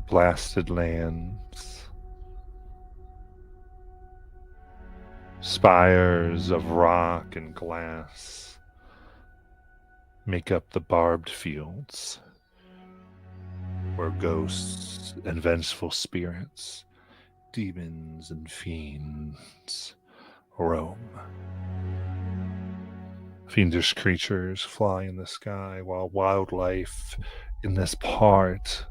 blasted lands, spires of rock and glass make up the barbed fields where ghosts and vengeful spirits, demons and fiends roam. Fiendish creatures fly in the sky while wildlife in this part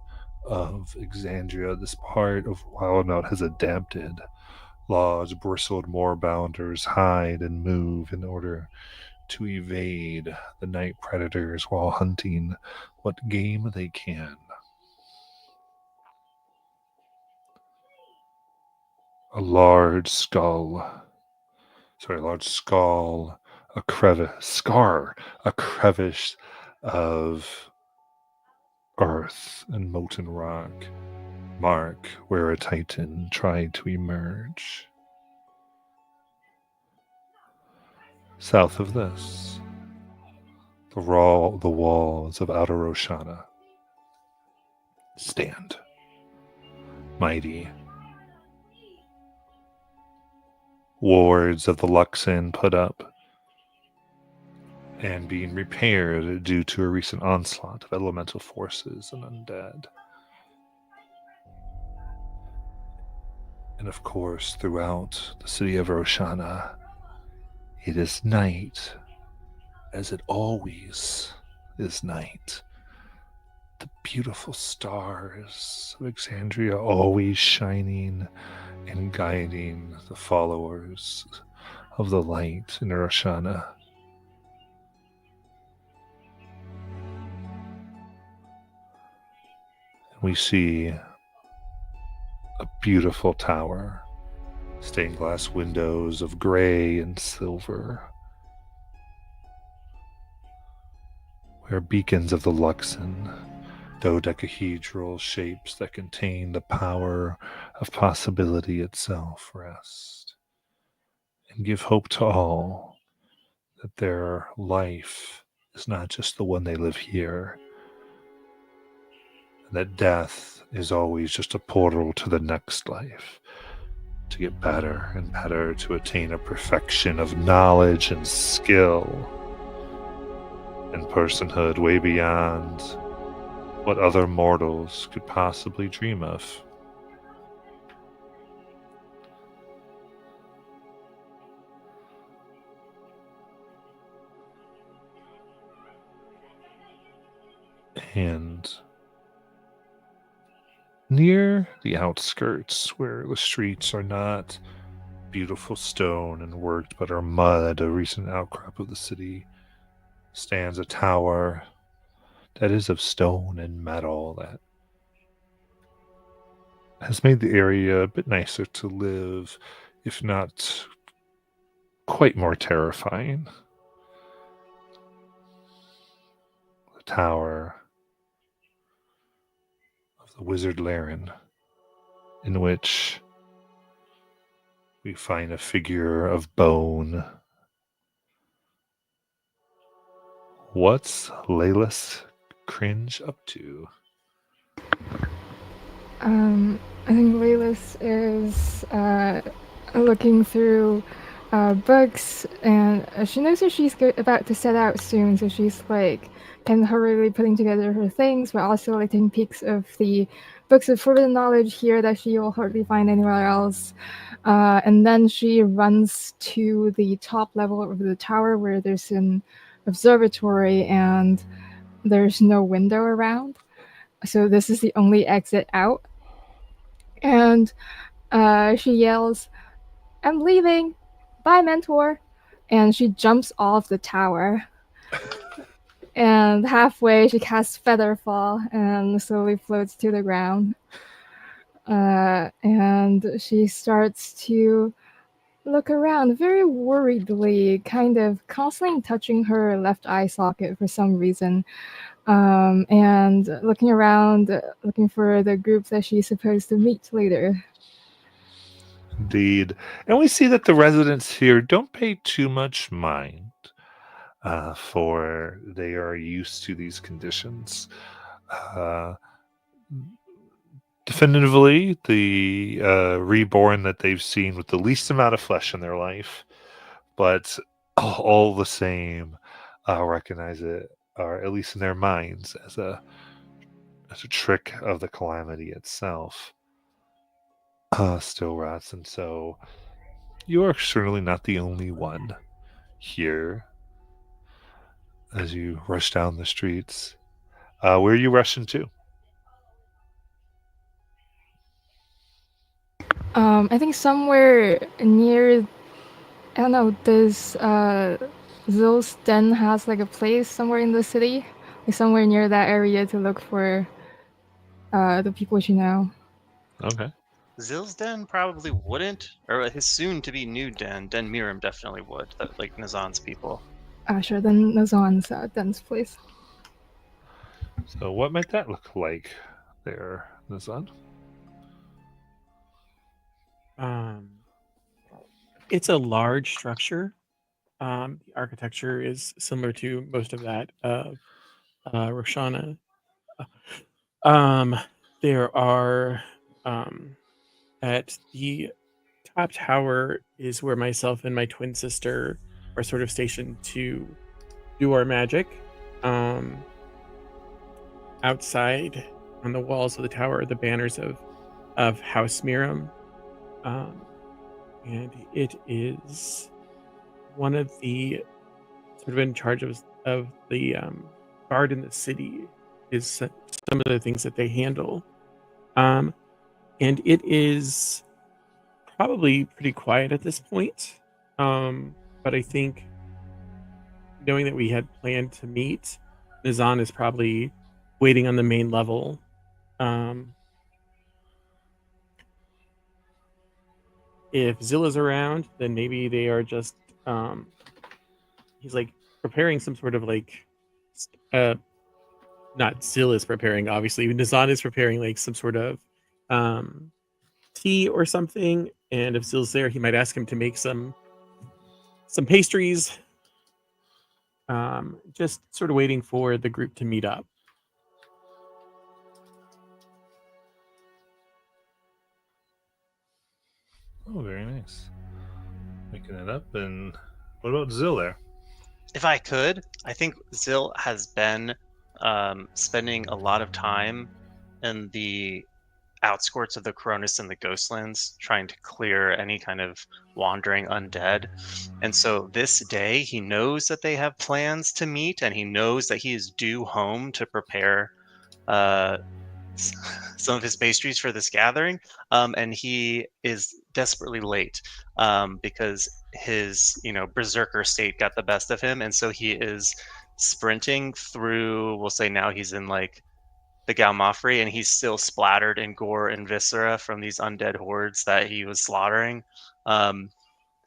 of Exandria, this part of Wildemount has adapted. Large bristled moorbounders hide and move in order to evade the night predators while hunting what game they can. A large skull, a crevice of earth and molten rock mark where a titan tried to emerge. South of this, the walls of Outer Roshana stand, mighty. Wards of the Luxon put up and being repaired due to a recent onslaught of elemental forces and undead. And of course, throughout the city of Roshana, it is night, as it always is night. The beautiful stars of Exandria always shining and guiding the followers of the light in Roshana. We see a beautiful tower, stained glass windows of gray and silver, where beacons of the Luxon, dodecahedral shapes that contain the power of possibility itself, rest and give hope to all that their life is not just the one they live here, and that death is always just a portal to the next life, to get better and better, to attain a perfection of knowledge and skill and personhood way beyond what other mortals could possibly dream of. And near the outskirts, where the streets are not beautiful stone and worked but are mud, a recent outcrop of the city, stands a tower that is of stone and metal that has made the area a bit nicer to live, if not quite more terrifying. The tower of the wizard Laren, in which we find a figure of bone. What's Layla's cringe up to? I think Lelis is looking through books, and she knows that she's about to set out soon, so she's like kind of hurriedly putting together her things, but also like taking peeks of the books of forbidden knowledge here that she will hardly find anywhere else. And then she runs to the top level of the tower where there's an observatory and there's no window around. So this is the only exit out. And she yells, "I'm leaving! Bye, mentor!" And she jumps off the tower. And halfway, she casts Featherfall and slowly floats to the ground. And she starts to look around very worriedly, kind of constantly touching her left eye socket for some reason. And looking around, looking for the group that she's supposed to meet later. Indeed. And we see that the residents here don't pay too much mind, for they are used to these conditions. Uh, definitively the reborn that they've seen with the least amount of flesh in their life, but all the same, recognize it, or at least in their minds, as a trick of the calamity itself. Still rats, and so you are certainly not the only one here as you rush down the streets. Where are you rushing to? I think somewhere near. I don't know. Does Zill's Den has like a place somewhere in the city, like somewhere near that area to look for the people she know. Okay. Zill's den probably wouldn't, or his soon-to-be new den, Den Miram definitely would. That, like Nazan's people. Sure. Then Nazan's Den's place. So, what might that look like there, Nazan? It's a large structure. The architecture is similar to most of that of Roshana. There are at the top tower is where myself and my twin sister are sort of stationed to do our magic. Outside on the walls of the tower are the banners of House Miram. And it is one of the sort of in charge of the guard in the city is some of the things that they handle. And it is probably pretty quiet at this point. But I think knowing that we had planned to meet, Nizan is probably waiting on the main level. If Zilla's around, then maybe they are just he's like preparing some sort of like not Zilla's preparing, obviously. Nizan is preparing like some sort of tea or something, and if Zilla's there, he might ask him to make some pastries. Just sort of waiting for the group to meet up. Oh, very nice. Making it up. And what about Zill there? If I could, I think Zill has been spending a lot of time in the outskirts of the Coronis and the Ghostlands, trying to clear any kind of wandering undead. And so this day, he knows that they have plans to meet, and he knows that he is due home to prepare some of his pastries for this gathering. And he is desperately late because his, berserker state got the best of him. And so he is sprinting through, we'll say now he's in like the Galmafri, and he's still splattered in gore and viscera from these undead hordes that he was slaughtering.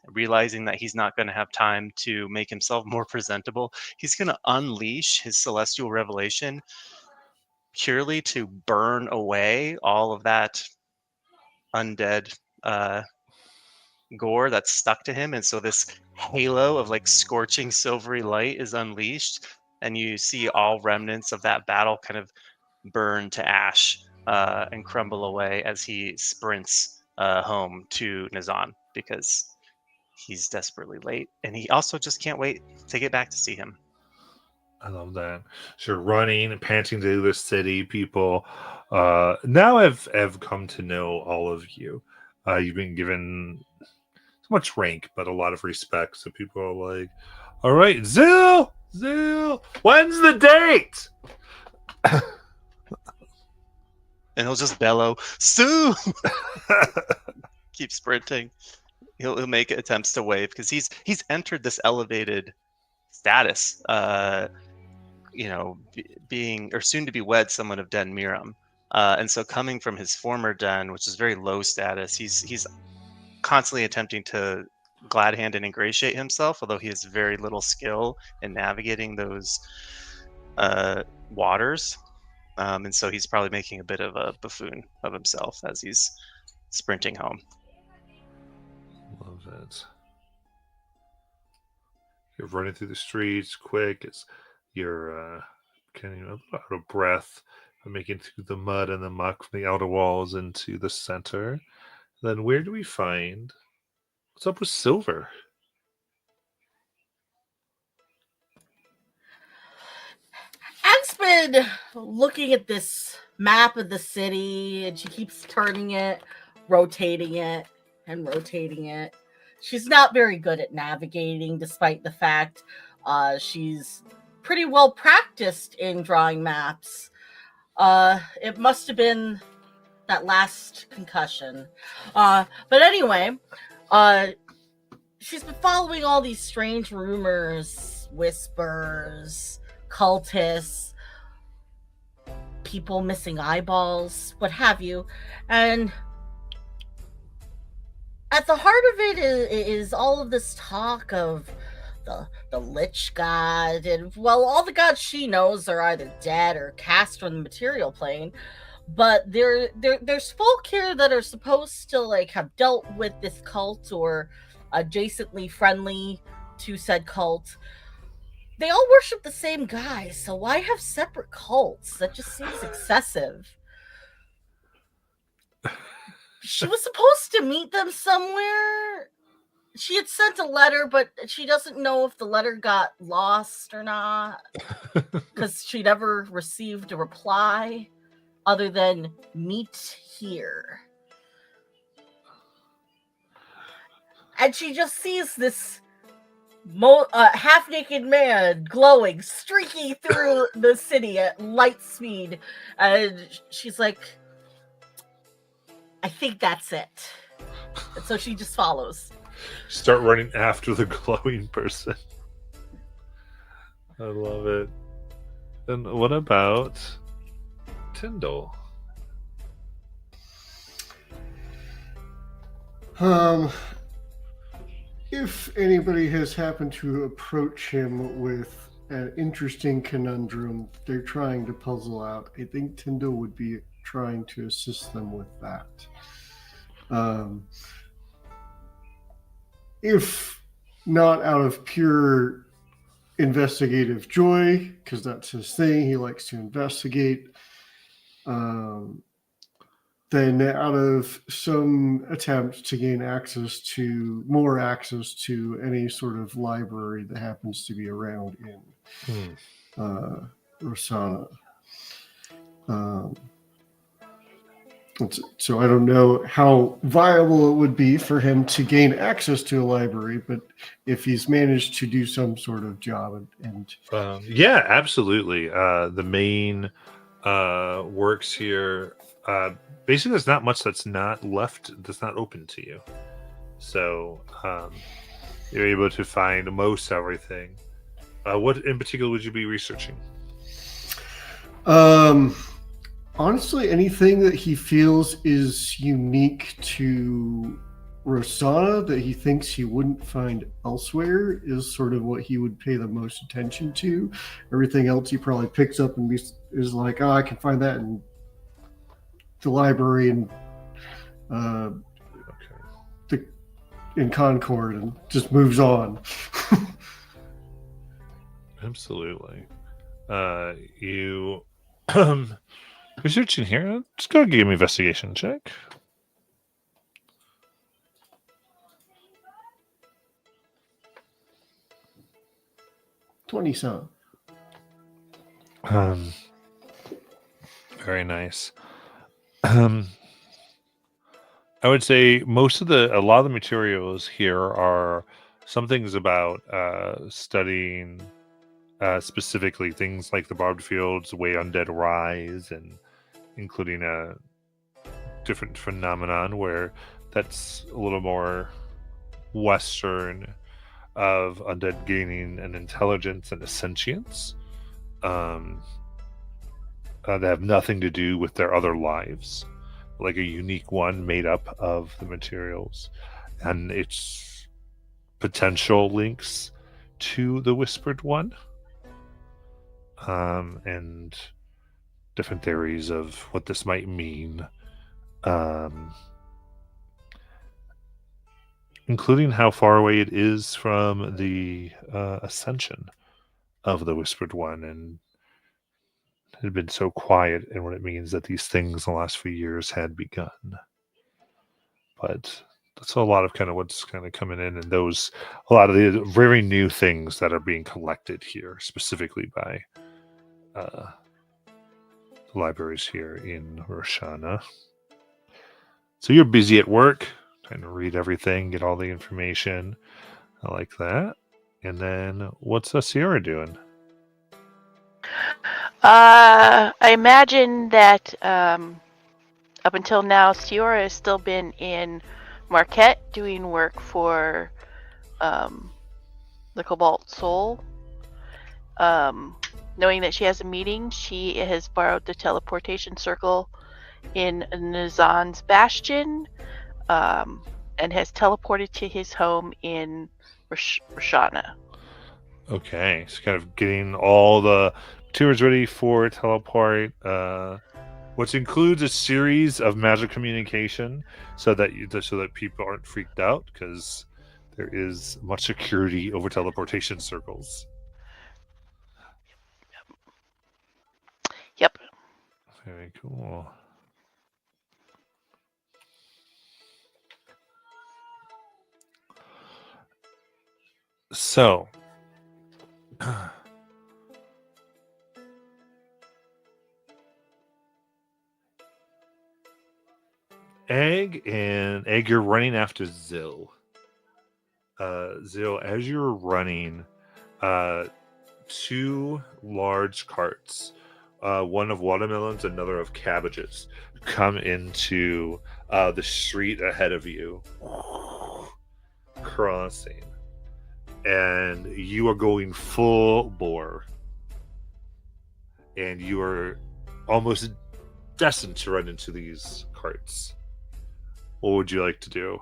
Realizing that he's not going to have time to make himself more presentable, he's going to unleash his celestial revelation purely to burn away all of that undead gore that's stuck to him. And so this halo of like scorching silvery light is unleashed, and you see all remnants of that battle kind of burn to ash and crumble away as he sprints home to Nazan, because he's desperately late, and he also just can't wait to get back to see him. I love that. So you're running and panting through the city. People now have come to know all of you. You've been given so much rank, but a lot of respect. So people are like, "All right, Zill, when's the date?" And he'll just bellow, "Soon!" Keep sprinting. He'll make attempts to wave because he's entered this elevated status. Being or soon to be wed someone of Den Miram. And so coming from his former den, which is very low status, he's constantly attempting to glad hand and ingratiate himself, although he has very little skill in navigating those waters. And so he's probably making a bit of a buffoon of himself as he's sprinting home. Love it. You're running through the streets quick. You're getting a little out of breath. making through the mud and the muck from the outer walls into the center. Then where do we find... What's up with Silver? Anne's been looking at this map of the city, and she keeps turning it, rotating it, and rotating it. She's not very good at navigating, despite the fact she's pretty well practiced in drawing maps. It must have been that last concussion. But anyway, she's been following all these strange rumors, whispers, cultists, people missing eyeballs, what have you. And at the heart of it is all of this talk of the Lich God, and well, all the gods she knows are either dead or cast from the material plane. But there's folk here that are supposed to like have dealt with this cult or adjacently friendly to said cult. They all worship the same guy, so why have separate cults? That just seems excessive. She was supposed to meet them somewhere. She had sent a letter, but she doesn't know if the letter got lost or not, because she never received a reply other than meet here. And she just sees this half-naked man glowing, streaking through the city at light speed. And she's like, I think that's it. And so she just follows. Start running after the glowing person. I love it. And what about Tyndall? If anybody has happened to approach him with an interesting conundrum they're trying to puzzle out, I think Tyndall would be trying to assist them with that. If not out of pure investigative joy, because that's his thing, he likes to investigate, then out of some attempt to gain more access to any sort of library that happens to be around in Rosanna. So I don't know how viable it would be for him to gain access to a library, but if he's managed to do some sort of job and yeah, absolutely. The main works here. Basically, there's not much that's not open to you. So you're able to find most everything. What in particular would you be researching? Honestly, anything that he feels is unique to Rosanna that he thinks he wouldn't find elsewhere is sort of what he would pay the most attention to. Everything else he probably picks up and is like, oh, I can find that in the library and in Concord, and just moves on. Absolutely. You researching here? Just go give me an investigation check. $20. Very nice. I would say a lot of the materials here are some things about studying specifically things like the Barbed Fields, the way undead rise, and including a different phenomenon where that's a little more Western of undead gaining an intelligence and a sentience that have nothing to do with their other lives, like a unique one made up of the materials and its potential links to the Whispered One, and different theories of what this might mean, including how far away it is from the ascension of the Whispered One, and had been so quiet, and what it means that these things in the last few years had begun. But that's a lot of kind of what's kind of coming in, and those a lot of the very new things that are being collected here, specifically by the libraries here in Roshana. So you're busy at work, trying to read everything, get all the information. I like that. And then what's Sierra doing? I imagine that up until now, Sierra has still been in Marquette doing work for the Cobalt Soul. Knowing that she has a meeting, she has borrowed the teleportation circle in Nazan's Bastion and has teleported to his home in Roshana. Okay, so kind of getting all the materials ready for teleport, which includes a series of magic communication, so that people aren't freaked out, because there is much security over teleportation circles. Yep. Very cool. So, Egg, you're running after Zill. Zill, as you're running, two large carts, one of watermelons, another of cabbages, come into the street ahead of you, crossing, and you are going full bore, and you are almost destined to run into these carts. What would you like to do?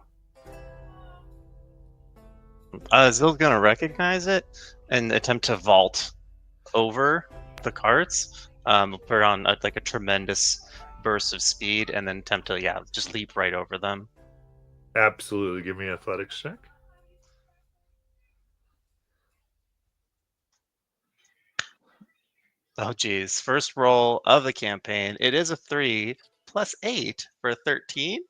Zill's gonna recognize it and attempt to vault over the carts, put on a tremendous burst of speed, and then attempt to just leap right over them. Absolutely. Give me an athletics check. Oh geez, first roll of the campaign. It is a 3 plus 8 for a 13.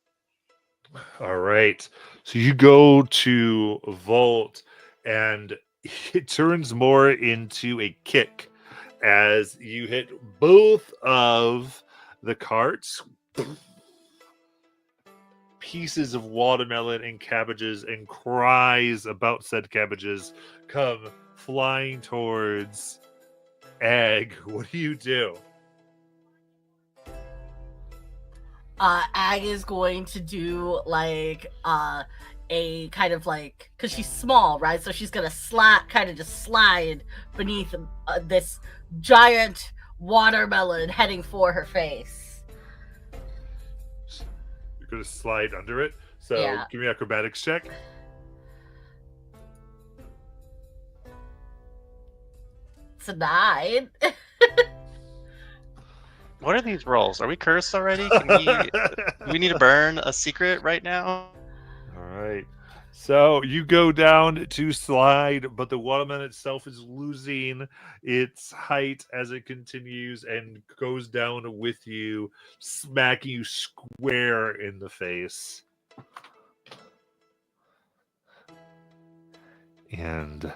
All right. So you go to vault, and it turns more into a kick as you hit both of the carts. Pieces of watermelon and cabbages and cries about said cabbages come flying towards Egg. What do you do? Ag is going to do a kind of because she's small, right? So she's gonna slide beneath this giant watermelon heading for her face. You're gonna slide under it. So Yeah. give me an acrobatics check. It's a 9. What are these rolls? Are we cursed already? Do we need to burn a secret right now? All right. So you go down to slide, but the watermelon itself is losing its height as it continues and goes down with you, smacking you square in the face. And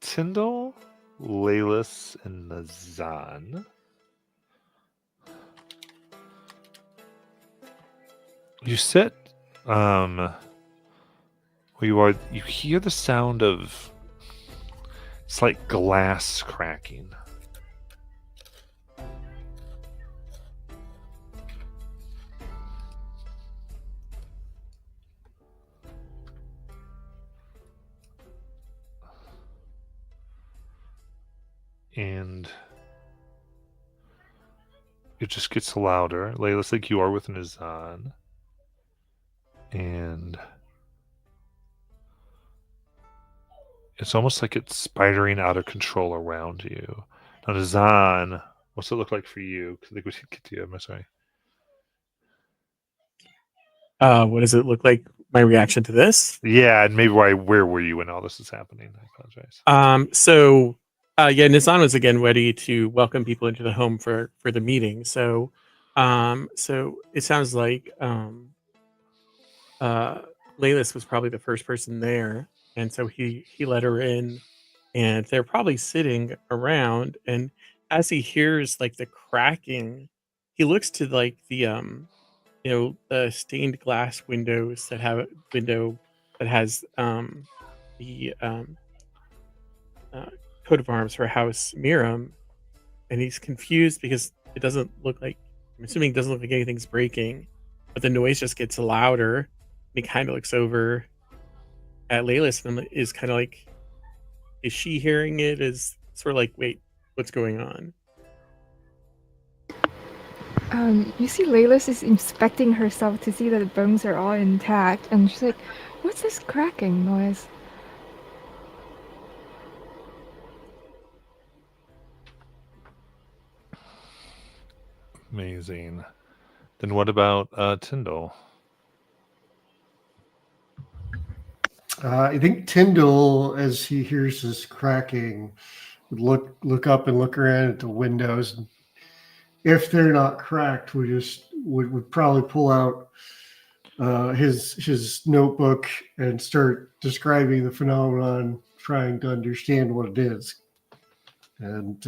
Tyndall, Laelis, and Nazan. You sit where you are. You hear the sound of, it's like glass cracking. And it just gets louder. Layla's like you are with Nazan. And it's almost like it's spidering out of control around you. Now, Nazan, what's it look like for you? I think we should get to you. I'm sorry. What does it look like my reaction to this. Yeah, and maybe where were you when all this is happening? I apologize. Nizan was again ready to welcome people into the home for the meeting. So it sounds like Laylis was probably the first person there, and so he let her in, and they're probably sitting around. And as he hears like the cracking, he looks to like the the stained glass windows that have a window that has the coat of arms for House Miram, and he's confused because it doesn't look like, I'm assuming it doesn't look like anything's breaking, but the noise just gets louder. And he kind of looks over at Laylis and is kind of like, is she hearing it? Is sort of like, wait, what's going on? You see Laylis is inspecting herself to see that the bones are all intact, and she's like, what's this cracking noise? Amazing. Then what about Tyndall? I think Tyndall, as he hears this cracking, would look up and look around at the windows. And if they're not cracked, would probably pull out his notebook and start describing the phenomenon, trying to understand what it is. And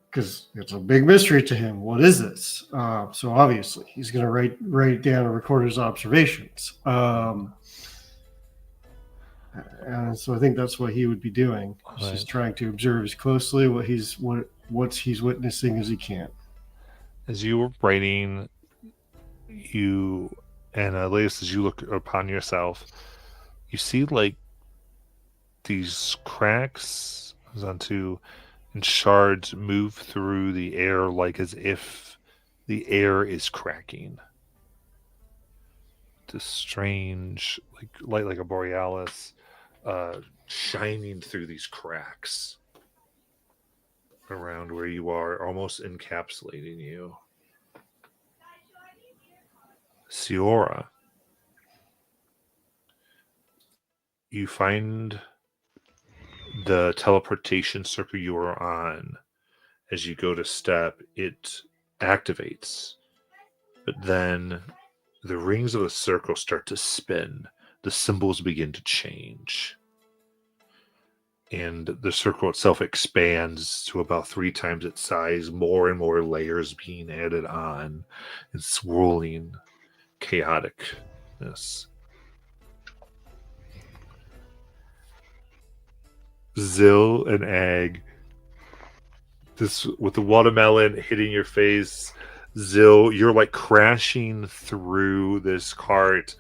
because it's a big mystery to him, what is this? So obviously, he's going to write it down and record his observations. And so I think that's what he would be doing. He's just trying to observe as closely what he's witnessing as he can. As you were writing, you and Laylis, as you look upon yourself, you see like these cracks and shards move through the air, like as if the air is cracking. This strange, light like a borealis, shining through these cracks around where you are, almost encapsulating you. Siora, you find the teleportation circle you are on. As you go to step, it activates, but then the rings of the circle start to spin. The symbols begin to change. And the circle itself expands to about 3 times its size, more and more layers being added on, and swirling chaoticness. Zill and Ag, this with the watermelon hitting your face. Zill, you're like crashing through this cart,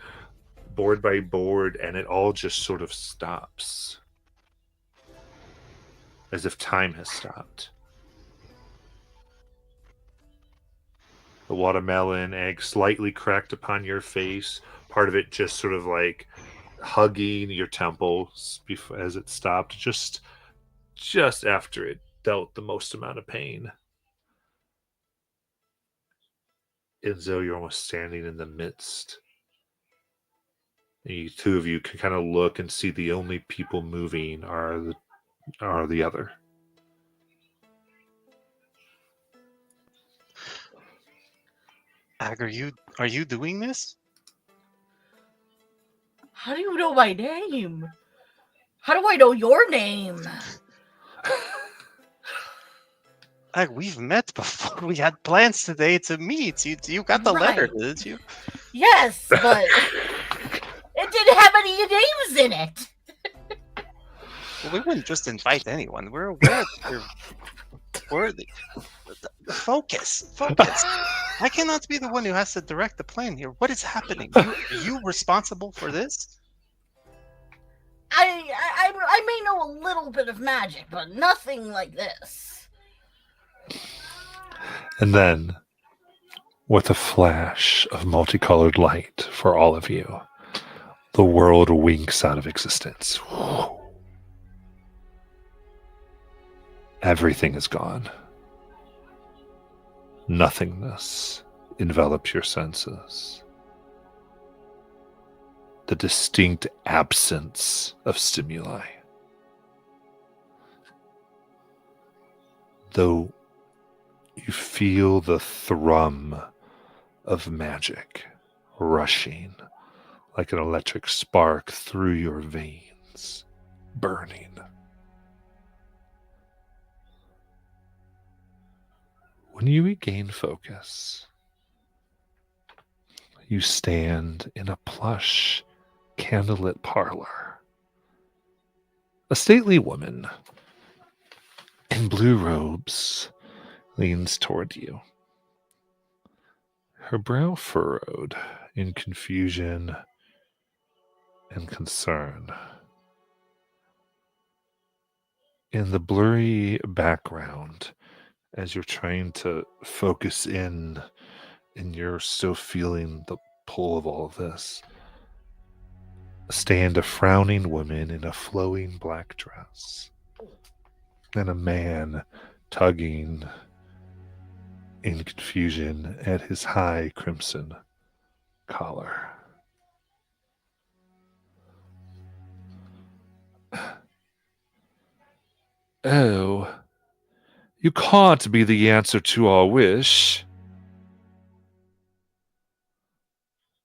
board by board, and it all just sort of stops. As if time has stopped. The watermelon egg slightly cracked upon your face, part of it just sort of like hugging your temples as it stopped, just after it dealt the most amount of pain. Enzo, you're almost standing in the midst. The two of you can kind of look and see the only people moving are the other. Ag, are you doing this? How do you know my name? How do I know your name? Ag, we've met before. We had plans today to meet. You got the letter, didn't you? Yes, but it didn't have any names in it. Well, we wouldn't just invite anyone. We're the focus. I cannot be the one who has to direct the plan here. What is happening? You responsible for this? I may know a little bit of magic, but nothing like this. And then, with a flash of multicolored light for all of you, the world winks out of existence. Everything is gone. Nothingness envelops your senses. the distinct absence of stimuli. Though you feel the thrum of magic rushing like an electric spark through your veins, burning. When you regain focus, you stand in a plush, candlelit parlor. A stately woman in blue robes leans toward you, her brow furrowed in confusion and concern. In the blurry background, as you're trying to focus in and you're still feeling the pull of all of this, stand a frowning woman in a flowing black dress and a man tugging in confusion at his high crimson collar. Oh, you can't be the answer to our wish,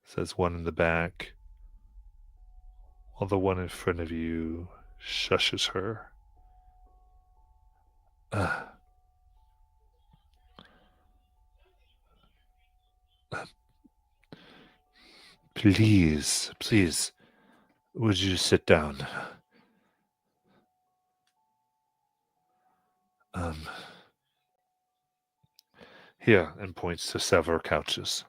says one in the back, while the one in front of you shushes her. Please, would you sit down? Here, and points to several couches.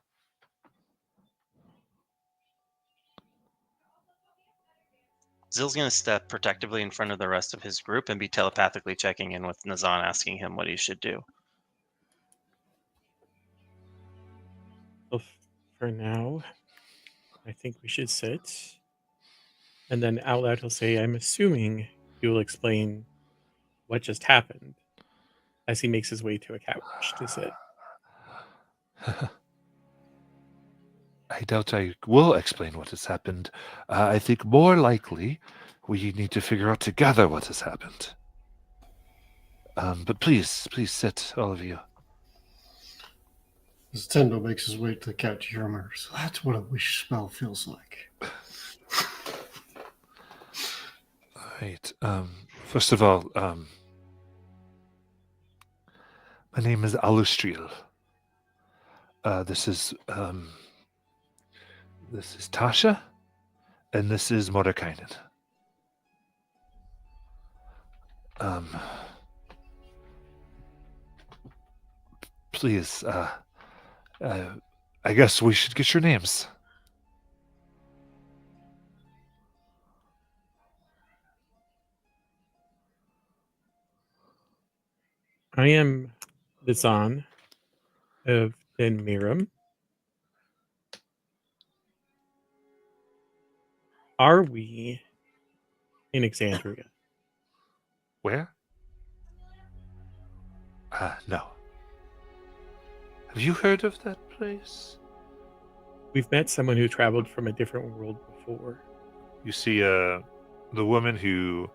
Zill's going to step protectively in front of the rest of his group and be telepathically checking in with Nazan, asking him what he should do. Well, for now, I think we should sit. And then out loud he'll say, I'm assuming you will explain what just happened as he makes his way to a couch to sit. I doubt I will explain what has happened. I think more likely we need to figure out together what has happened. But please sit, all of you. As Tendo makes his way to the couch, he remembers, that's what a wish spell feels like. All right. First of all, my name is Alustriel. This is Tasha, and this is Mordekainen. Please, I guess we should get your names. I am the Zahn of Den Miram. Are we in Exandria? Where? No. Have you heard of that place? We've met someone who traveled from a different world before. You see the woman who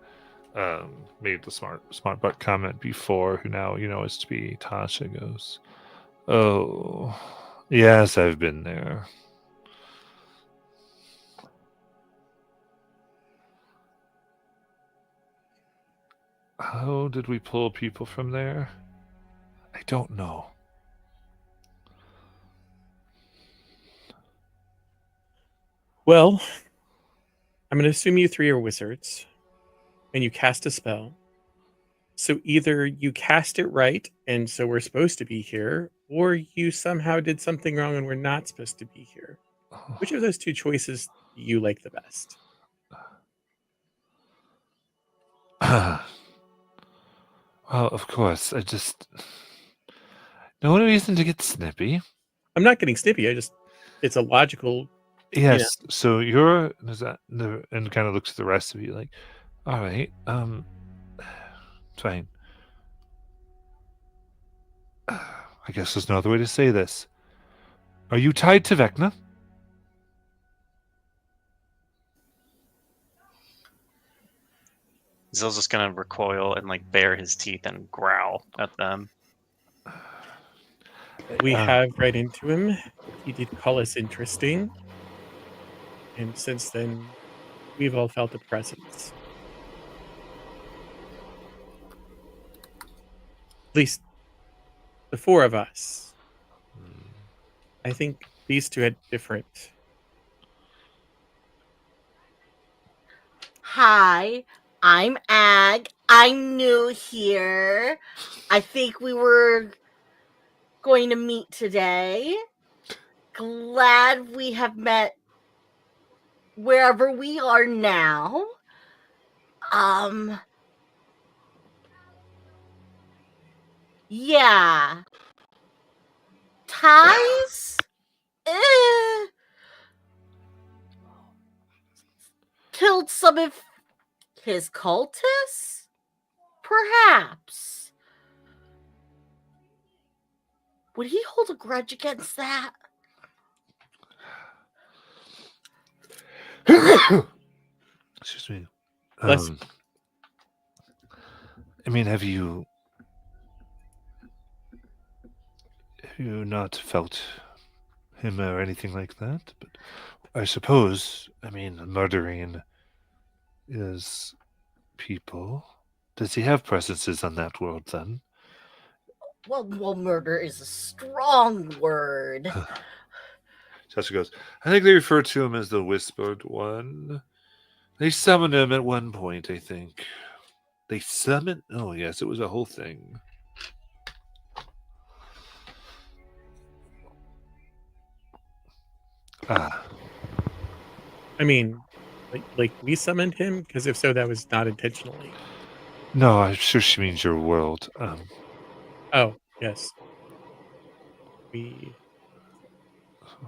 made the smart butt comment before, who now is to be Tasha, goes, oh, yes, I've been there. How did we pull people from there? I don't know. Well, I'm going to assume you three are wizards, and you cast a spell. So either you cast it right, and so we're supposed to be here, or you somehow did something wrong and we're not supposed to be here. Which of those two choices do you like the best? Well, of course, no reason to get snippy. I'm not getting snippy. It's a logical. Yes. So and kind of looks at the rest of you like, all right, fine. I guess there's no other way to say this. Are you tied to Vecna? Zill's just gonna recoil and like bare his teeth and growl at them. We Uh, have right into him. He did call us interesting. And since then, we've all felt a presence. At least the four of us. I think these two had different. Hi, I'm Ag. I'm new here. I think we were going to meet today. Glad we have met wherever we are now. Yeah. Ties? Killed some of his cultists? Perhaps. Would he hold a grudge against that? Excuse me. Bless- I mean, have you not felt him or anything like that? But I suppose, I mean, murdering is people. Does he have presences on that world then? Well, murder is a strong word. Tasha goes, I think they refer to him as the Whispered One. They summoned him at one point, I think. They summoned? Oh, yes, it was a whole thing. Ah. I mean, like we summoned him? Because if so, that was not intentionally. No, I'm sure she means your world. Oh, yes. We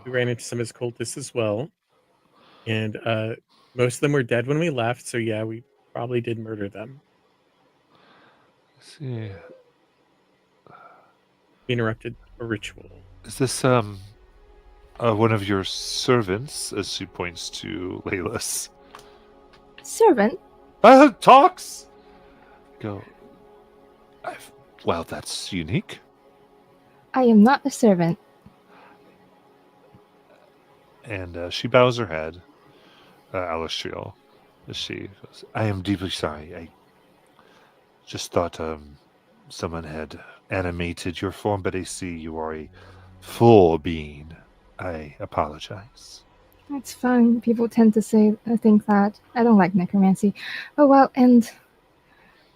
ran into some of his cultists as well. And most of them were dead when we left, so yeah, we probably did murder them. Let's see. We interrupted a ritual. Is this one of your servants, as she points to Laylas? Servant? Talks! Go. Well, that's unique. I am not a servant. And she bows her head, Alistriel, as she goes, I am deeply sorry. I just thought someone had animated your form, but I see you are a full being. I apologize. That's fine. People tend to think that. I don't like necromancy. Oh well, and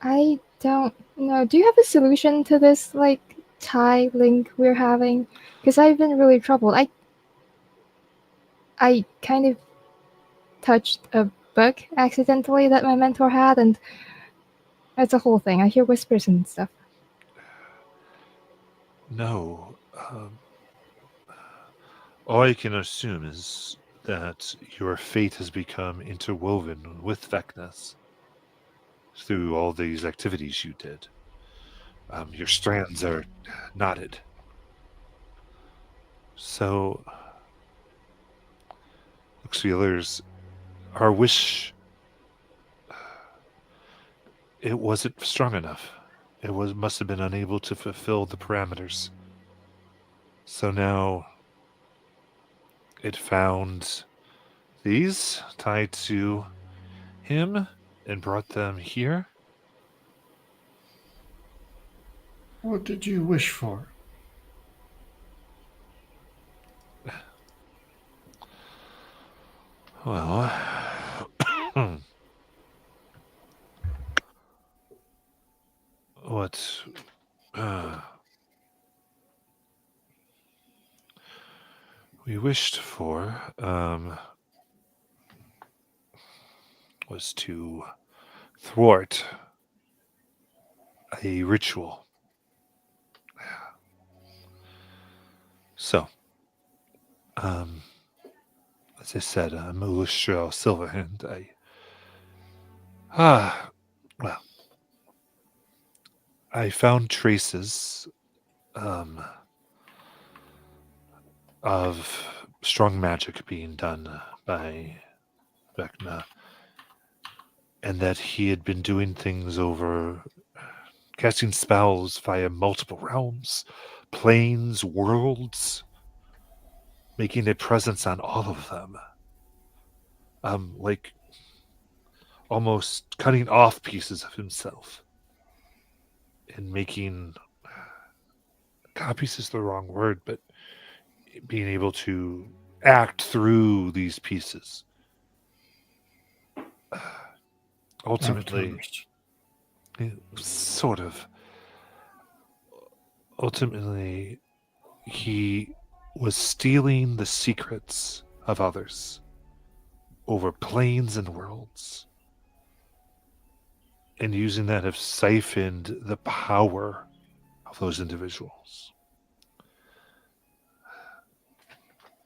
I don't know. Do you have a solution to this, like, tie link we're having? Because I've been really troubled. I kind of touched a book accidentally that my mentor had, and it's a whole thing. I hear whispers and stuff. No. All I can assume is that your fate has become interwoven with Vecnus through all these activities you did. Your strands are knotted. So, Luxfielers, our wish, it wasn't strong enough. It must have been unable to fulfill the parameters. So now it found these tied to him and brought them here. What did you wish for? Well, what we wished for was to thwart a ritual. So, as I said, I'm Alistriel Silverhand. I found traces of strong magic being done by Vecna and that he had been doing things over, casting spells via multiple realms, planes, worlds, making a presence on all of them. Like almost cutting off pieces of himself and making copies is the wrong word, but being able to act through these pieces. Ultimately, sort of. Ultimately, he was stealing the secrets of others over planes and worlds, and using that have siphoned the power of those individuals.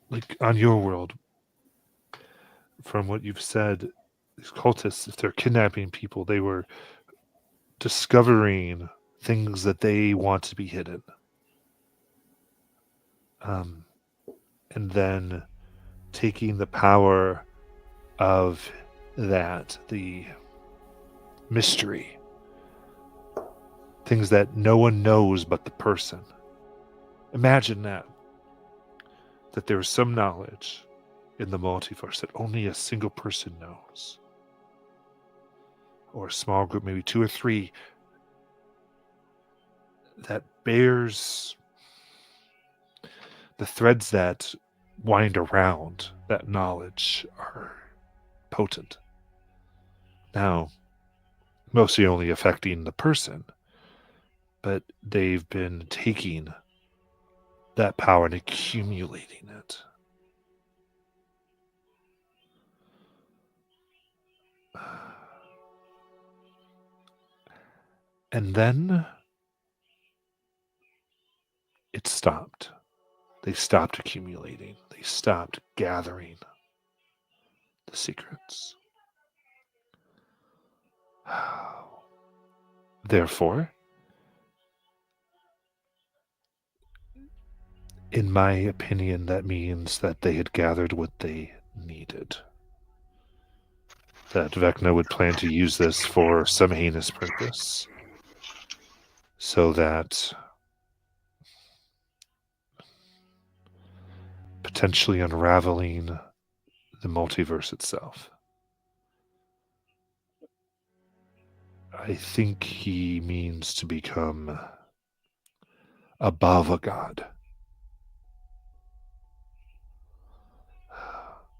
Like on your world, from what you've said, these cultists, if they're kidnapping people, they were discovering things that they want to be hidden. And then taking the power of that, the mystery, things that no one knows but the person. Imagine that there's some knowledge in the multiverse that only a single person knows, or a small group, maybe 2 or 3, that bears the threads that wind around that knowledge are potent. Now, mostly only affecting the person, but they've been taking that power and accumulating it. And then it stopped. They stopped accumulating. They stopped gathering the secrets. Therefore, in my opinion, that means that they had gathered what they needed. That Vecna would plan to use this for some heinous purpose, so that potentially unraveling the multiverse itself. I think he means to become above a god.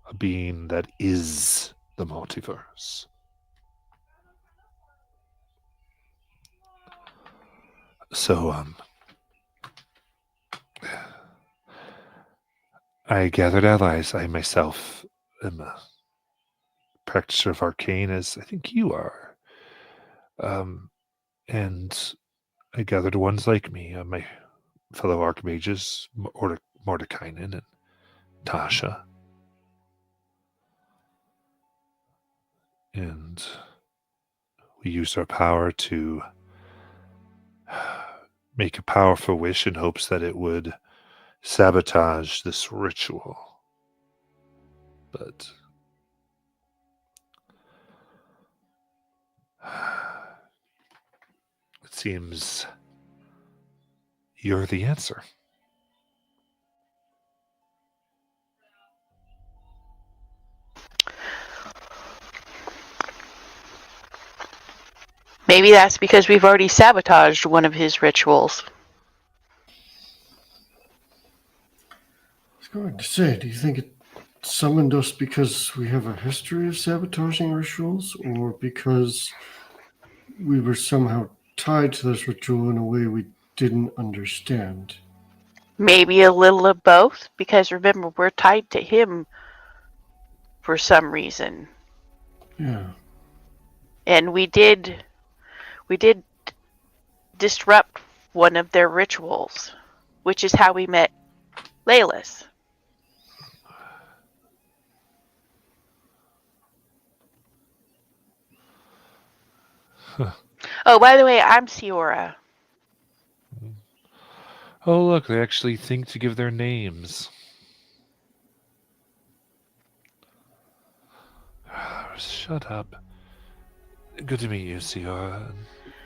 A being that is the multiverse. So, I gathered allies. I myself am a practitioner of arcane, as I think you are. And I gathered ones like me, my fellow archmages, Mordekainen and Tasha. And we used our power to make a powerful wish in hopes that it would sabotage this ritual. But it seems you're the answer. Maybe that's because we've already sabotaged one of his rituals. I was going to say, do you think it summoned us because we have a history of sabotaging rituals, or because we were somehow tied to this ritual in a way we didn't understand? Maybe a little of both, because remember, we're tied to him for some reason. Yeah. And we did disrupt one of their rituals, which is how we met Laylis. Huh. Oh, by the way, I'm Siora. Oh, look, they actually think to give their names. Shut up. Good to meet you, Siora and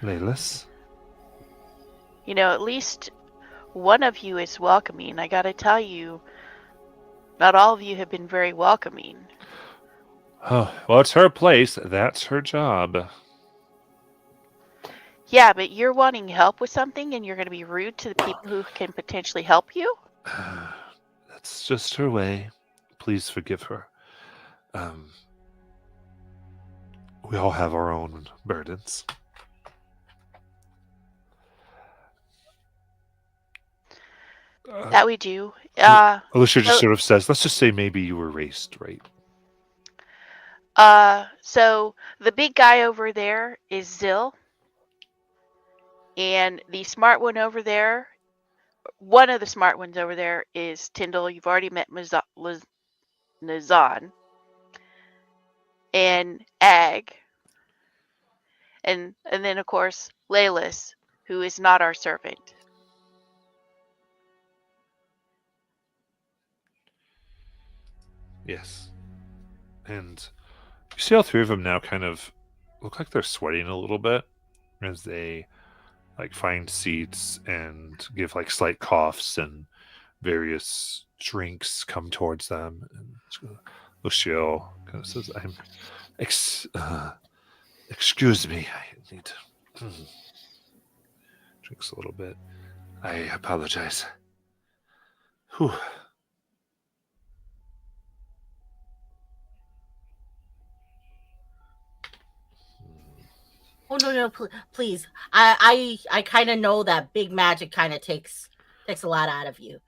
Leylis. You know, at least one of you is welcoming. I gotta tell you, not all of you have been very welcoming. Oh, well, it's her place. That's her job. Yeah, but you're wanting help with something and you're gonna be rude to the people who can potentially help you? That's just her way. Please forgive her. We all have our own burdens. That we do. Alicia just so- sort of says, let's just say maybe you were raised right. So the big guy over there is Zill. And the smart one over there, one of the smart ones over there is Tyndall. You've already met Nazan. And Ag. And then, of course, Leylis, who is not our servant. Yes. And you see all three of them now kind of look like they're sweating a little bit as they like find seats and give like slight coughs, and various drinks come towards them. And Lucio kind of says, excuse me, I need drinks a little bit. I apologize. Whew. Oh no, please. I kind of know that big magic kind of takes a lot out of you.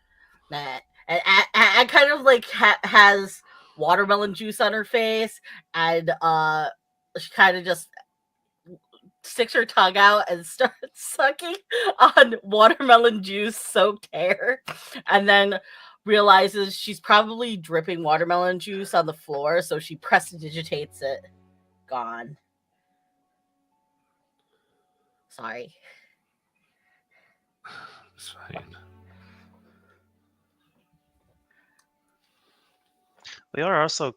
That and kind of like has watermelon juice on her face, and she kind of just sticks her tongue out and starts sucking on watermelon juice soaked hair, and then realizes she's probably dripping watermelon juice on the floor, so she prestidigitates it. Gone. Sorry. It's fine. We are also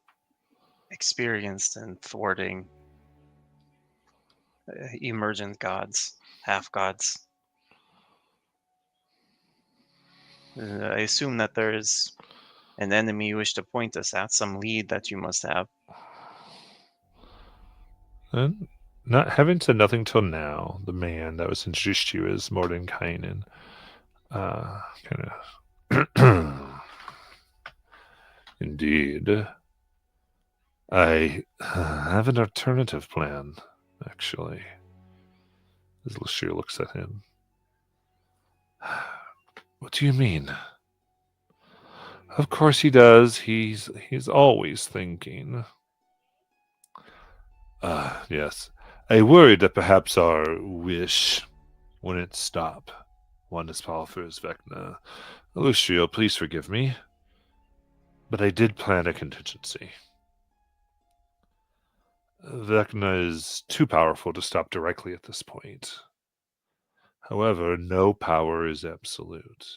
experienced in thwarting emergent gods, half gods. I assume that there is an enemy you wish to point us at, some lead that you must have. And not having said nothing till now, the man that was introduced to you as Mordenkainen kind of indeed. I have an alternative plan, actually. As Lucia looks at him. What do you mean? Of course he does. He's always thinking. Yes. I worried that perhaps our wish wouldn't stop one as powerful as Vecna. Lucio, please forgive me. But I did plan a contingency. Vecna is too powerful to stop directly at this point. However, no power is absolute.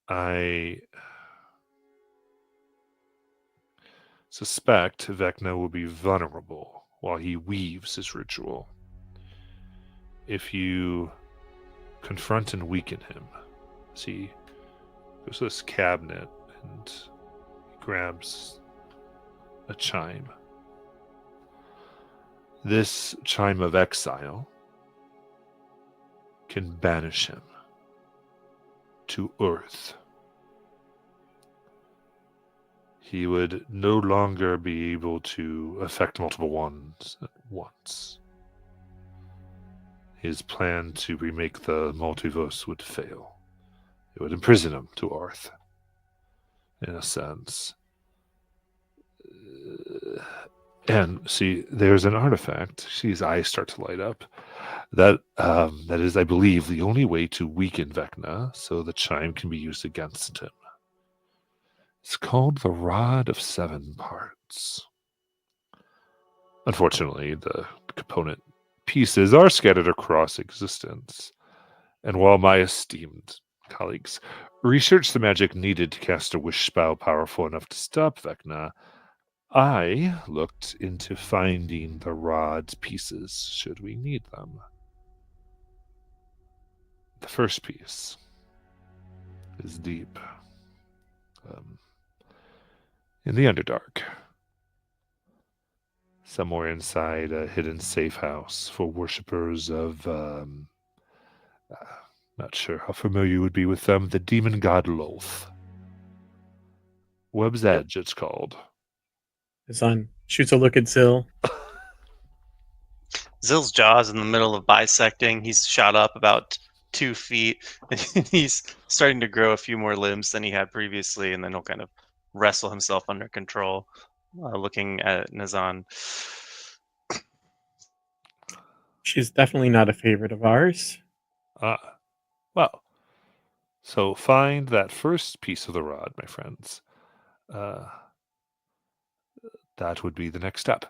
I suspect Vecna will be vulnerable while he weaves his ritual. If you confront and weaken him, as he goes to this cabinet and he grabs a chime. This chime of exile can banish him to Earth. He would no longer be able to affect multiple ones at once. His plan to remake the multiverse would fail. It would imprison him to Earth, in a sense. And see, there's an artifact. His eyes start to light up. That is, I believe, the only way to weaken Vecna, so the chime can be used against him. It's called the Rod of Seven Parts. Unfortunately, the component pieces are scattered across existence. And while my esteemed colleagues researched the magic needed to cast a wish spell powerful enough to stop Vecna, I looked into finding the rod's pieces should we need them. The first piece is deep in the Underdark. Somewhere inside a hidden safe house for worshippers of, not sure how familiar you would be with them, the demon god Loth. Web's Edge, it's called. Nazan shoots a look at Zill. Zill's jaw is in the middle of bisecting. He's shot up about 2 feet. And he's starting to grow a few more limbs than he had previously, and then he'll kind of wrestle himself under control, looking at Nazan. She's definitely not a favorite of ours. Well, so find that first piece of the rod, my friends. That would be the next step.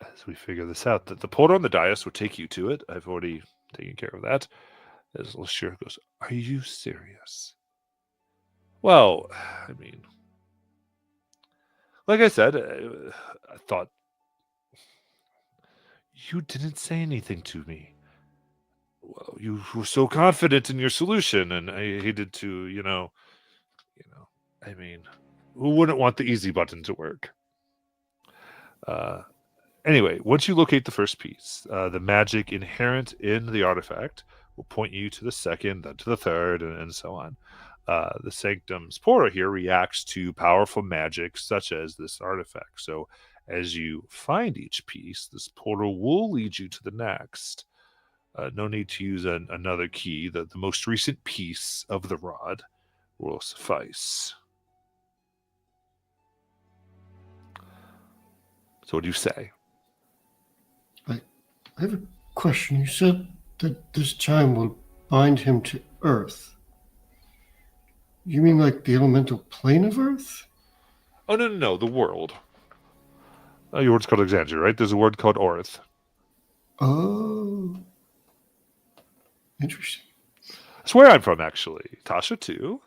As we figure this out, that the portal on the dais would take you to it. I've already taken care of that. As Lashir goes, are you serious? Well, I mean, like I said, I thought you didn't say anything to me. Well, you were so confident in your solution, and I hated to, I mean, who wouldn't want the easy button to work? Anyway, once you locate the first piece, the magic inherent in the artifact will point you to the second, then to the third, and so on. The Sanctum's portal here reacts to powerful magic such as this artifact. So as you find each piece, this portal will lead you to the next. No need to use another key. The most recent piece of the rod will suffice. So what do you say? I have a question. You said that this chime will bind him to Earth. You mean like the elemental plane of Earth? Oh, no, the world. Your word's called Exandria, right? There's a word called Orth. Oh. Interesting. That's where I'm from, actually. Tasha, too.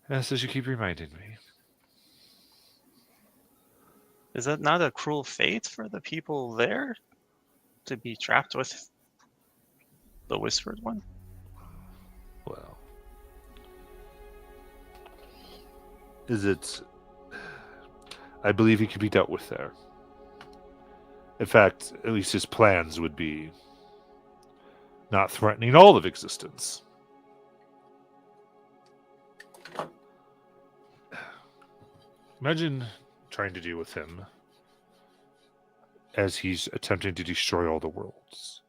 Yes, as you keep reminding me. Is that not a cruel fate for the people there to be trapped with the Whispered One? Well, is it... I believe he could be dealt with there. In fact, at least his plans would be not threatening all of existence. Imagine trying to deal with him as he's attempting to destroy all the worlds.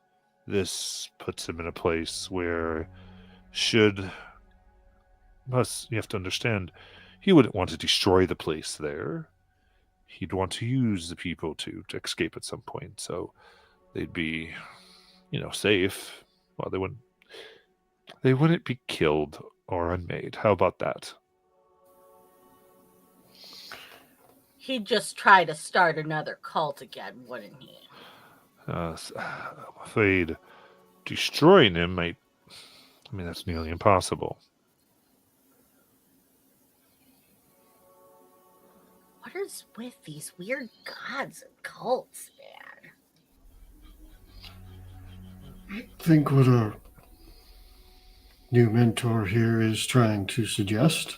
This puts him in a place where you have to understand, he wouldn't want to destroy the place there. He'd want to use the people to escape at some point, so they'd be, safe. Well, they wouldn't be killed or unmade. How about that? He'd just try to start another cult again, wouldn't he? I'm afraid destroying him that's nearly impossible. What is with these weird gods and cults, man? I think what our new mentor here is trying to suggest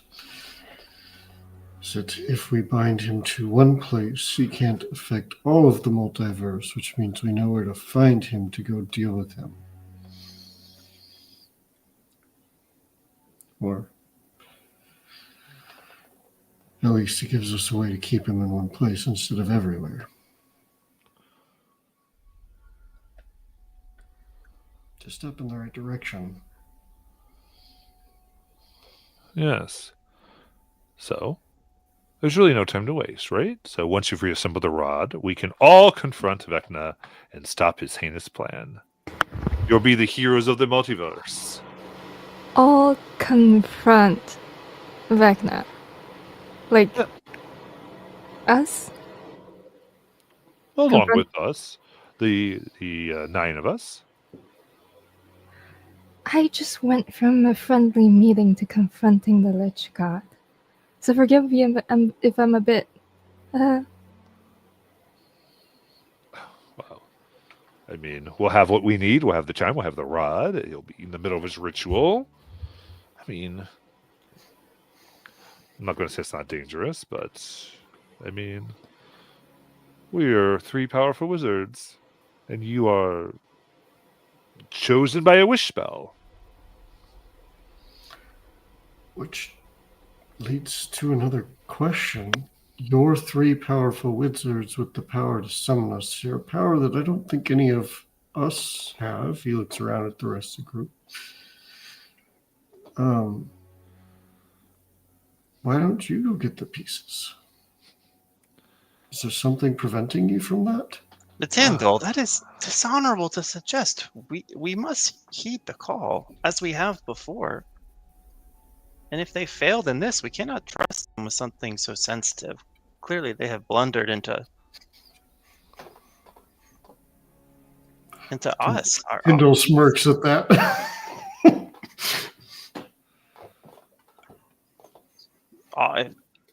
is that if we bind him to one place, he can't affect all of the multiverse, which means we know where to find him to go deal with him. Or at least it gives us a way to keep him in one place instead of everywhere. Just step in the right direction. Yes. So, there's really no time to waste, right? So once you've reassembled the rod, we can all confront Vecna and stop his heinous plan. You'll be the heroes of the multiverse. All confront Vecna. Like, us? Along Confront- with us, the 9 of us. I just went from a friendly meeting to confronting the Lich God. So forgive me if I'm a bit Uh, Well, I mean, we'll have what we need. We'll have the chime. We'll have the rod. He'll be in the middle of his ritual. I mean, I'm not going to say it's not dangerous, but I mean, we are 3 powerful wizards, and you are chosen by a wish spell. Which leads to another question. You're 3 powerful wizards with the power to summon us. You're a power that I don't think any of us have. He looks around at the rest of the group. Why don't you go get the pieces? Is there something preventing you from that? Nathaniel, that is dishonorable to suggest. We must heed the call, as we have before. And if they failed in this, we cannot trust them with something so sensitive. Clearly, they have blundered into us. Hindle smirks at that.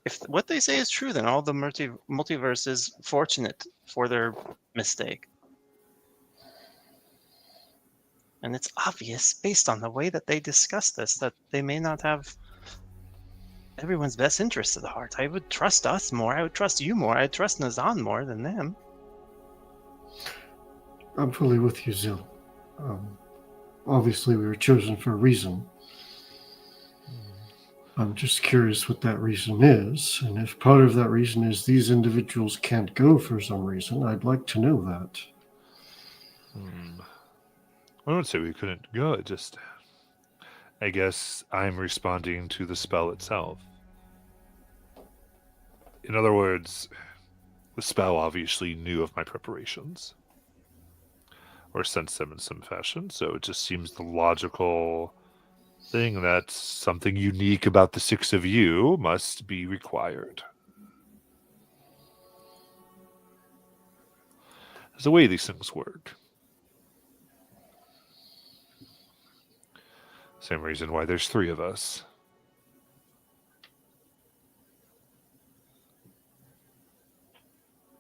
If what they say is true, then all the multiverse is fortunate for their mistake. And it's obvious, based on the way that they discuss this, that they may not have everyone's best interest at the heart. I would trust us more. I would trust you more. I'd trust Nazan more than them. I'm fully with you, Zil. Obviously, we were chosen for a reason. I'm just curious what that reason is, and if part of that reason is these individuals can't go for some reason, I'd like to know that. I don't say we couldn't go. It just, I guess I'm responding to the spell itself. In other words, the spell obviously knew of my preparations, or sensed them in some fashion, so it just seems the logical thing that something unique about the 6 of you must be required. There's a way these things work. Same reason why there's 3 of us.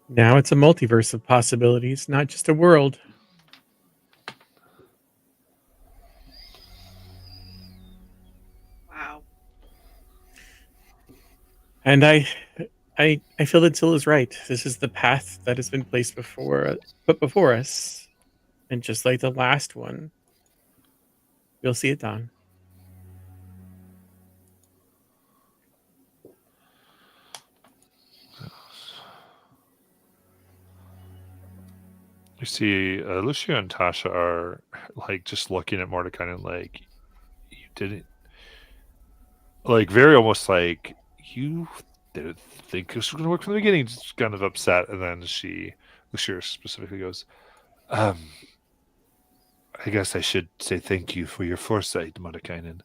Now it's a multiverse of possibilities, not just a world. Wow. And I feel that Zil is right. This is the path that has been put before us. And just like the last one, we'll see it dawn. You see, Lucia and Tasha are like just looking at Mordecai and like, you didn't, like very almost like you didn't think this was going to work from the beginning. Just kind of upset, and then Lucia specifically goes, I guess I should say thank you for your foresight, Mordekainen.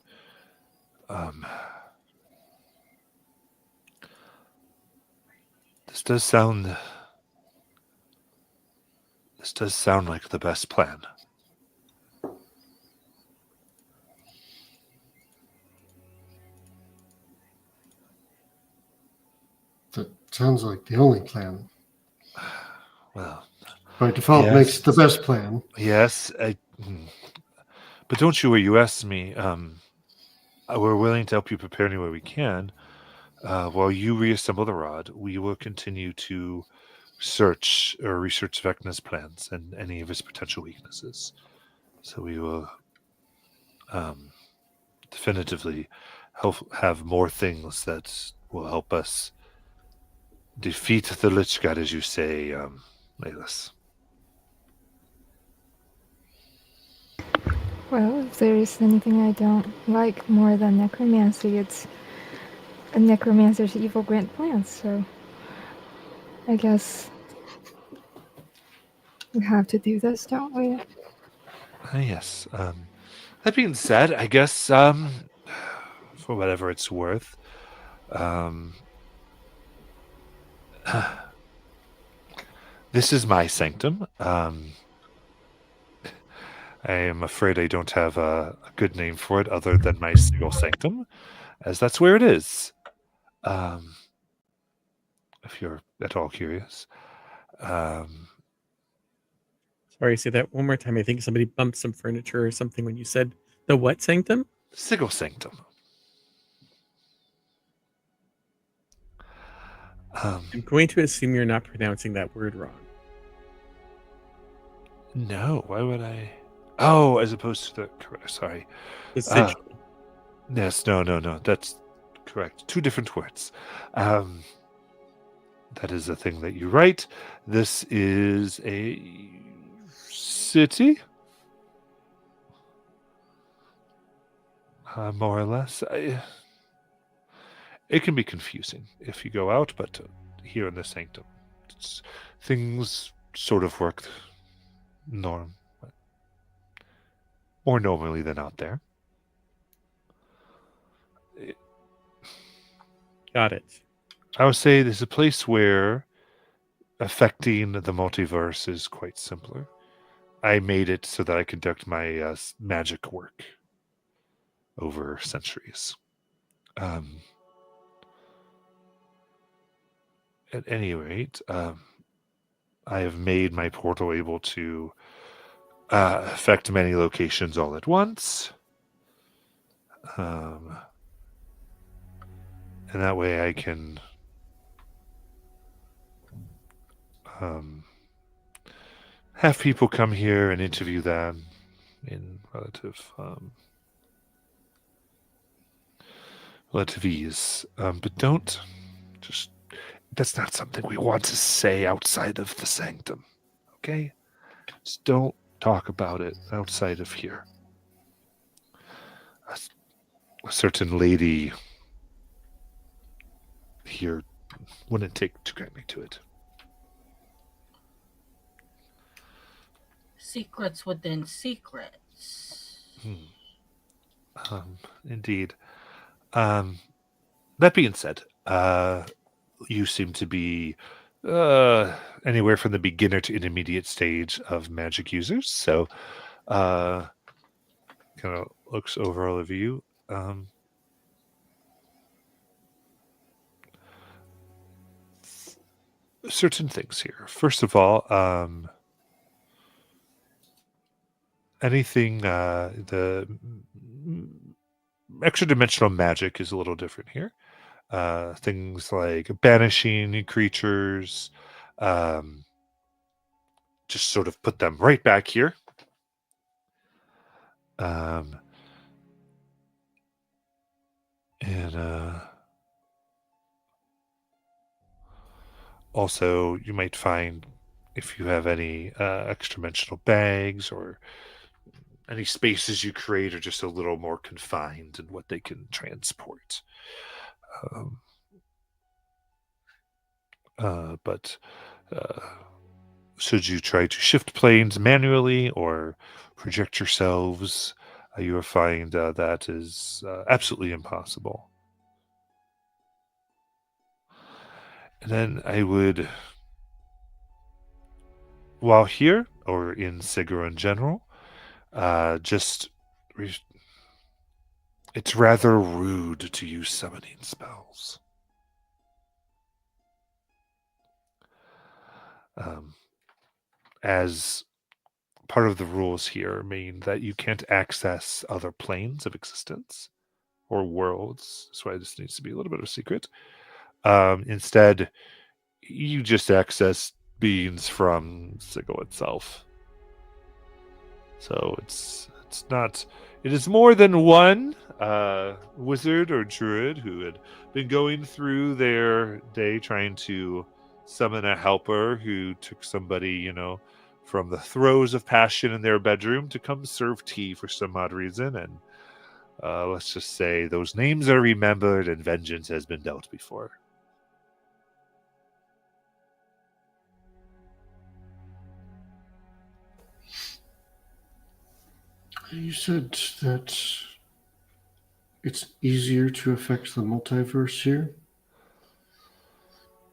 This does sound like the best plan. That sounds like the only plan. Well, by default, yes. Makes the best plan. Yes, but don't you worry. You asked me. We're willing to help you prepare any way we can. While you reassemble the rod, we will continue to research Vecna's plans and any of his potential weaknesses. So we will definitively have more things that will help us defeat the Lich God, as you say, Leyless. Well, if there's anything I don't like more than necromancy, it's a necromancer's evil grand plans, so I guess we have to do this, don't we? Yes. That being said, I guess for whatever it's worth, this is my sanctum. I am afraid I don't have a good name for it other than my single sanctum, as that's where it is. If at all curious. Um, Sorry, say that one more time. I think somebody bumped some furniture or something when you said the what sanctum? Sigil Sanctum. I'm going to assume you're not pronouncing that word wrong. No, why would I? Oh, as opposed to the correct. Sorry. The sigil. Yes, no. That's correct. Two different words. That is a thing that you write. This is a city, more or less. It can be confusing if you go out, but here in the sanctum, things sort of work more normally than out there. Got it. I would say there's a place where affecting the multiverse is quite simpler. I made it so that I conduct my magic work over centuries. At any rate, I have made my portal able to affect many locations all at once. And that way I can have people come here and interview them in relative ease. But don't just... That's not something we want to say outside of the sanctum. Okay? Just don't talk about it outside of here. A certain lady here wouldn't take too kindly to it. Secrets within secrets. Indeed. That being said, you seem to be anywhere from the beginner to intermediate stage of magic users. So, kind of looks over all of you. Certain things here. First of all, anything the extra dimensional magic is a little different here. Things like banishing creatures, just sort of put them right back here. Also, you might find if you have any extra dimensional bags or any spaces you create are just a little more confined in what they can transport. But should you try to shift planes manually or project yourselves, you will find that is absolutely impossible. And then I would, while here or in Sigura in general, it's rather rude to use summoning spells. As part of the rules here mean that you can't access other planes of existence or worlds. That's why this needs to be a little bit of a secret. Instead, you just access beings from Sigil itself. So it is more than one wizard or druid who had been going through their day trying to summon a helper who took somebody, from the throes of passion in their bedroom to come serve tea for some odd reason. And let's just say those names are remembered and vengeance has been dealt before. You said that it's easier to affect the multiverse here.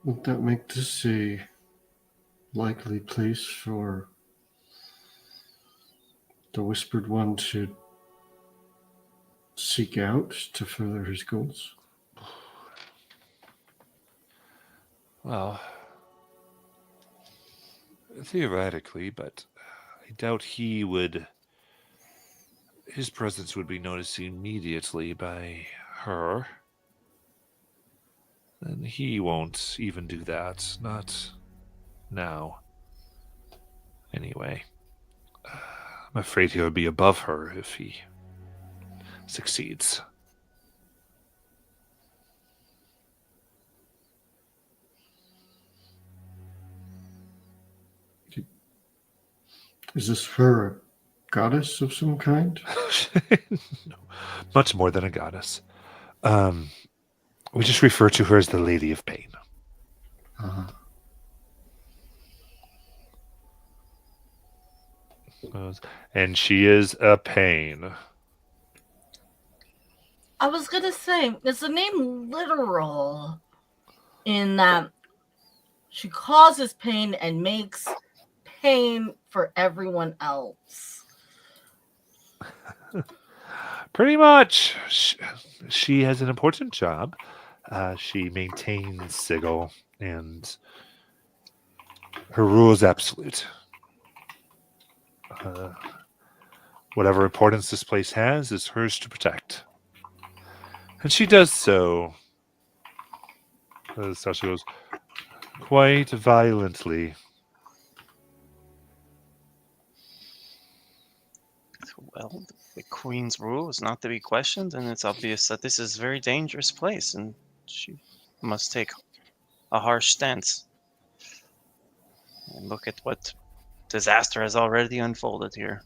Wouldn't that make this a likely place for the Whispered One to seek out to further his goals? Well, Theoretically, but I doubt his presence would be noticed immediately by her. And he won't even do that. Not now. Anyway, I'm afraid he'll be above her if he succeeds. Is this her a goddess of some kind? No, much more than a goddess. We just refer to her as the Lady of Pain. And she is a pain. I was gonna say, is the name literal in that she causes pain and makes pain for everyone else? Pretty much. She has an important job. She maintains Sigil, and her rule is absolute. Whatever importance this place has is hers to protect. And she does so, as Sasha goes, quite violently. Well, the Queen's rule is not to be questioned, and it's obvious that this is a very dangerous place, and she must take a harsh stance. And look at what disaster has already unfolded here.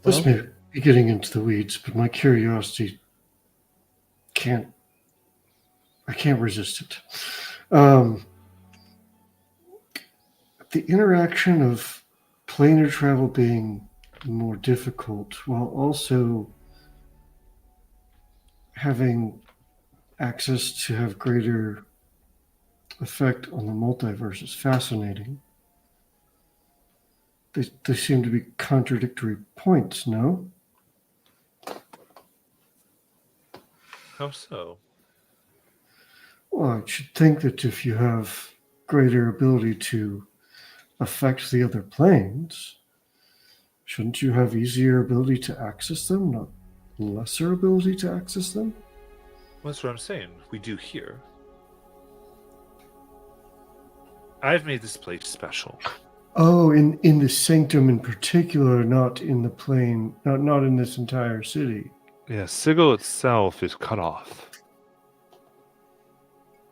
This may be getting into the weeds, but my curiosity I can't resist it. The interaction of planar travel being more difficult while also having access to have greater effect on the multiverse is fascinating. They seem to be contradictory points, no? How so? Well, I should think that if you have greater ability to affect the other planes, shouldn't you have easier ability to access them, not lesser ability to access them? That's what I'm saying. We do here. I've made this place special. Oh, in the sanctum in particular, not in the plane, not in this entire city. Yeah, Sigil itself is cut off.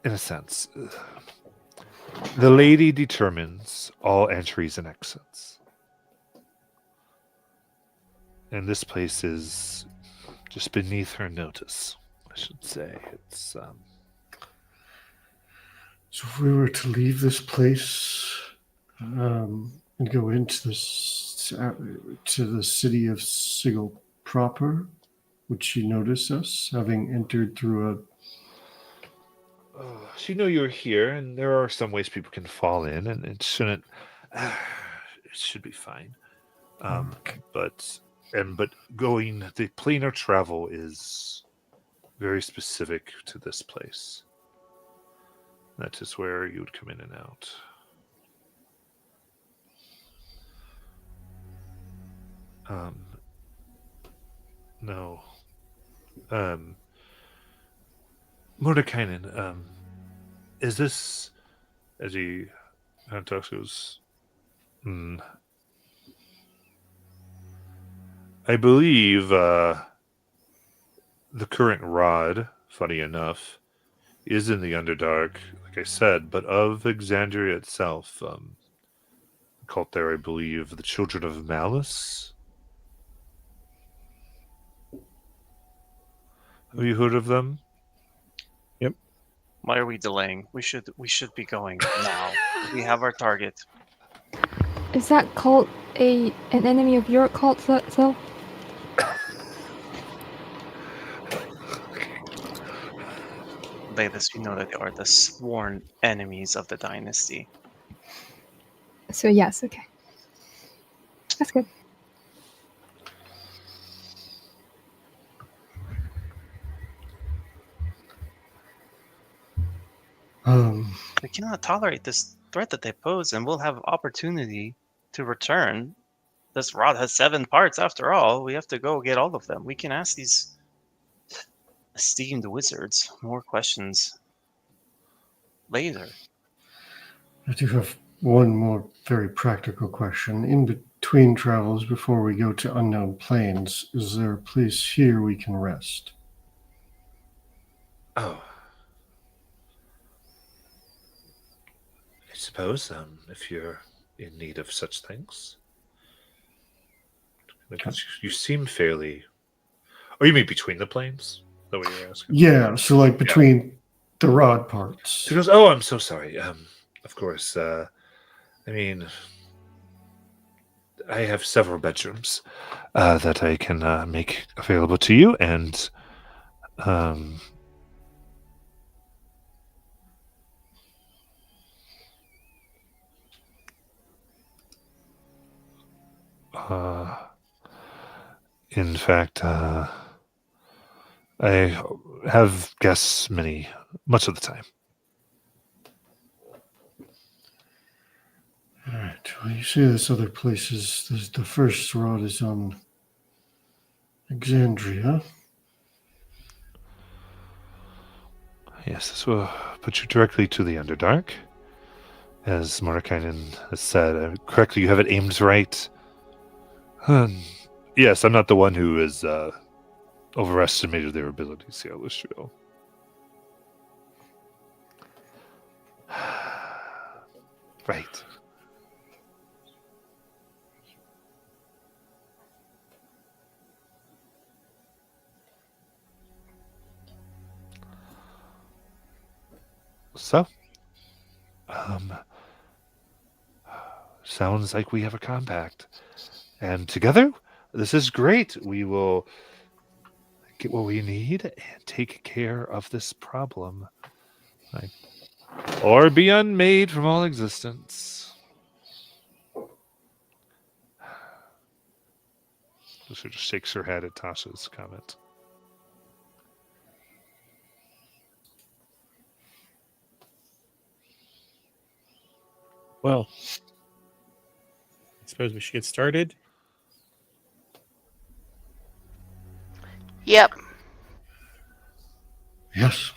In a sense. The lady determines all entries and exits. And this place is just beneath her notice, I should say. It's So if we were to leave this place and go into to the city of Sigil proper, would she notice us having entered through she knew you were here, and there are some ways people can fall in, and it shouldn't. It should be fine. But going the planar travel is very specific to this place. That is where you would come in and out. No. Mordekainen, is this, as he kind of talks, goes, I believe the current rod, funny enough, is in the Underdark, like I said, but of Exandria itself. Cult there, I believe, the Children of Malice. Have you heard of them? Yep. Why are we delaying? We should be going now. We have our target. Is that cult an enemy of your cult, so? Bayless, you know that they are the sworn enemies of the dynasty. So yes, okay. That's good. We cannot tolerate this threat that they pose, and we'll have opportunity to return. This rod has 7 parts after all. We have to go get all of them. We can ask these esteemed wizards more questions later. I do have one more very practical question. In between travels, before we go to unknown plains, is there a place here we can rest? Oh. I suppose, if you're in need of such things. Because you seem fairly... Oh, you mean between the planes? Is that what you were asking? Yeah, so like between the rod parts. She goes, oh, I'm so sorry. Of course, I mean, I have several bedrooms that I can make available to you, and in fact, I have guests much of the time. All right. Well, you say this other places. The first rod is on Exandria. Yes, this will put you directly to the Underdark. As Mordenkainen has said, correctly, you have it aimed right. Yes, I'm not the one who has overestimated their abilities, the Elishriel. Right. So, sounds like we have a compact. And together, this is great. We will get what we need and take care of this problem. Or be unmade from all existence. She just shakes her head at Tasha's comment. Well, I suppose we should get started. Yep. Yes.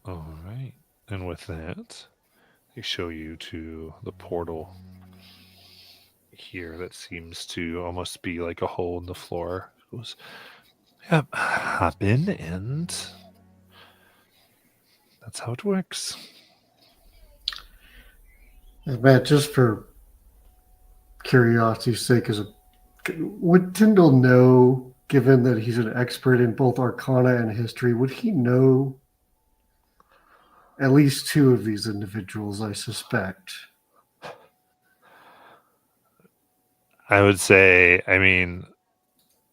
All right. And with that, they show you to the portal here that seems to almost be like a hole in the floor. It goes, yep, hop in, and that's how it works. Matt, just for curiosity's sake, would Tyndall know, given that he's an expert in both Arcana and history, would he know at least 2 of these individuals, I suspect? I would say, I mean,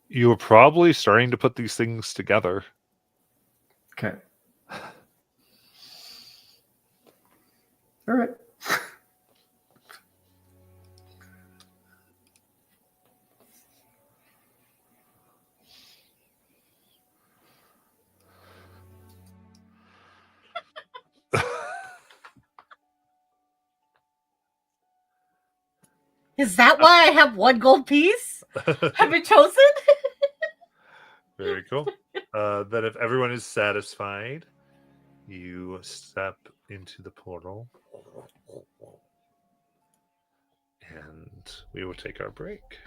you were probably starting to put these things together. Okay. All right. Is that why I have 1 gold piece? Have been chosen? Very cool. Then if everyone is satisfied, you step into the portal. And we will take our break.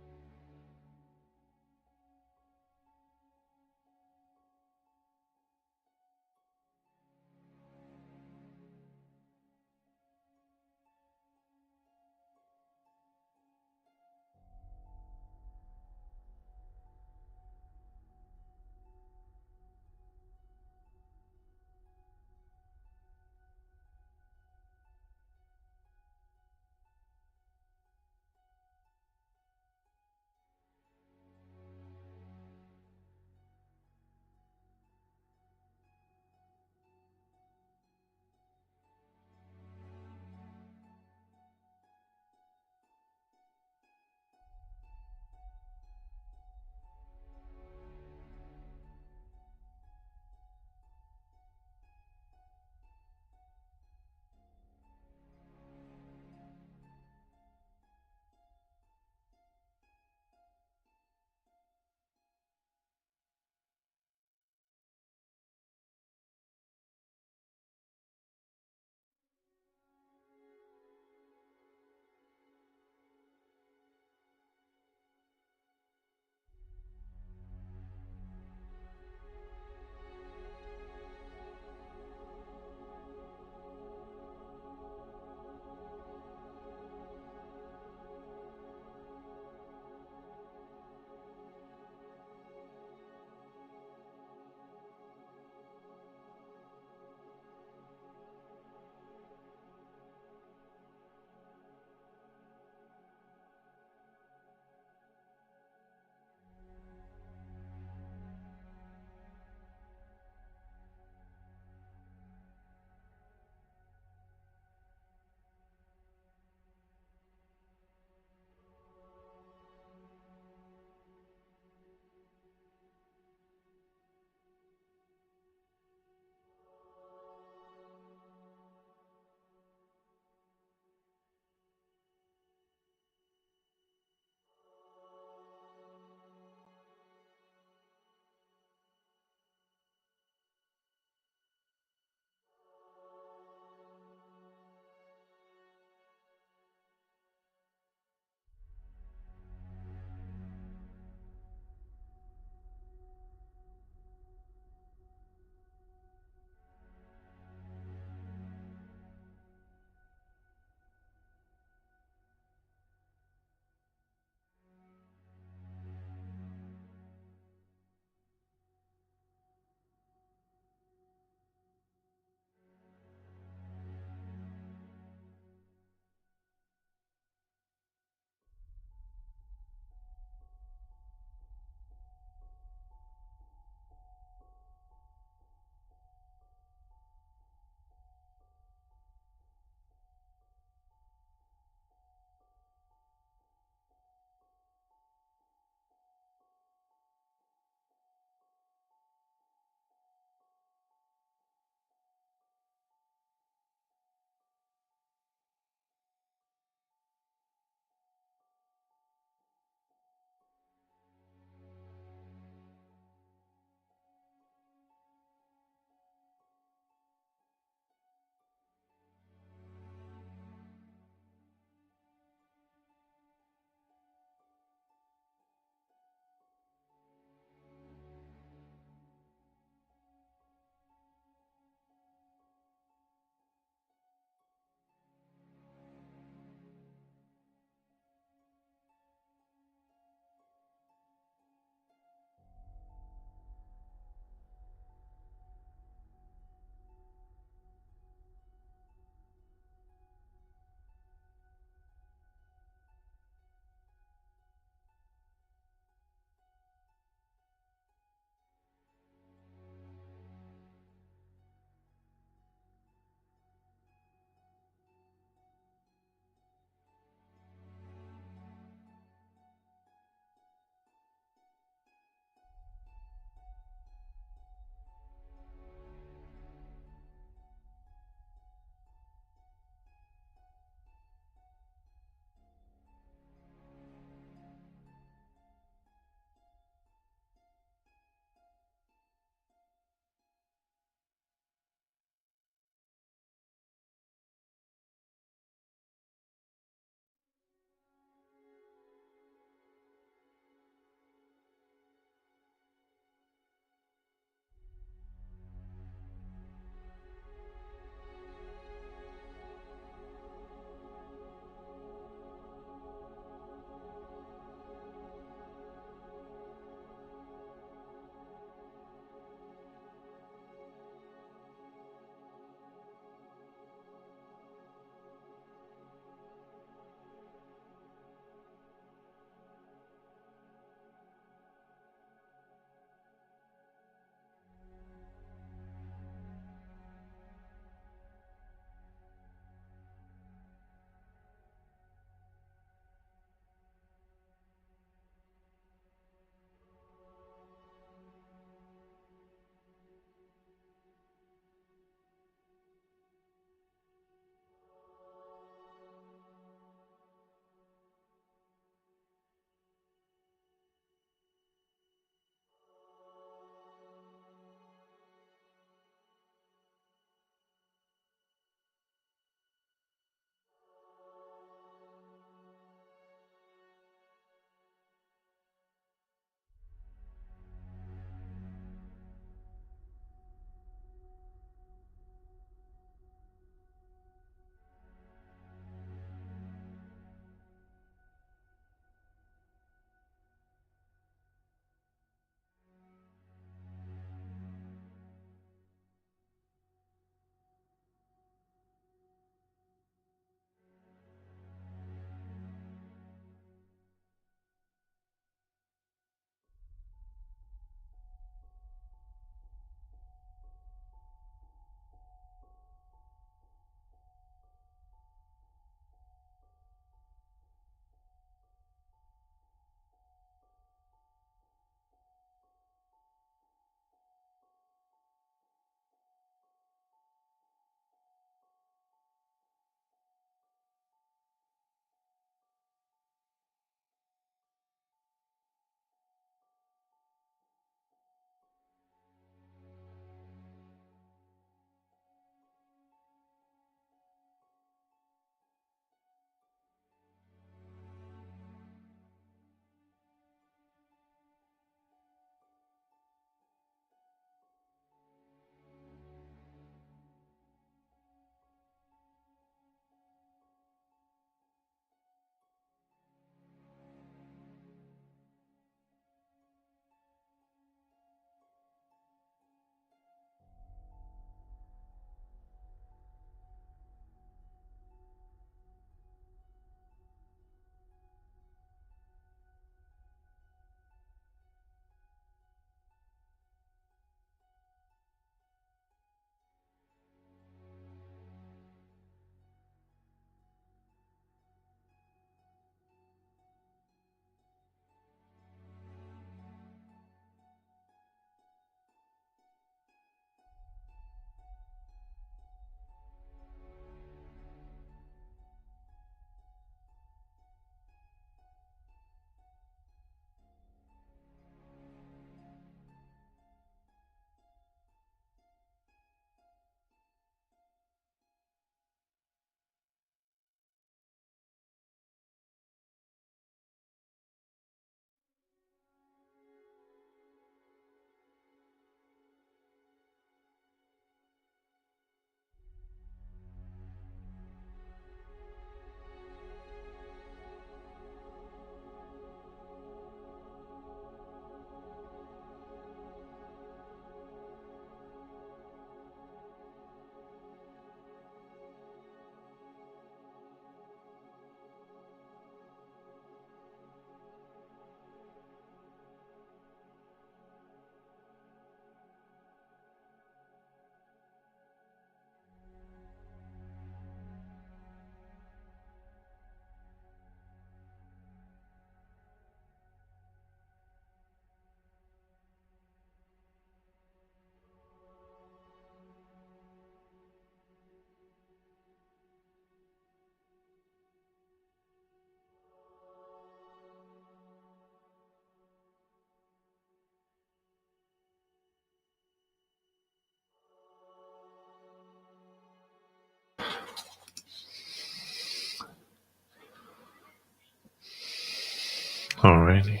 Alrighty.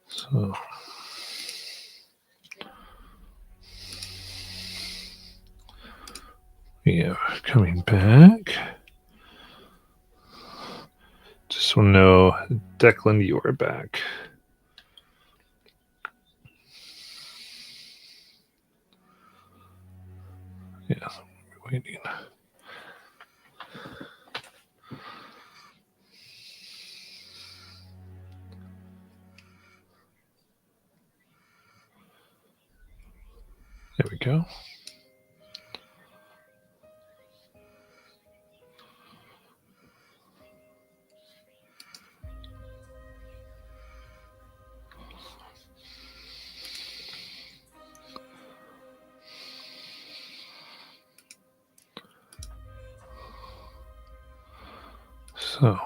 So. Yeah, coming back. Just want to know, Declan, you are back. Yeah, waiting. There we go. So,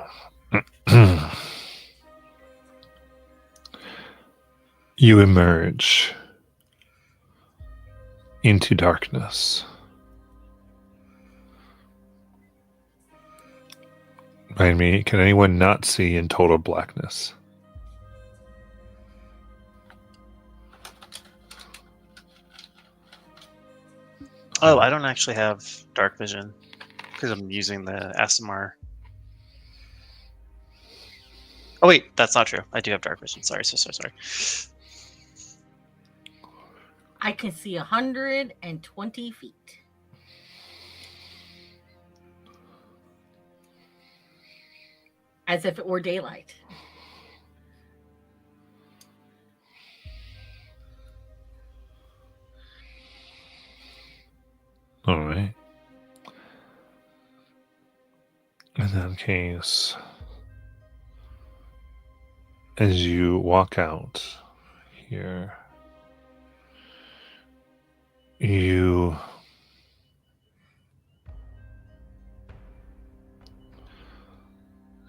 you emerge into darkness. Mind me, can anyone not see in total blackness? Oh, I don't actually have dark vision because I'm using the ASMR. Oh wait, that's not true. I do have dark vision. Sorry. I can see 120 feet. As if it were daylight. All right. In that case, as you walk out here, you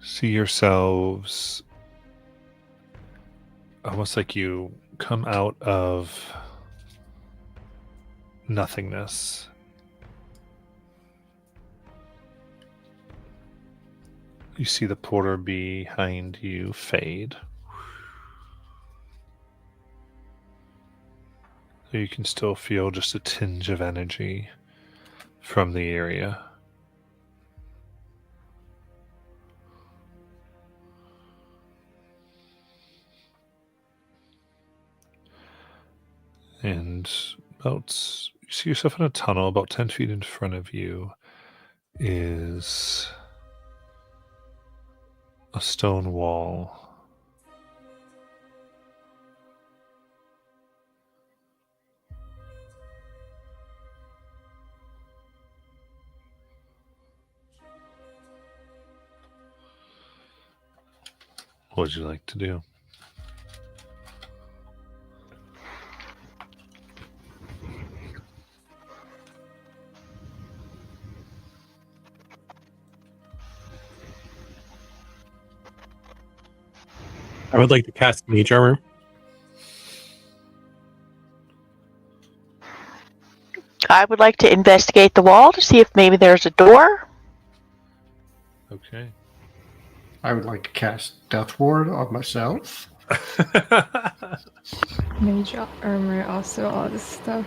see yourselves almost like you come out of nothingness. You see the porter behind you fade. So you can still feel just a tinge of energy from the area. And you see yourself in a tunnel about 10 feet in front of you is a stone wall. What would you like to do? I would like to cast Mage Armor. I would like to investigate the wall to see if maybe there's a door. Okay. I would like to cast Death Ward on myself. Mage armor, also all this stuff.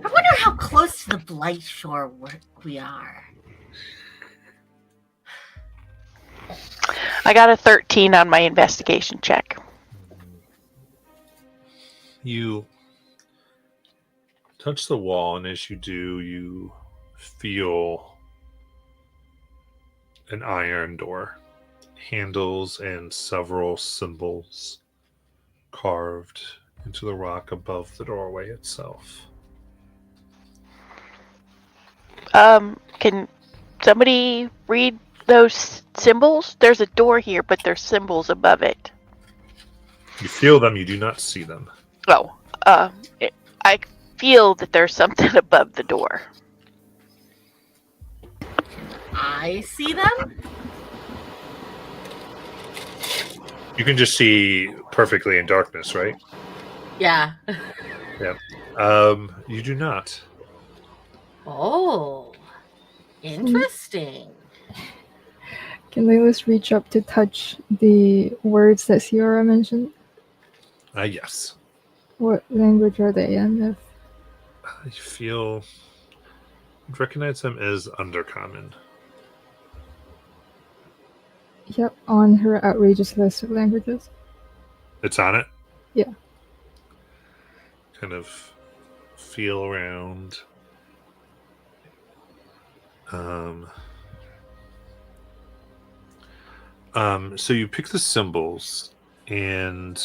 I wonder how close to the Blight Shore we are. I got a 13 on my investigation check. You touch the wall, and as you do, you feel an iron door, handles and several symbols carved into the rock above the doorway itself. Can somebody read those symbols? There's a door here, but there's symbols above it. You feel them, you do not see them. Oh, I feel that there's something above the door. I see them. You can just see perfectly in darkness, right? Yeah. You do not. Oh, interesting. Can Laylis reach up to touch the words that Ciara mentioned? Yes. What language are they in? I feel you'd recognize them as Undercommon. Yep, on her outrageous list of languages. It's on it? Yeah. Kind of feel around. So you pick the symbols, and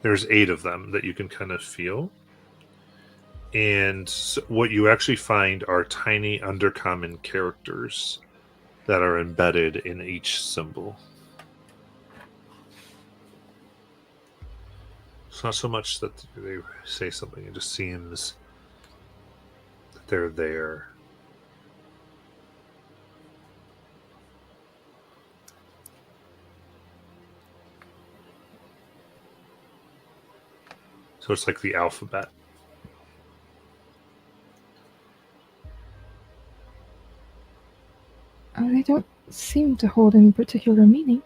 there's 8 of them that you can kind of feel. And what you actually find are tiny Undercommon characters that are embedded in each symbol. It's not so much that they say something, it just seems that they're there. So it's like the alphabet. They don't seem to hold any particular meaning.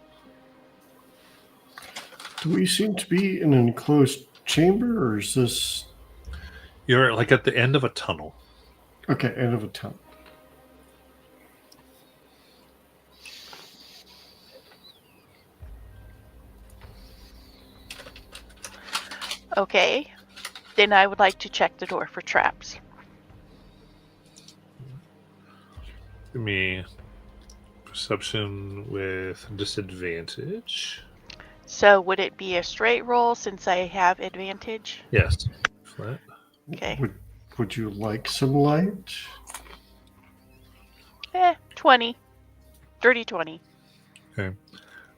Do we seem to be in an enclosed chamber, or is this... You're like at the end of a tunnel. Okay, end of a tunnel. Okay. Then I would like to check the door for traps. Give me perception with disadvantage. So would it be a straight roll since I have advantage? Yes. Flat. Okay. Would you like some light? 20. Dirty 20. Okay.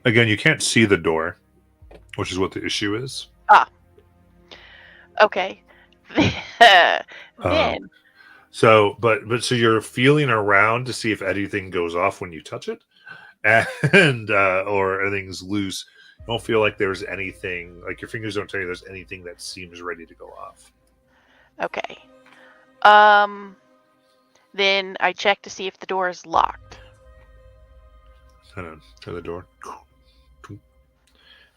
Again, you can't see the door, which is what the issue is. Okay. Then. So you're feeling around to see if anything goes off when you touch it, and or anything's loose. You don't feel like there's anything, like your fingers don't tell you there's anything that seems ready to go off. Okay. Then I check to see if the door is locked. Hold on. Try the door.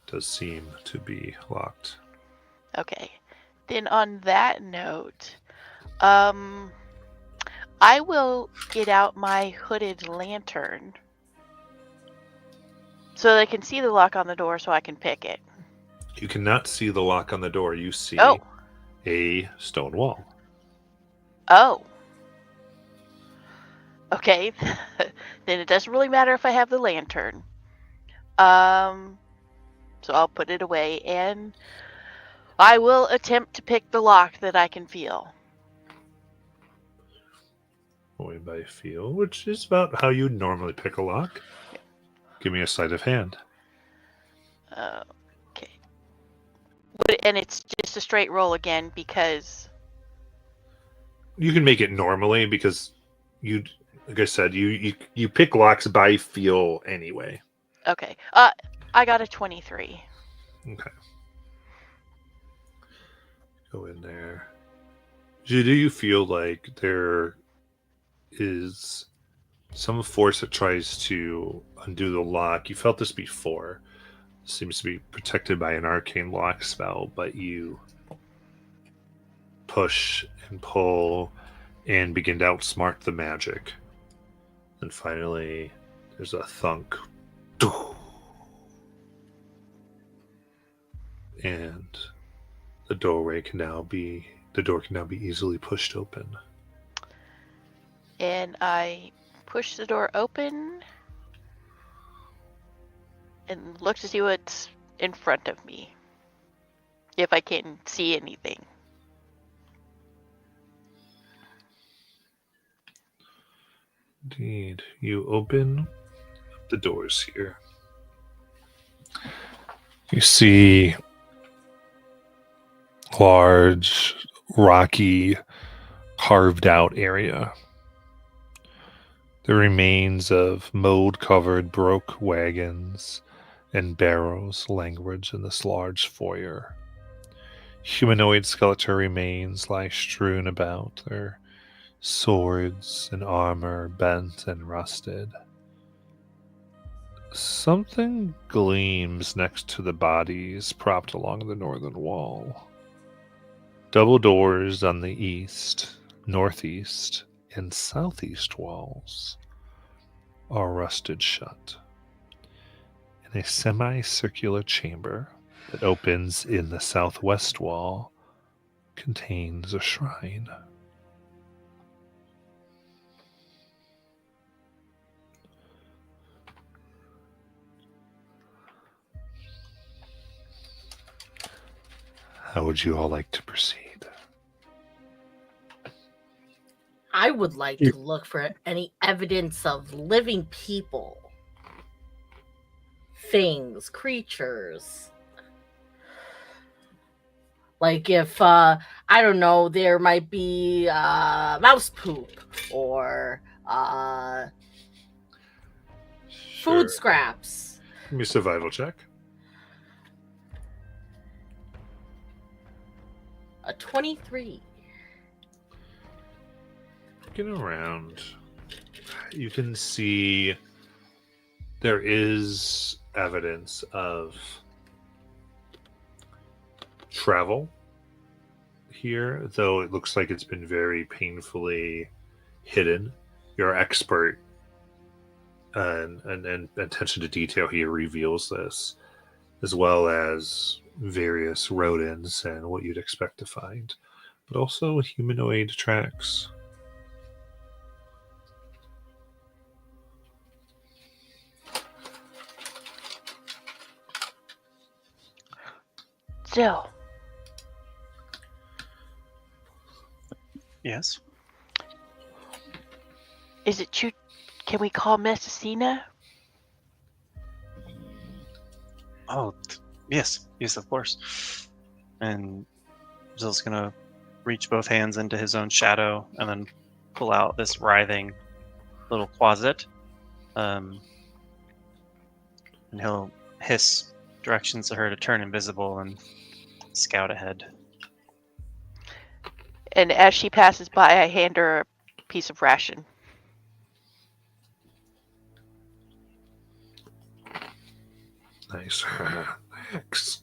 Does seem to be locked. Okay. Then on that note, I will get out my hooded lantern so that I can see the lock on the door so I can pick it. You cannot see the lock on the door. You see a stone wall. Oh. Okay. Then it doesn't really matter if I have the lantern. So I'll put it away and I will attempt to pick the lock that I can feel. Going by feel, which is about how you normally pick a lock. Give me a sleight of hand. Okay. And it's just a straight roll again because... You can make it normally because you, like I said, you pick locks by feel anyway. Okay. I got a 23. Okay. Go in there. Do you feel like there is some force that tries to undo the lock? You felt this before. It seems to be protected by an arcane lock spell, but you push and pull and begin to outsmart the magic. And finally, there's a thunk. And the door can now be easily pushed open. And I push the door open and look to see what's in front of me. If I can see anything. Indeed. You open the doors here. You see large, rocky, carved out area. The remains of mold-covered broke wagons and barrows language in this large foyer. Humanoid skeletal remains lie strewn about, their swords and armor bent and rusted. Something gleams next to the bodies propped along the northern wall. Double doors on the east, northeast, and southeast walls are rusted shut. In a semicircular chamber that opens in the southwest wall contains a shrine. How would you all like to proceed? I would like to look for any evidence of living people, things, creatures. Like if, I don't know, there might be mouse poop or food scraps. Give me a survival check. A 23. Looking around, you can see there is evidence of travel here, though it looks like it's been very painfully hidden. Your expert and attention to detail here reveals this, as well as various rodents and what you'd expect to find, but also humanoid tracks. Still, Yes. is it true? Can we call Messina? Oh, yes. Yes, of course. And Zill's gonna reach both hands into his own shadow and then pull out this writhing little closet. And he'll hiss directions to her to turn invisible and scout ahead. And as she passes by, I hand her a piece of ration. Nice. Thanks.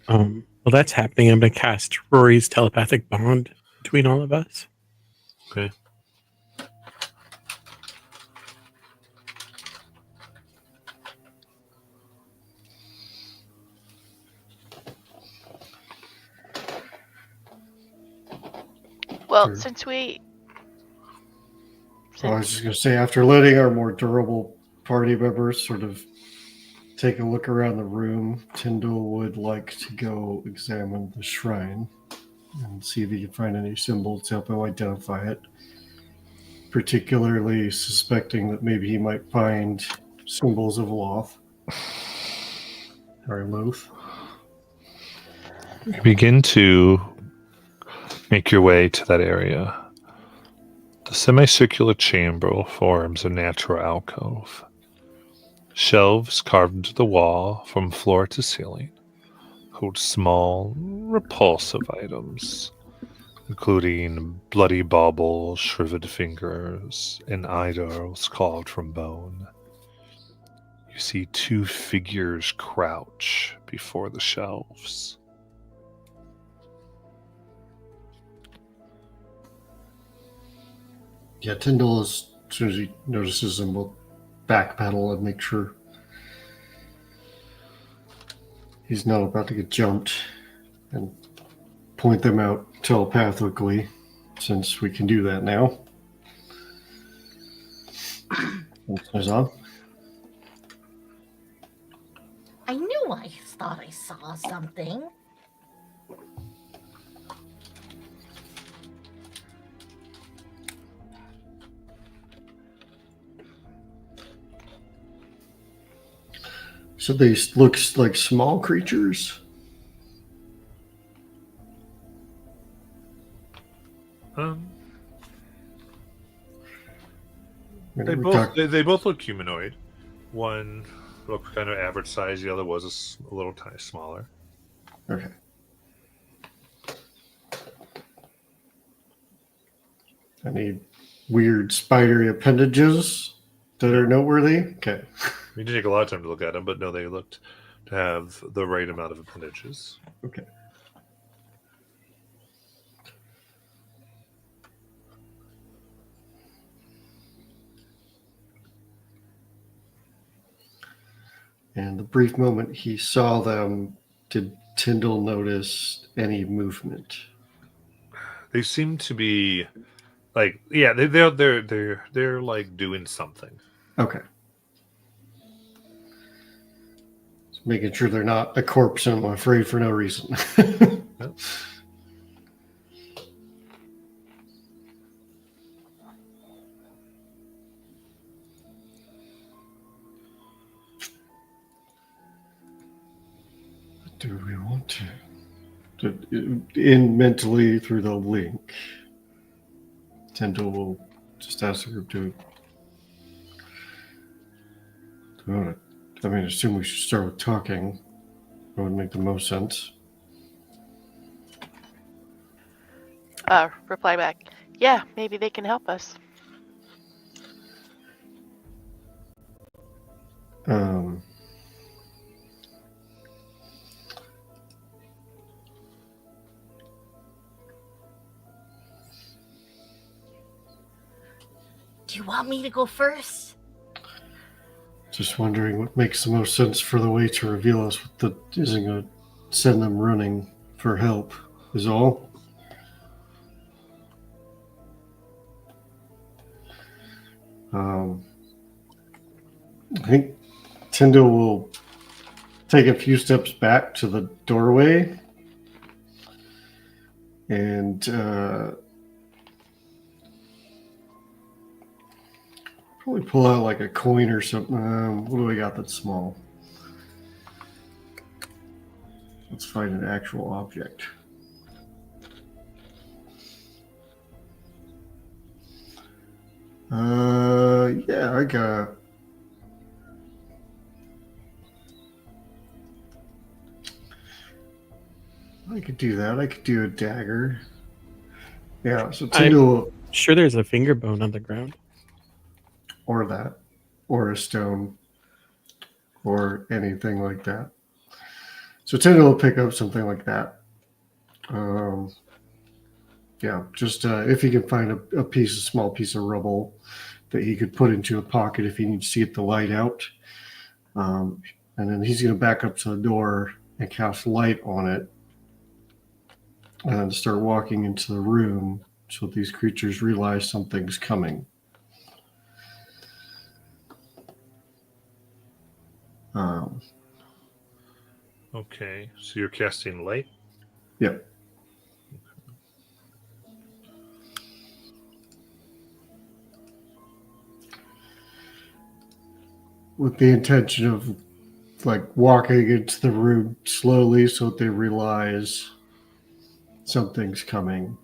While that's happening, I'm going to cast Rory's telepathic bond between all of us. Okay. Well, Sure. since we... I was just going to say, after letting our more durable party members sort of take a look around the room, Tyndall would like to go examine the shrine and see if he can find any symbols to help him identify it. Particularly suspecting that maybe he might find symbols of Loth or Luth. You begin to make your way to that area. The semicircular chamber forms a natural alcove. Shelves carved into the wall from floor to ceiling hold small, repulsive items, including bloody baubles, shriveled fingers, and idols carved from bone. You see two figures crouch before the shelves. Yeah, Tyndall, as soon as he notices them, will backpedal and make sure he's not about to get jumped and point them out telepathically, since we can do that now. On. I knew I thought I saw something. So they look like small creatures? They both look humanoid. One looked kind of average size. The other was a little tiny smaller. Okay. Any weird spidery appendages that are noteworthy? Okay. We didn't take a lot of time to look at them, but no, they looked to have the right amount of appendages. Okay. And the brief moment he saw them, did Tyndall notice any movement? They seem to be like, yeah, they're like doing something. Okay. Just making sure they're not a corpse and I'm afraid for no reason. Yep. Do we want to in mentally through the link? Tyndall will just ask the group to. I mean, assume we should start with talking. That would make the most sense. Reply back. Yeah, maybe they can help us. Do you want me to go first? Just wondering what makes the most sense for the way to reveal us what that isn't going to send them running for help, is all. I think Tyndall will take a few steps back to the doorway and probably pull out like a coin or something. What do we got that's small? Let's find an actual object. Yeah, I could do that. I could do a dagger. Yeah, so Tyndall, Sure, there's a finger bone on the ground. or that, or a stone, or anything like that. So Tyndall will pick up something like that. Yeah, just if he can find a small piece of rubble that he could put into a pocket if he needs to get the light out. And then he's going to back up to the door and cast light on it and then start walking into the room so these creatures realize something's coming. Okay, so you're casting light? Yep. With the intention of like walking into the room slowly so that they realize something's coming.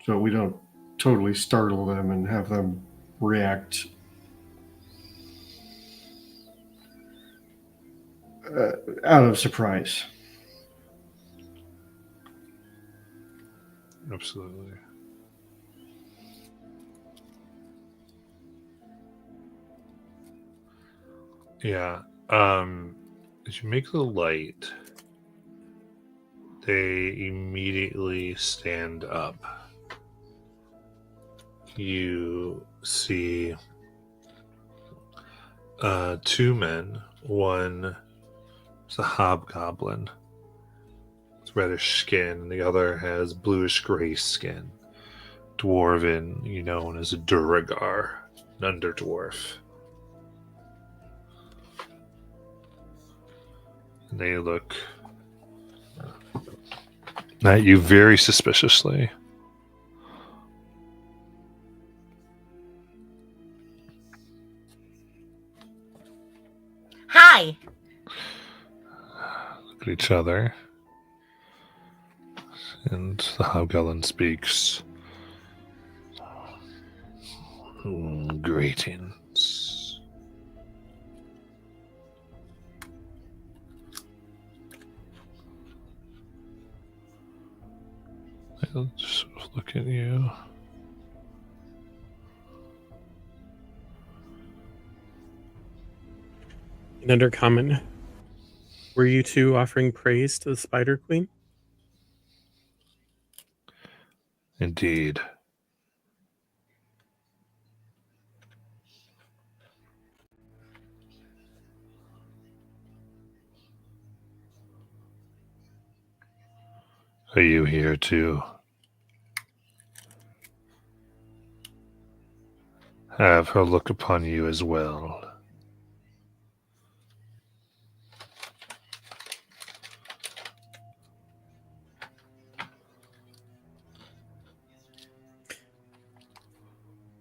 So we don't totally startle them and have them react out of surprise. Absolutely. Yeah. As you make the light, they immediately stand up. You see two men. One is a hobgoblin. It's reddish skin, and the other has bluish gray skin. Dwarven, known as a Duragar, an underdwarf. And they look at you very suspiciously. Hi. Look at each other. And the hobgoblin speaks. Greetings. I'll just look at you. In Undercommon, were you two offering praise to the Spider Queen? Indeed. Are you here to have her look upon you as well?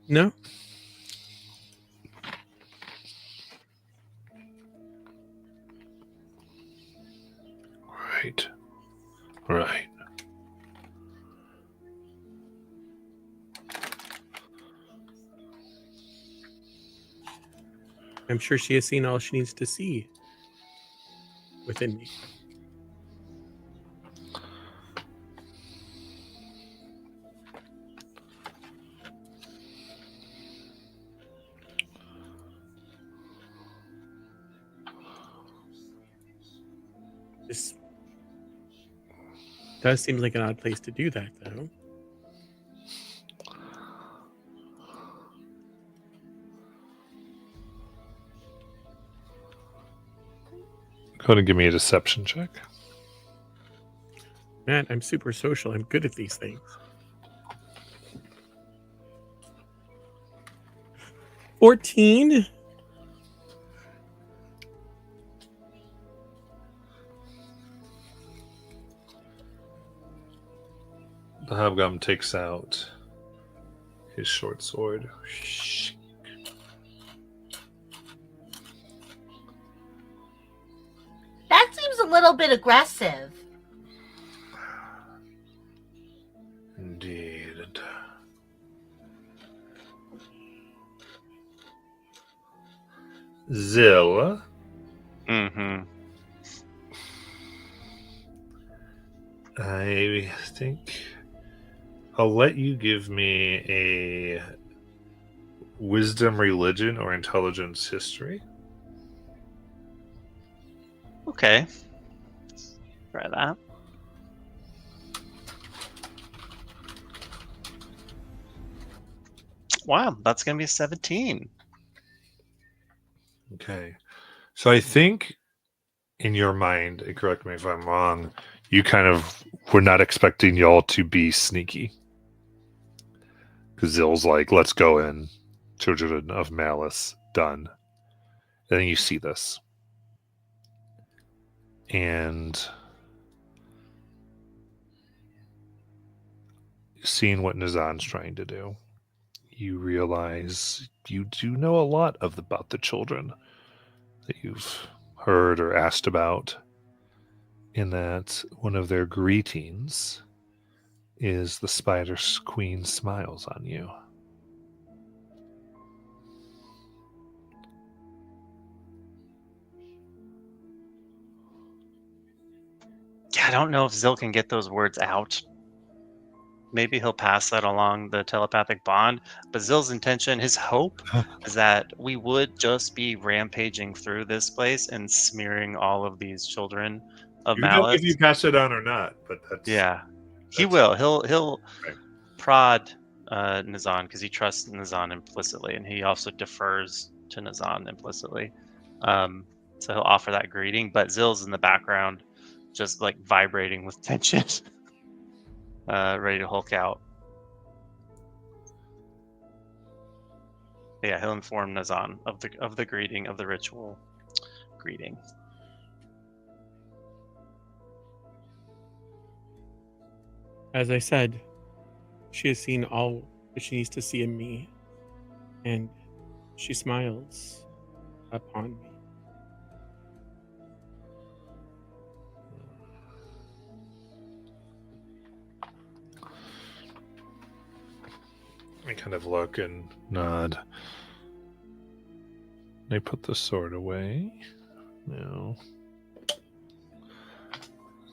No? Right. Right. I'm sure she has seen all she needs to see within me. This does seem like an odd place to do that, though. Go ahead and give me a deception check. Man, I'm super social. I'm good at these things. 14. The hobgoblin takes out his short sword. That seems a little bit aggressive. Indeed. Zill. Mm-hmm. I think I'll let you give me a wisdom, religion, or intelligence history. Okay. Try that. Wow, that's gonna be 17. Okay. So I think in your mind, and correct me if I'm wrong, you kind of were not expecting y'all to be sneaky. Because Zill's like, let's go in. Children of Malice, done. And then you see this. And seeing what Nazan's trying to do, you realize you do know a lot about the children that you've heard or asked about, in that one of their greetings is the Spider Queen smiles on you. Yeah, I don't know if Zill can get those words out. Maybe he'll pass that along the telepathic bond. But Zill's intention, his hope, is that we would just be rampaging through this place and smearing all of these children of You know Malice. if you pass it on or not, but that's Yeah, he that's- will. He'll Right. prod Nazan because he trusts Nazan implicitly, and he also defers to Nazan implicitly. So he'll offer that greeting, but Zill's in the background, just like vibrating with tension, ready to Hulk out. Yeah, he'll inform Nazan of the greeting, of the ritual greeting. As I said, she has seen all that she needs to see in me, and she smiles upon me. I kind of look and nod. They put the sword away. No.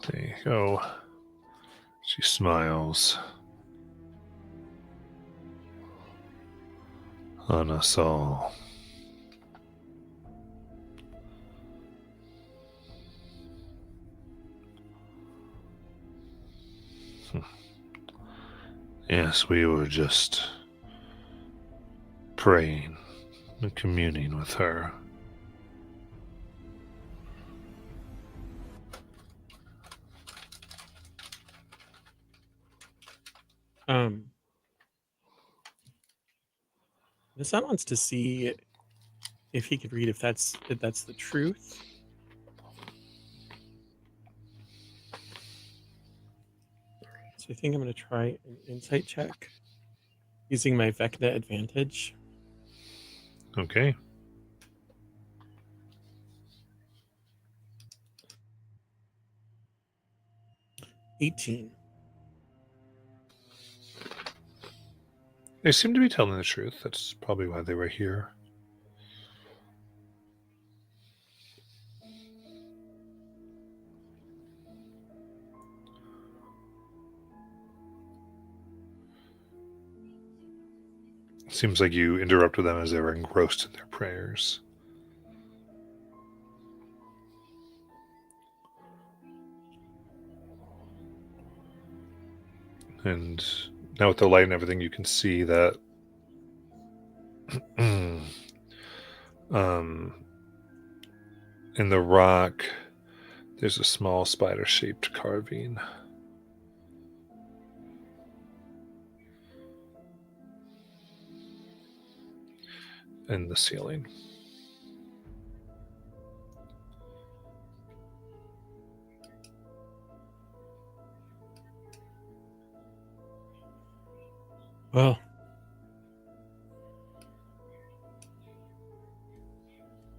There you go. She smiles. on us all. Yes, we were just praying and communing with her. Nassan wants to see if he could read if that's the truth. So I think I'm going to try an insight check using my Vecna advantage. Okay. $18. They seem to be telling the truth. That's probably why they were here. Seems like you interrupted them as they were engrossed in their prayers. And now with the light and everything, you can see that in the rock, there's a small spider-shaped carving. In the ceiling. Well,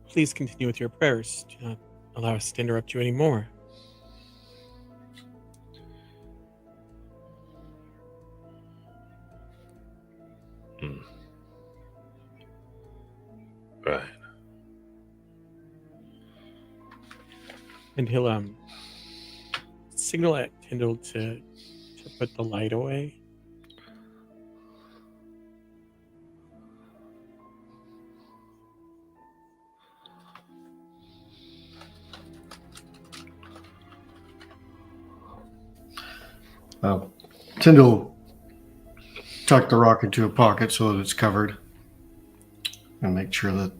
please continue with your prayers. Do not allow us to interrupt you anymore. Right. And he'll signal at Tyndall to put the light away. Tyndall tuck the rock into a pocket so that it's covered and make sure that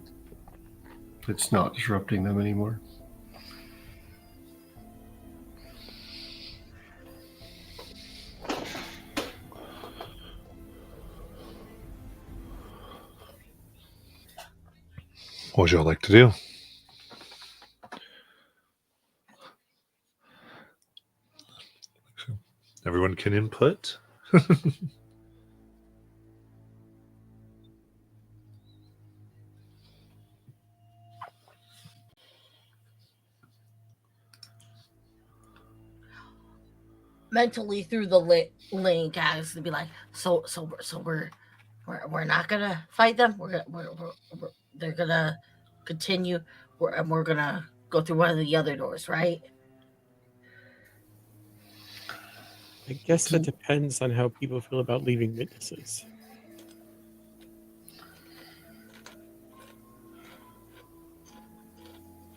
it's not disrupting them anymore. What would y'all like to do? Everyone can input. Mentally through the link, as to be like, so we're not gonna fight them. They're gonna continue. We're gonna go through one of the other doors, right? I guess that depends on how people feel about leaving witnesses.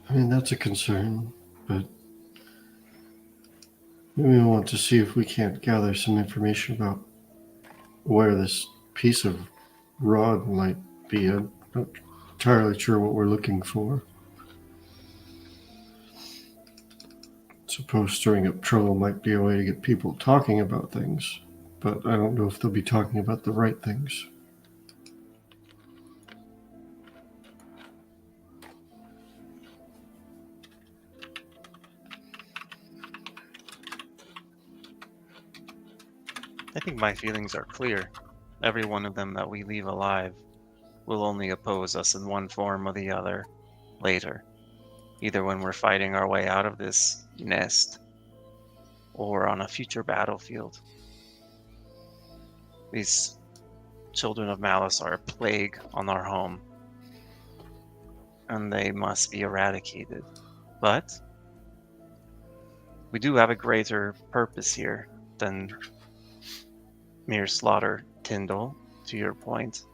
I mean, that's a concern, but we want to see if we can't gather some information about where this piece of rod might be. I'm not entirely sure what we're looking for. Suppose stirring up trouble might be a way to get people talking about things, but I don't know if they'll be talking about the right things. I think my feelings are clear. Every one of them that we leave alive will only oppose us in one form or the other later. Either when we're fighting our way out of this nest or on a future battlefield. These children of malice are a plague on our home, and they must be eradicated. But we do have a greater purpose here than mere slaughter, Tyndall, to your point.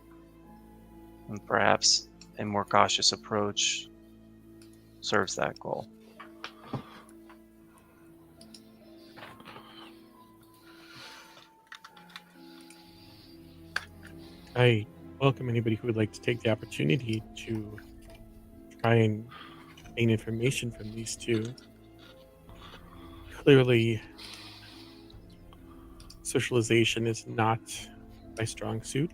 And perhaps a more cautious approach serves that goal. I welcome anybody who would like to take the opportunity to try and gain information from these two. Clearly, socialization is not my strong suit,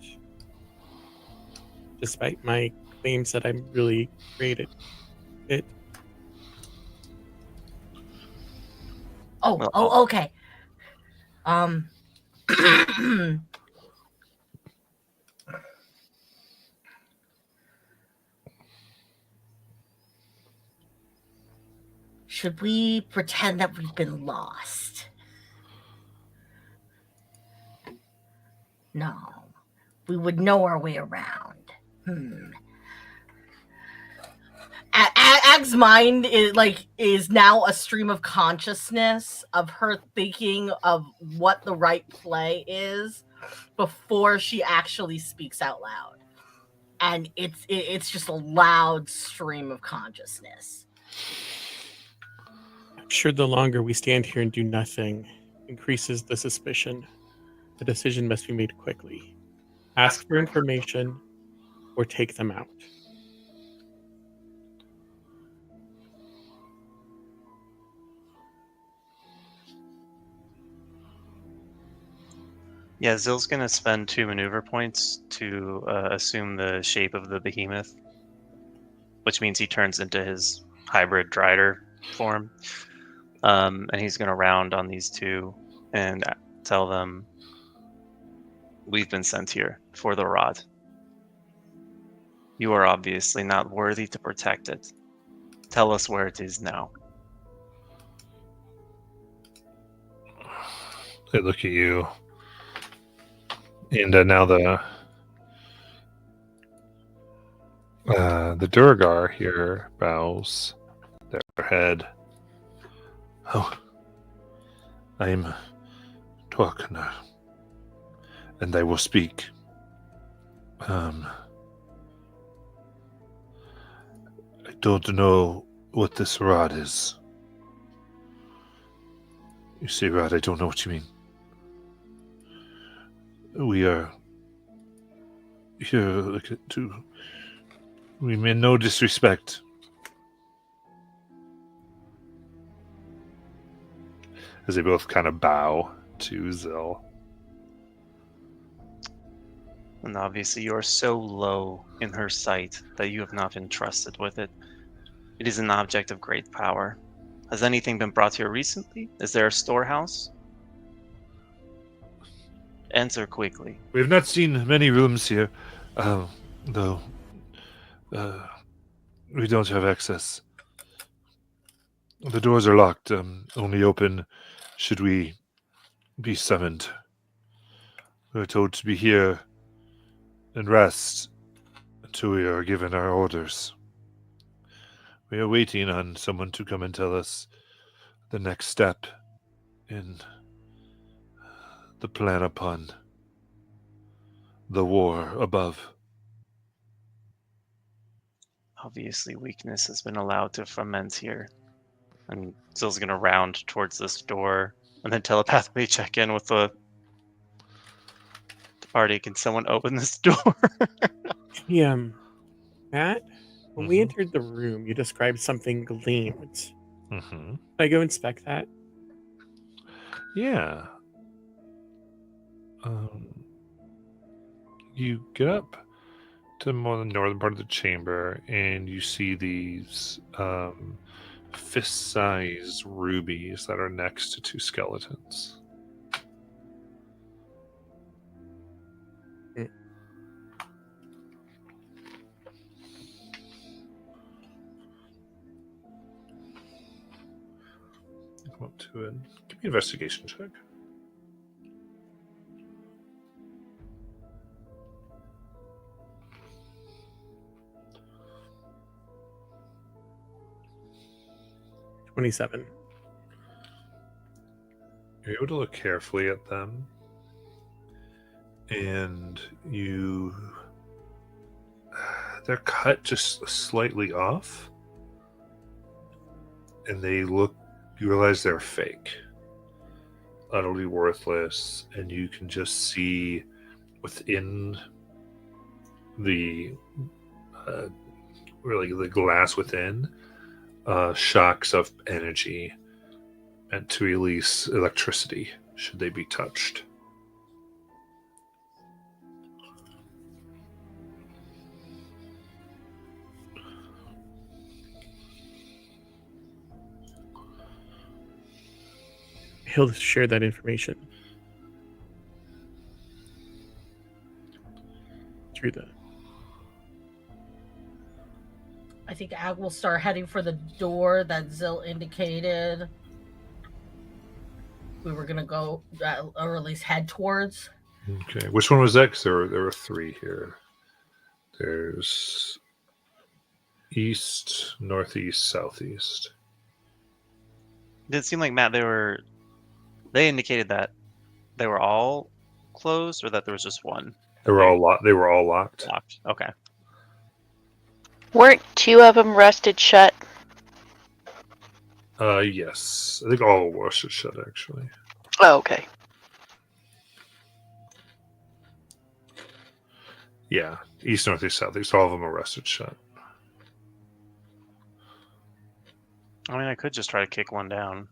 despite my claims that I'm really great at it. Oh, okay. Should we pretend that we've been lost? No. We would know our way around. Ag's mind is now a stream of consciousness of her thinking of what the right play is before she actually speaks out loud. And it's just a loud stream of consciousness. I'm sure the longer we stand here and do nothing increases the suspicion. The decision must be made quickly. Ask for information or take them out. Yeah, Zill's going to spend 2 maneuver points to assume the shape of the behemoth, which means he turns into his hybrid Drider form. And he's going to round on these two and tell them, we've been sent here for the rod. You are obviously not worthy to protect it. Tell us where it is now. They look at you. And now the Duergar here bows their head. Oh, I am Torkner, and I will speak. I don't know what this rod is. You say rod, I don't know what you mean. We are here we mean no disrespect. As they both kind of bow to Zill. And obviously you are so low in her sight that you have not been trusted with it. It is an object of great power. Has anything been brought here recently? Is there a storehouse? Answer quickly. We have not seen many rooms here, though we don't have access. The doors are locked, only open should we be summoned. We are told to be here and rest until we are given our orders. We are waiting on someone to come and tell us the next step in the plan upon the war above. Obviously weakness has been allowed to ferment here. And Zill's going to round towards this door and then telepathically check in with the party. Can someone open this door? Yeah, Matt, when we entered the room, you described something gleamed. Can I go inspect that? Yeah. You get up to more the northern part of the chamber, and you see these fist-sized rubies that are next to 2 skeletons. Come up to it. Give me an investigation check. $27. You're able to look carefully at them, and you they're cut just slightly off, and you realize they're fake, utterly worthless, and you can just see within the really the glass within shocks of energy meant to release electricity should they be touched. He'll share that information through the. I think Ag will start heading for the door that Zill indicated we were gonna go, or at least head towards. Okay, which one was that? Because there were three here. There's east, northeast, southeast. Did it seem like, Matt, they indicated that they were all closed, or that there was just one They were all locked. They were all locked. locked? Okay. Weren't two of them rusted shut? Yes, I think all were shut actually. Oh, okay. Yeah, east, northeast, southeast. All of them are rusted shut. I mean, I could just try to kick one down.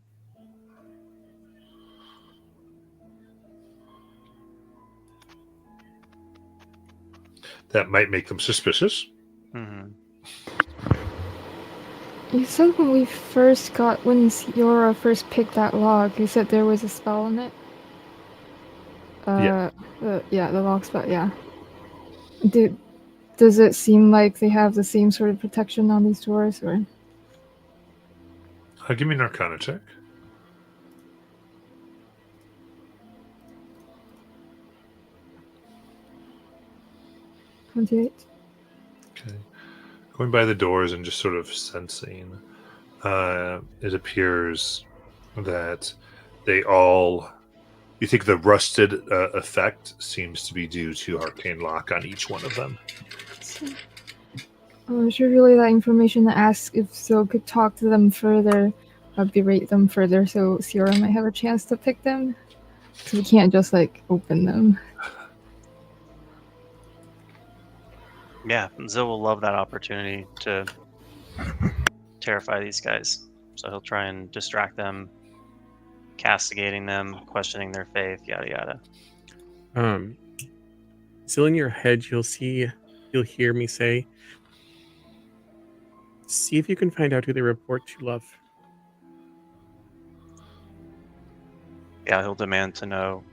That might make them suspicious. Mm-hmm. You said when Siora first picked that log, you said there was a spell on it? Yeah. The log spell, yeah. Does it seem like they have the same sort of protection on these doors, or? Give me an Arcana check. $28. Okay. Going by the doors and just sort of sensing, it appears that they all. You think the rusted effect seems to be due to arcane lock on each one of them. I should relay that information to ask if Zill could talk to them further, berate them further, so Siora might have a chance to pick them. Because we can't just, open them. Yeah, Zill will love that opportunity to terrify these guys. So he'll try and distract them, castigating them, questioning their faith, yada yada. Still in your head, you'll hear me say, see if you can find out who they report to, love. Yeah, he'll demand to know,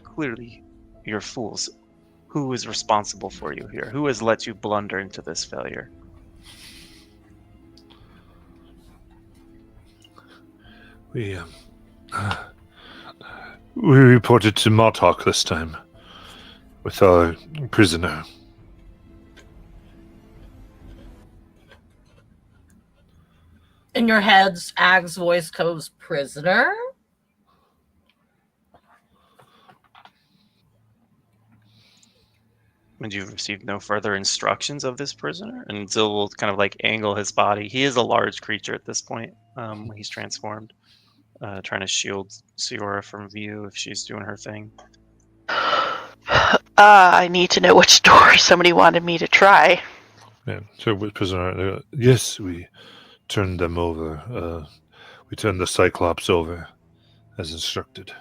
clearly, you're fools. Who is responsible for you here? Who has let you blunder into this failure? We reported to Martok this time with our prisoner. In your heads, Ag's voice goes, prisoner? And you've received no further instructions of this prisoner? And Zill will kind of angle his body. He is a large creature at this point when he's transformed. Trying to shield Siora from view if she's doing her thing. I need to know which door somebody wanted me to try. Yeah. So, which prisoner? Yes, we turned them over. We turned the Cyclops over, as instructed.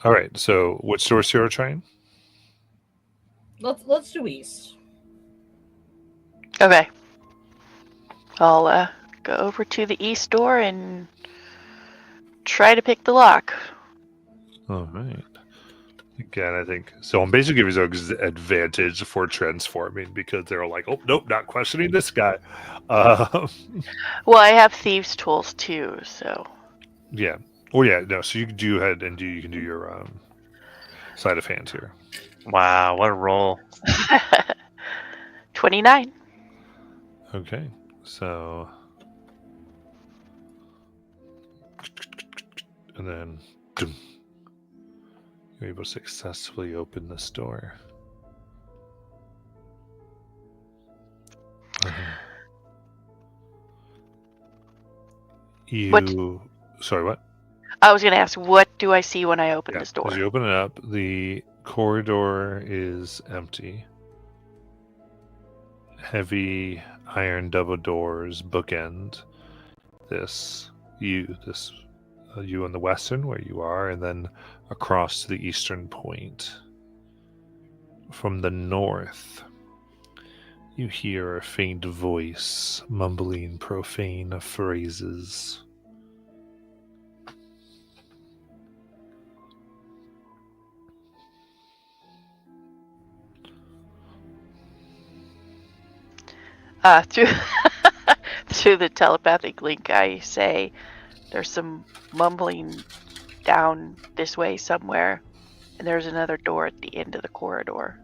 All right. So, which door is Siora trying? Let's do east. Okay. I'll go over to the east door and try to pick the lock. All right. Again, I think so. I'm basically giving his advantage for transforming because they're like, "Oh nope, not questioning this guy." Well, I have thieves' tools too, so. Yeah. Oh yeah. No. So you can do ahead and you can do your sleight of hand here. Wow, what a roll. 29. Okay. So. And then you're able to successfully open this door. You. Sorry, what? I was going to ask, what do I see when I open this door? As you open it up, the corridor is empty. Heavy iron double doors bookend you on the western where you are, and then across to the eastern point. From the north, you hear a faint voice mumbling profane phrases. Through through the telepathic link, I say, "There's some mumbling down this way somewhere, and there's another door at the end of the corridor."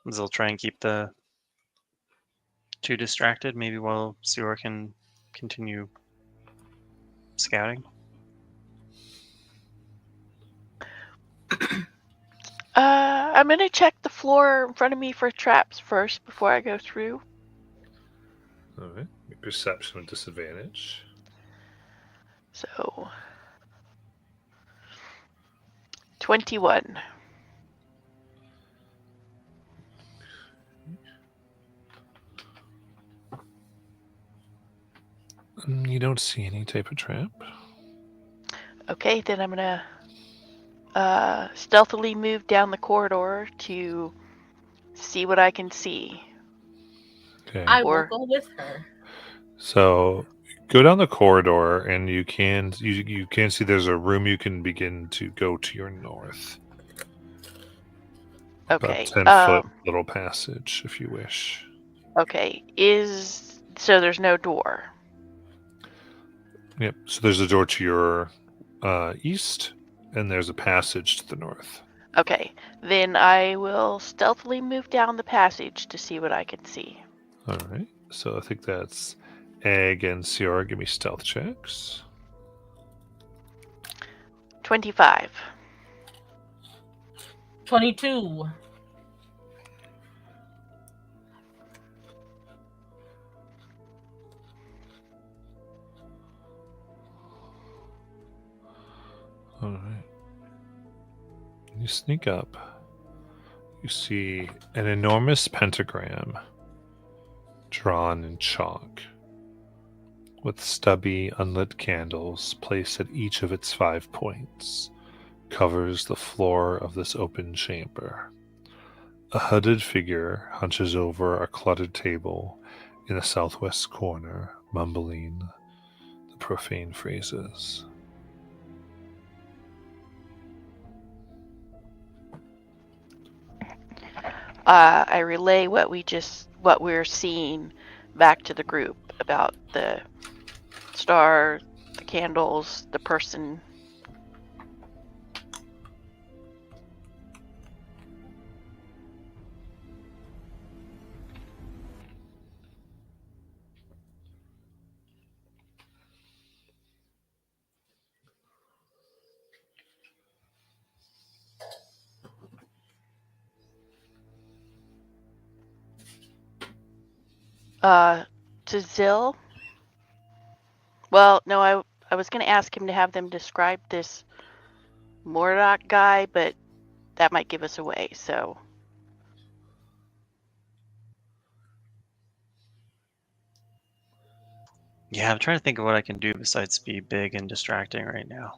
They'll try and keep the two distracted, maybe while Sior can continue scouting. I'm gonna check the floor in front of me for traps first before I go through. All right. Perception with disadvantage. So 21. You don't see any type of trap. Okay, then I'm gonna stealthily move down the corridor to see what I can see. Okay. I will Or- go with her. So go down the corridor, and you can see there's a room you can begin to go to your north. Okay. About 10-foot little passage, if you wish. Okay. So there's no door. Yep. So there's a door to your east, and there's a passage to the north. Okay. Then I will stealthily move down the passage to see what I can see. All right. So I think that's Egg and Siora. Give me stealth checks. 25. 22. All right. You sneak up. You see an enormous pentagram drawn in chalk with stubby, unlit candles placed at each of its 5 points. Covers the floor of this open chamber. A hooded figure hunches over a cluttered table in the southwest corner, mumbling the profane phrases. I relay what we're seeing back to the group about the star, the candles, the person. To Zill. Well, no, I was going to ask him to have them describe this Mordok guy, but that might give us away, so. Yeah, I'm trying to think of what I can do besides be big and distracting right now.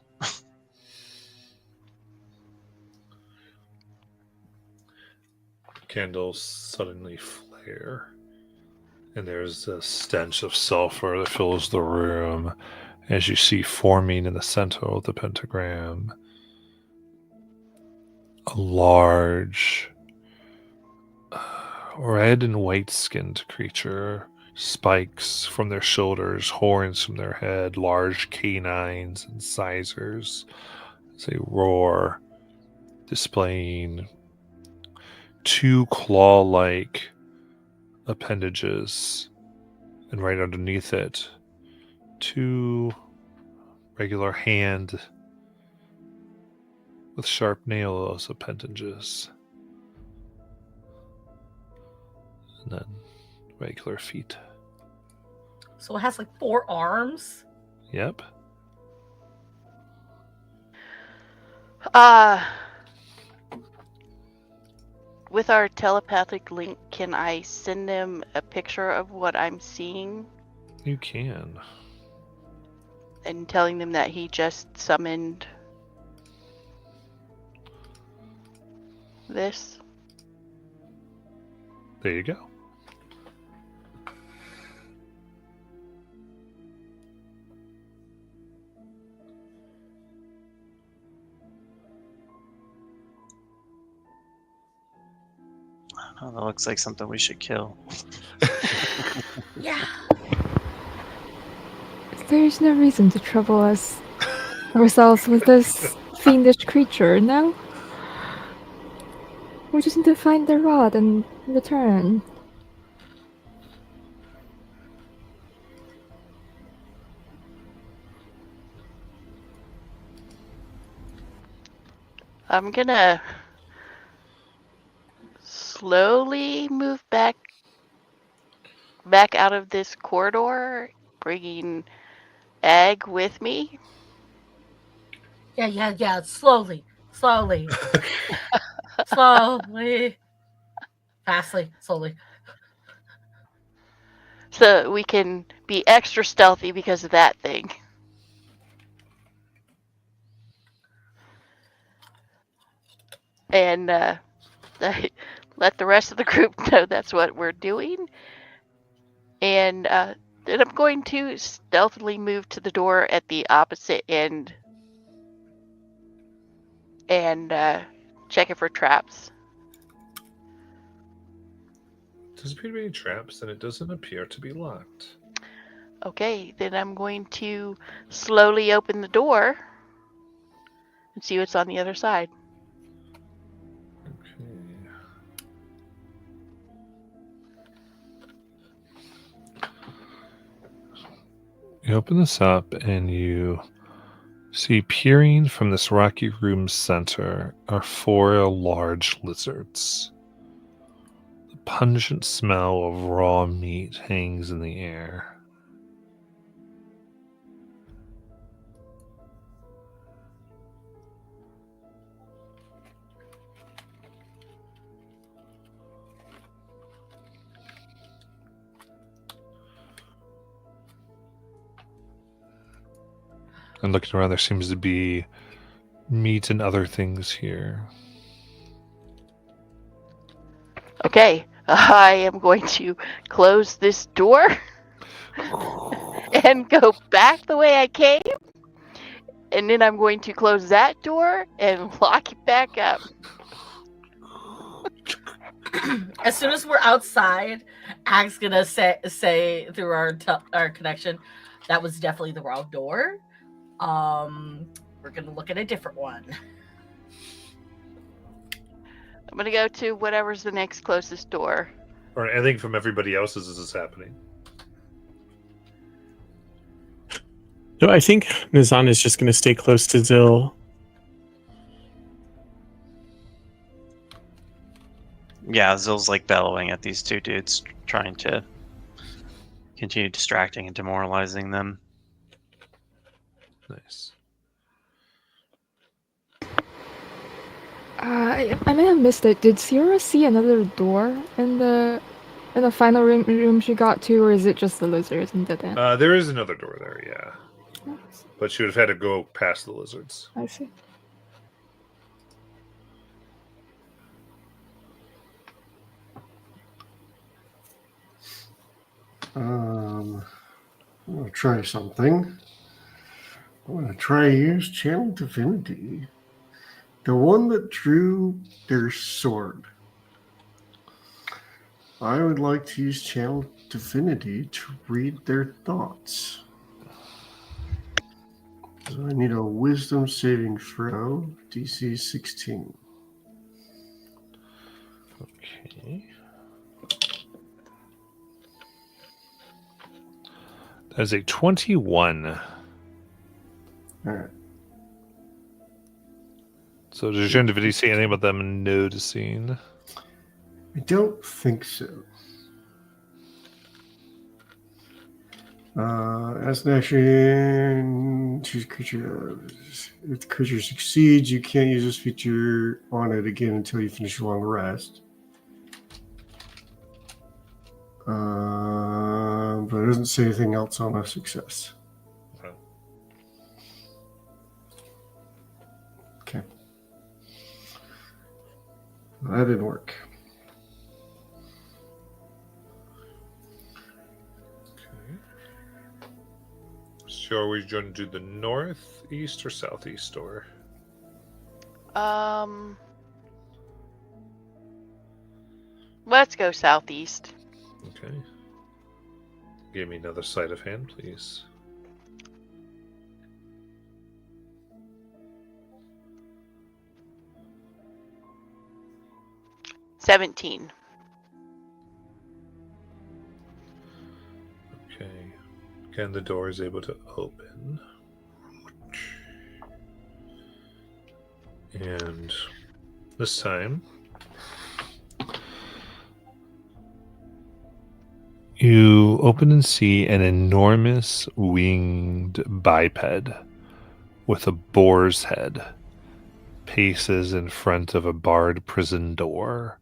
Candles suddenly flare, and there's a stench of sulfur that fills the room as you see forming in the center of the pentagram a large red and white skinned creature, spikes from their shoulders, horns from their head, large canines and sizers as they roar, displaying 2 claw-like appendages, and right underneath it 2 regular hand with sharp nails appendages. And then regular feet. So it has like 4 arms. Yep. With our telepathic link, can I send them a picture of what I'm seeing You can. and telling them that he just summoned this? There you go. Oh, that looks like something we should kill. Yeah. There's no reason to trouble ourselves with this fiendish creature, no? We just need to find the rod and return. I'm gonna slowly move back out of this corridor, bringing Egg with me. Yeah. Slowly. Slowly. Fastly. Slowly. So we can be extra stealthy because of that thing. And let the rest of the group know that's what we're doing. And then I'm going to stealthily move to the door at the opposite end and check it for traps. Doesn't appear to be any traps, and it doesn't appear to be locked. Okay, then I'm going to slowly open the door and see what's on the other side. Okay. You open this up, and you see peering from this rocky room's center are 4 large lizards. The pungent smell of raw meat hangs in the air. And looking around, there seems to be meat and other things here. Okay, I am going to close this door and go back the way I came. And then I'm going to close that door and lock it back up. As soon as we're outside, Ag's gonna say through our connection, that was definitely the wrong door. We're gonna look at a different one. I'm going to go to whatever's the next closest door. Or anything from everybody else as this is happening. No, I think Nizan is just going to stay close to Zil. Yeah, Zill's like bellowing at these 2 dudes, trying to continue distracting and demoralizing them. Nice. I may have missed it. Did Sierra see another door in the final room she got to, or is it just the lizards and dead end? There is another door there, yeah. But she would have had to go past the lizards. I see. I'm going to try something. I'm going to try use Channel Divinity. The one that drew their sword. I would like to use Channel Divinity to read their thoughts. So I need a Wisdom saving throw, DC 16. Okay. As a 21. All right. So does your individual say anything about them noticing? I don't think so. As an action, choose creature. If the creature succeeds, you can't use this feature on it again until you finish a long rest. But it doesn't say anything else on a success. Okay. That didn't work. So are we going to do the northeast or southeast door? Let's go southeast. Okay. Give me another sleight of hand, please. $17. Okay. Again, the door is able to open. And this time, you open and see an enormous winged biped with a boar's head paces in front of a barred prison door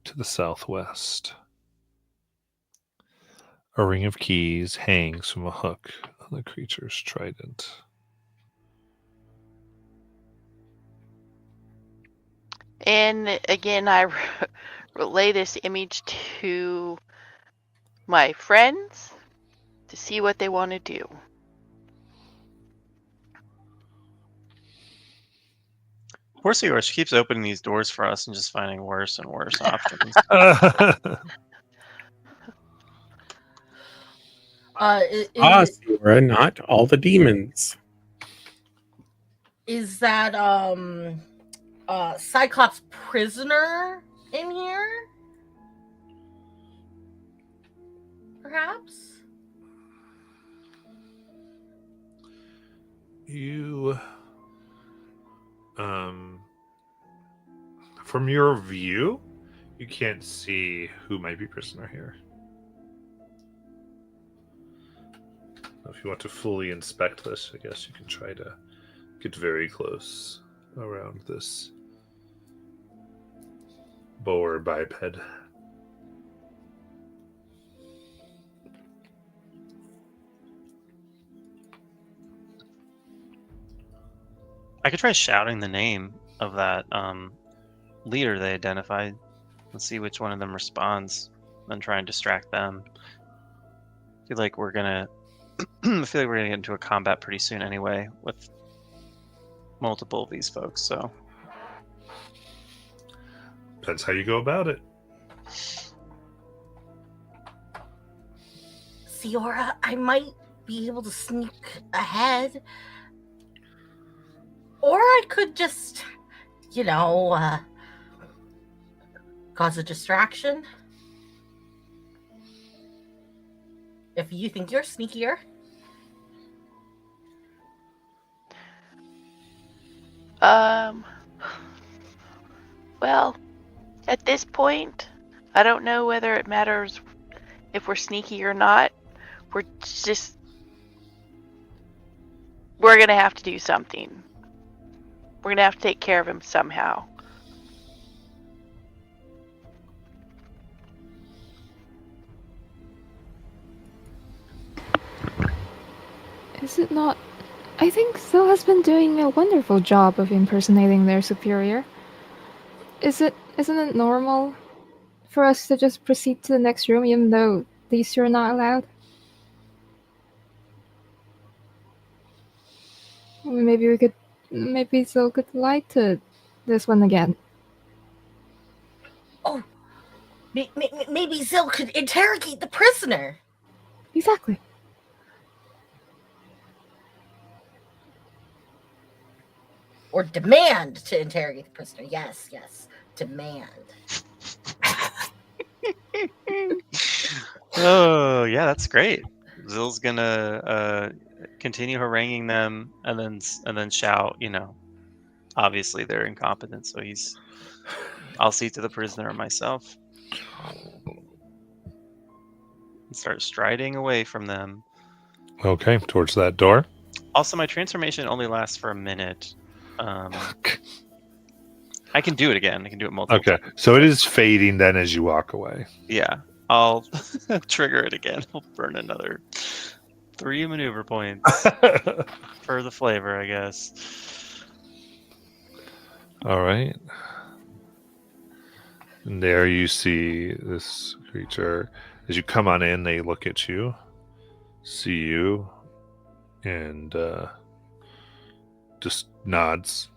to the southwest. A ring of keys hangs from a hook on the creature's trident. And again, I relay this image to my friends to see what they want to do. Horse of yours keeps opening these doors for us and just finding worse and worse options. Siora, not all the demons. Is that Cyclops prisoner in here? Perhaps? You, from your view, you can't see who might be prisoner here. If you want to fully inspect this, I guess you can try to get very close around this boar biped. I could try shouting the name of that leader they identified. Let's see which one of them responds, then try and distract them. I feel like we're gonna get into a combat pretty soon anyway with multiple of these folks. So Depends how you go about it. Siora, I might be able to sneak ahead. Or I could just, cause a distraction. If you think you're sneakier. Well, at this point, I don't know whether it matters if we're sneaky or not. We're gonna have to do something. We're gonna have to take care of him somehow. Is it not? I think Zil has been doing a wonderful job of impersonating their superior. Isn't it normal for us to just proceed to the next room even though these two are not allowed? Maybe Zil could lie to this one again. Oh, maybe Zil could interrogate the prisoner. Exactly. Or demand to interrogate the prisoner. Yes, demand. Oh, yeah, that's great. Zill's gonna continue haranguing them, and then shout. Obviously they're incompetent, so I'll see to the prisoner myself. And start striding away from them. Okay, towards that door. Also, my transformation only lasts for a minute. I can do it again. I can do it multiple Okay, times. so it is fading then as you walk away. Yeah, I'll trigger it again. I'll burn another 3 maneuver points for the flavor, I guess. All right. And there you see this creature. As you come on in, they look at you, see you, and just nods.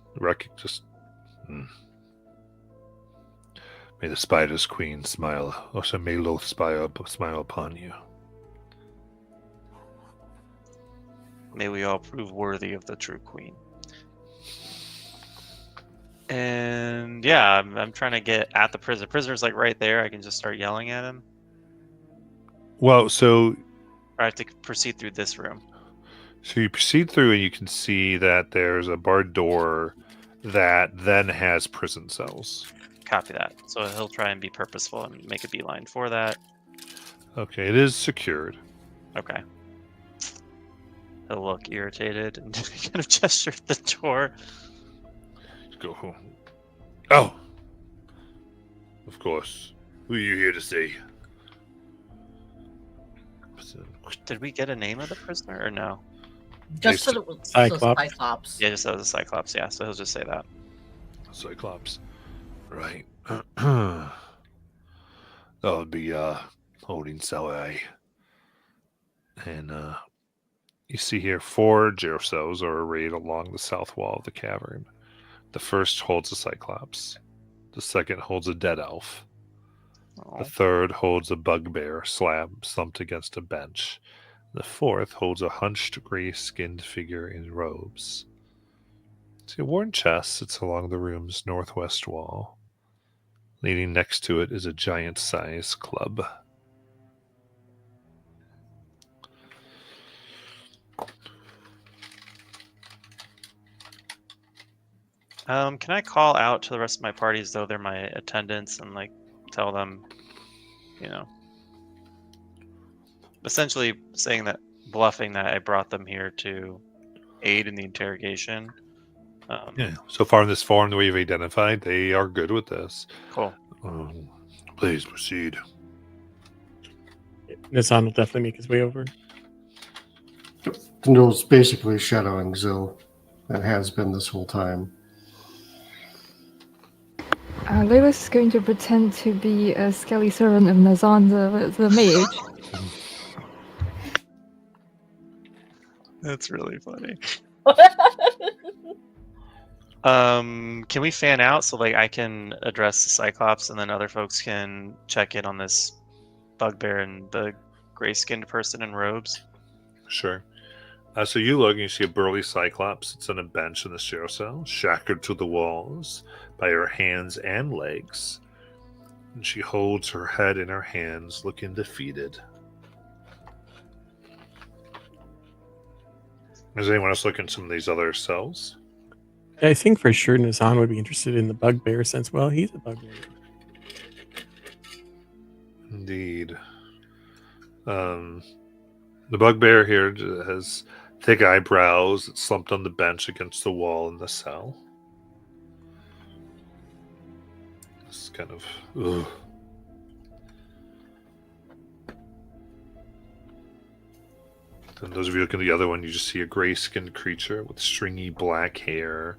May the spider's queen smile. Also, may Loth smile upon you. May we all prove worthy of the true queen. And yeah, I'm trying to get at the prisoner. Prisoner's like right there. I can just start yelling at him. Well, so Or I have to proceed through this room. you proceed through, and you can see that there's a barred door that then has prison cells. Copy that. So he'll try and be purposeful and make a beeline for that. Okay, it is secured. Okay. He'll look irritated and kind of gesture at the door. Go home. Oh, of course. Who are you here to see? Did we get a name of the prisoner or no? Just so that it was Cyclops. Cyclops. Yeah, just that was a Cyclops. Yeah, so he'll just say that. Cyclops. Right. That would be holding cell A. And you see here 4 jail cells are arrayed along the south wall of the cavern. The first holds a Cyclops. The second holds a dead elf. Oh. The third holds a bugbear slumped against a bench. The fourth holds a hunched gray-skinned figure in robes. See, a worn chest sits along the room's northwest wall. Leaning next to it is a giant-sized club. Can I call out to the rest of my party as though they're my attendants and tell them, essentially bluffing that I brought them here to aid in the interrogation. Yeah. So far in this form that we've identified, they are good with this. Cool. Please proceed. Nazan will definitely make his way over. Tindall's basically shadowing Zill, and has been this whole time. Layla's is going to pretend to be a skelly servant of Nazan, the mage. That's really funny. Can we fan out so I can address the Cyclops and then other folks can check in on this bugbear and the gray-skinned person in robes? Sure. So you look and you see a burly Cyclops sits on a bench in the jail cell, shackled to the walls by her hands and legs. And she holds her head in her hands, looking defeated. Does anyone else look in some of these other cells? I think for sure Nazan would be interested in the bugbear since, well, he's a bugbear. Indeed. The bugbear here has thick eyebrows. It's slumped on the bench against the wall in the cell. It's kind of... Ugh. And those of you looking at the other one, you just see a gray-skinned creature with stringy black hair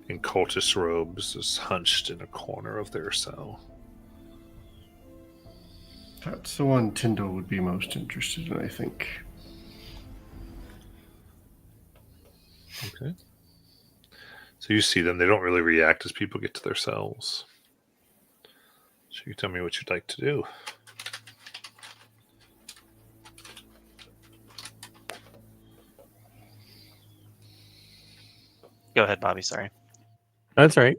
and cultist robes is hunched in a corner of their cell. That's the one Tyndall would be most interested in, I think. Okay. So you see them. They don't really react as people get to their cells. So you tell me what you'd like to do. Go ahead, Bobby. Sorry. That's right.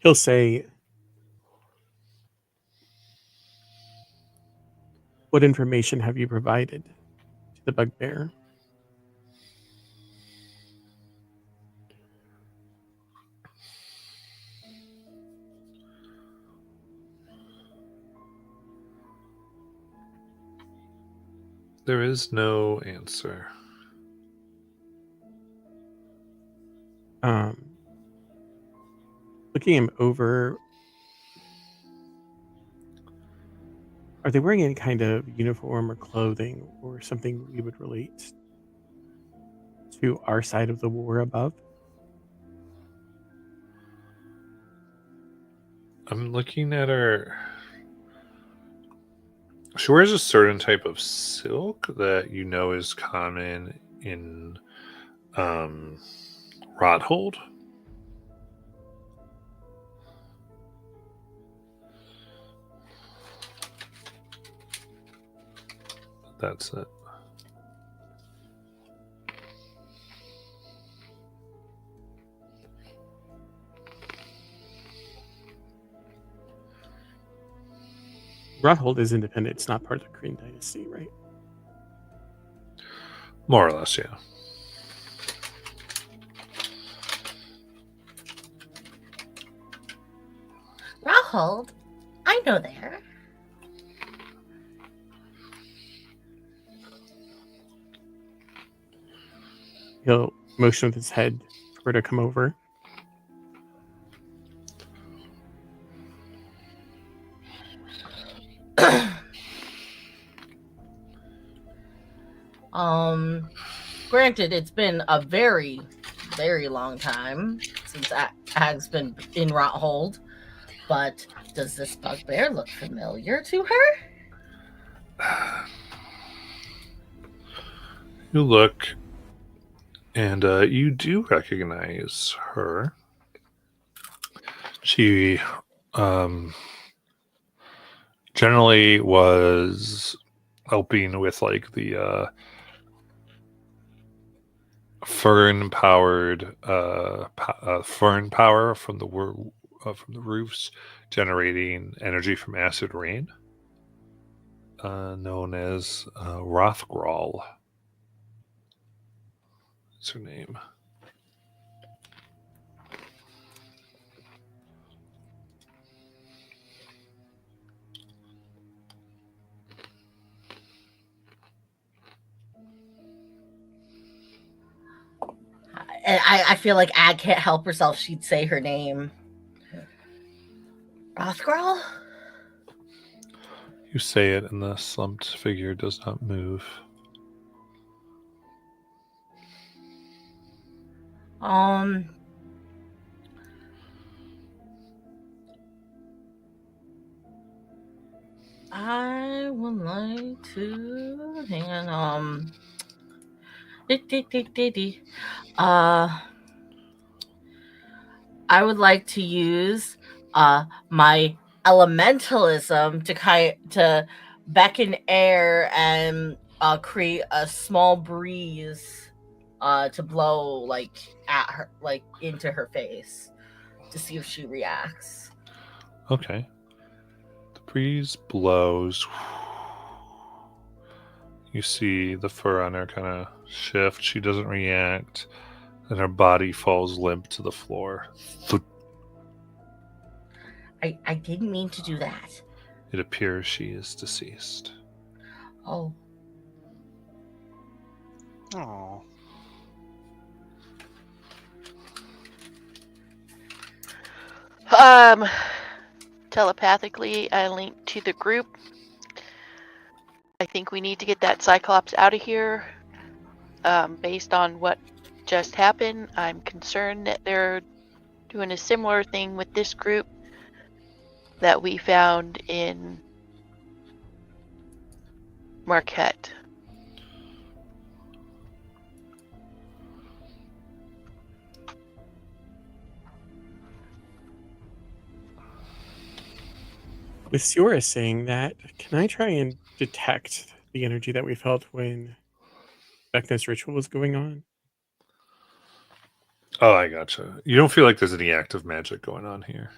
He'll say, "What information have you provided to the bugbear?" There is no answer. Looking him over, are they wearing any kind of uniform or clothing or something we would relate to our side of the war above? I'm looking at her. She wears a certain type of silk that you know is common in Rothold. That's it. Rothold is independent. It's not part of the Korean dynasty, right? More or less, yeah. Rockhold, I know there. He'll motion with his head for her to come over. Granted, it's been a very, very long time since Ag's been in Rothold, but does this bugbear look familiar to her? You look, and you do recognize her. She generally was helping with like the fern power from the roofs, generating energy from acid rain, known as Rothgral. That's her name. I feel like Ag can't help herself. She'd say her name. Rothgral? You say it, and the slumped figure does not move. I would like to hang on. I would like to use my elementalism to beckon air and create a small breeze to blow like at her, like into her face, to see if she reacts. Okay. The breeze blows. You see the fur on her kind of shift. She doesn't react, and her body falls limp to the floor. I didn't mean to do that. It appears she is deceased. Oh. Oh. Telepathically, I link to the group. I think we need to get that Cyclops out of here. Based on what just happened, I'm concerned that they're doing a similar thing with this group that we found in Marquette. With Siora saying that, can I try and detect the energy that we felt when Vecna's ritual was going on? Oh, I gotcha. You don't feel like there's any active magic going on here.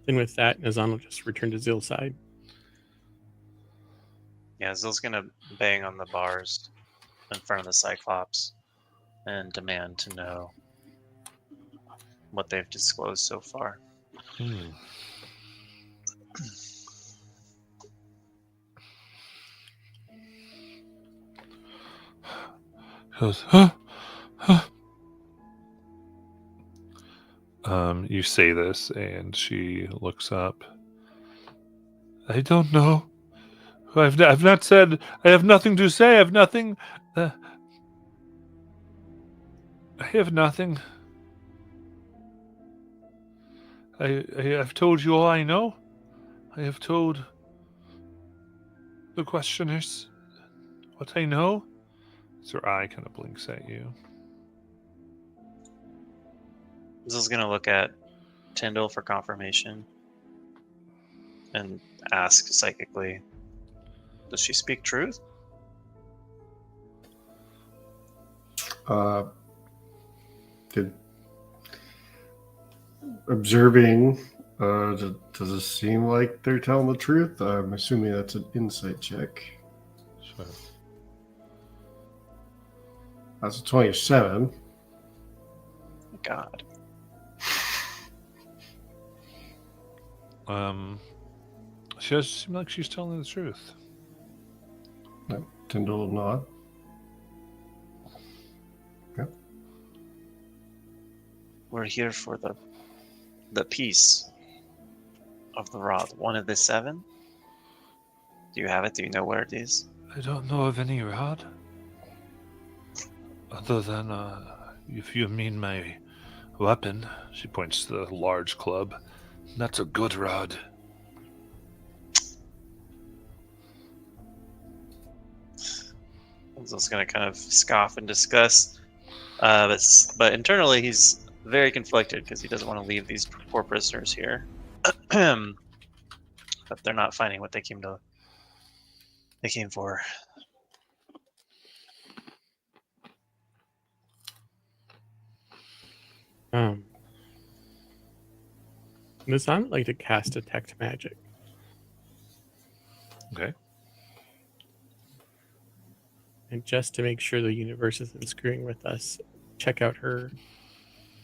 Then with that, Nazan will just return to Zill's side. Yeah, Zill's gonna bang on the bars in front of the Cyclops and demand to know what they've disclosed so far. Hmm. Goes, huh? You say this, and she looks up. I don't know. I've not said. I have nothing to say. I have nothing. I have nothing. I've told you all I know. I have told the questioners what I know. As her eye kind of blinks at you. Zill's gonna look at Tyndall for confirmation and ask psychically, does she speak truth? Did observing, does it seem like they're telling the truth? I'm assuming that's an insight check. Sure. That's a 27. God. She does seem like she's telling the truth. Tyndall nod. We're here for the piece of the rod. One of the 7? Do you have it? Do you know where it is? I don't know of any rod. Other than, if you mean my weapon, she points to the large club. That's a good rod. Zill's gonna kind of scoff in disgust. But internally he's very conflicted because he doesn't want to leave these poor prisoners here. But they're not finding what they came for. Nazan would like to cast Detect Magic. Okay. And just to make sure the universe isn't screwing with us, check out her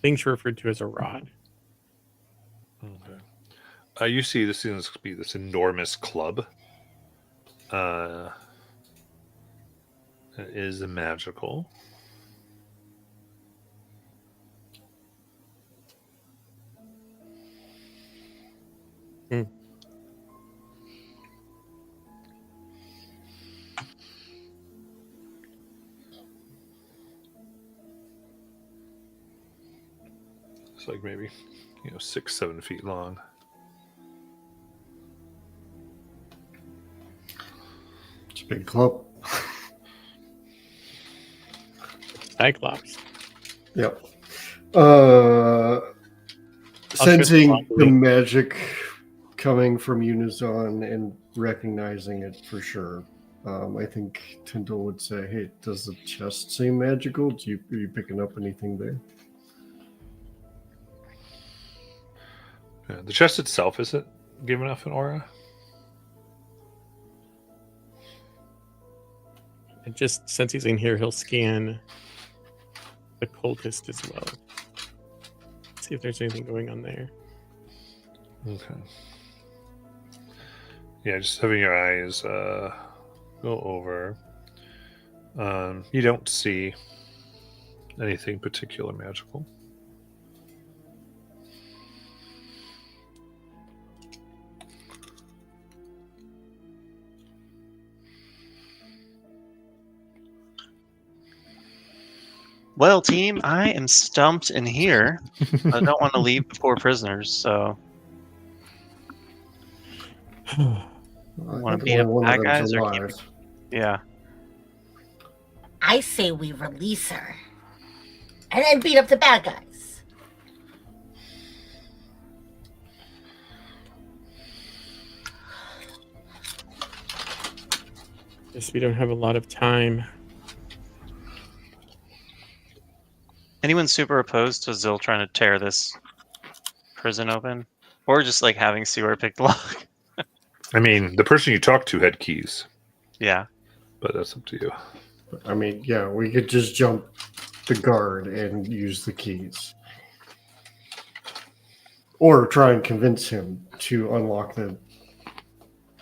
things referred to as a rod. Okay. You see this seems to be this enormous club. It is magical. It's like maybe 6-7 feet long. It's a big club. Cyclops. Yep. Sensing the magic coming from Unizon and recognizing it for sure. I think Tyndall would say, hey, does the chest seem magical? Are you picking up anything there? Yeah, the chest itself, is it giving off an aura? And just since he's in here, he'll scan the cultist as well. See if there's anything going on there. Okay. Yeah, just having your eyes go over. You don't see anything particular magical. Well, team, I am stumped in here. I don't want to leave the poor prisoners, so want to beat up bad guys or keep? Yeah. I say we release her and then beat up the bad guys. Guess we don't have a lot of time. Anyone super opposed to Zill trying to tear this prison open? Or just like having Sewer pick the lock. I mean, the person you talked to had keys, Yeah. but that's up to you. I mean, yeah, we could just jump the guard and use the keys. Or try and convince him to unlock the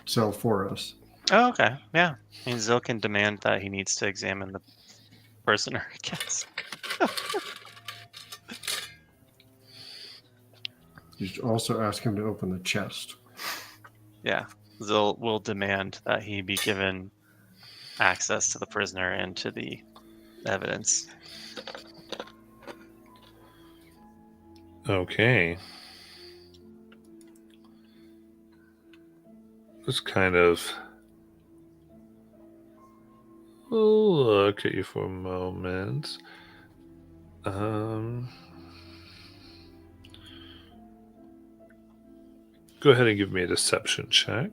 cell for us. Oh, okay. Yeah. I mean, Zil can demand that he needs to examine the prisoner, I guess. You should also ask him to open the chest. Yeah. Zil will demand that he be given access to the prisoner and to the evidence. Okay. Just kind of look at you for a moment. Go ahead and give me a deception check.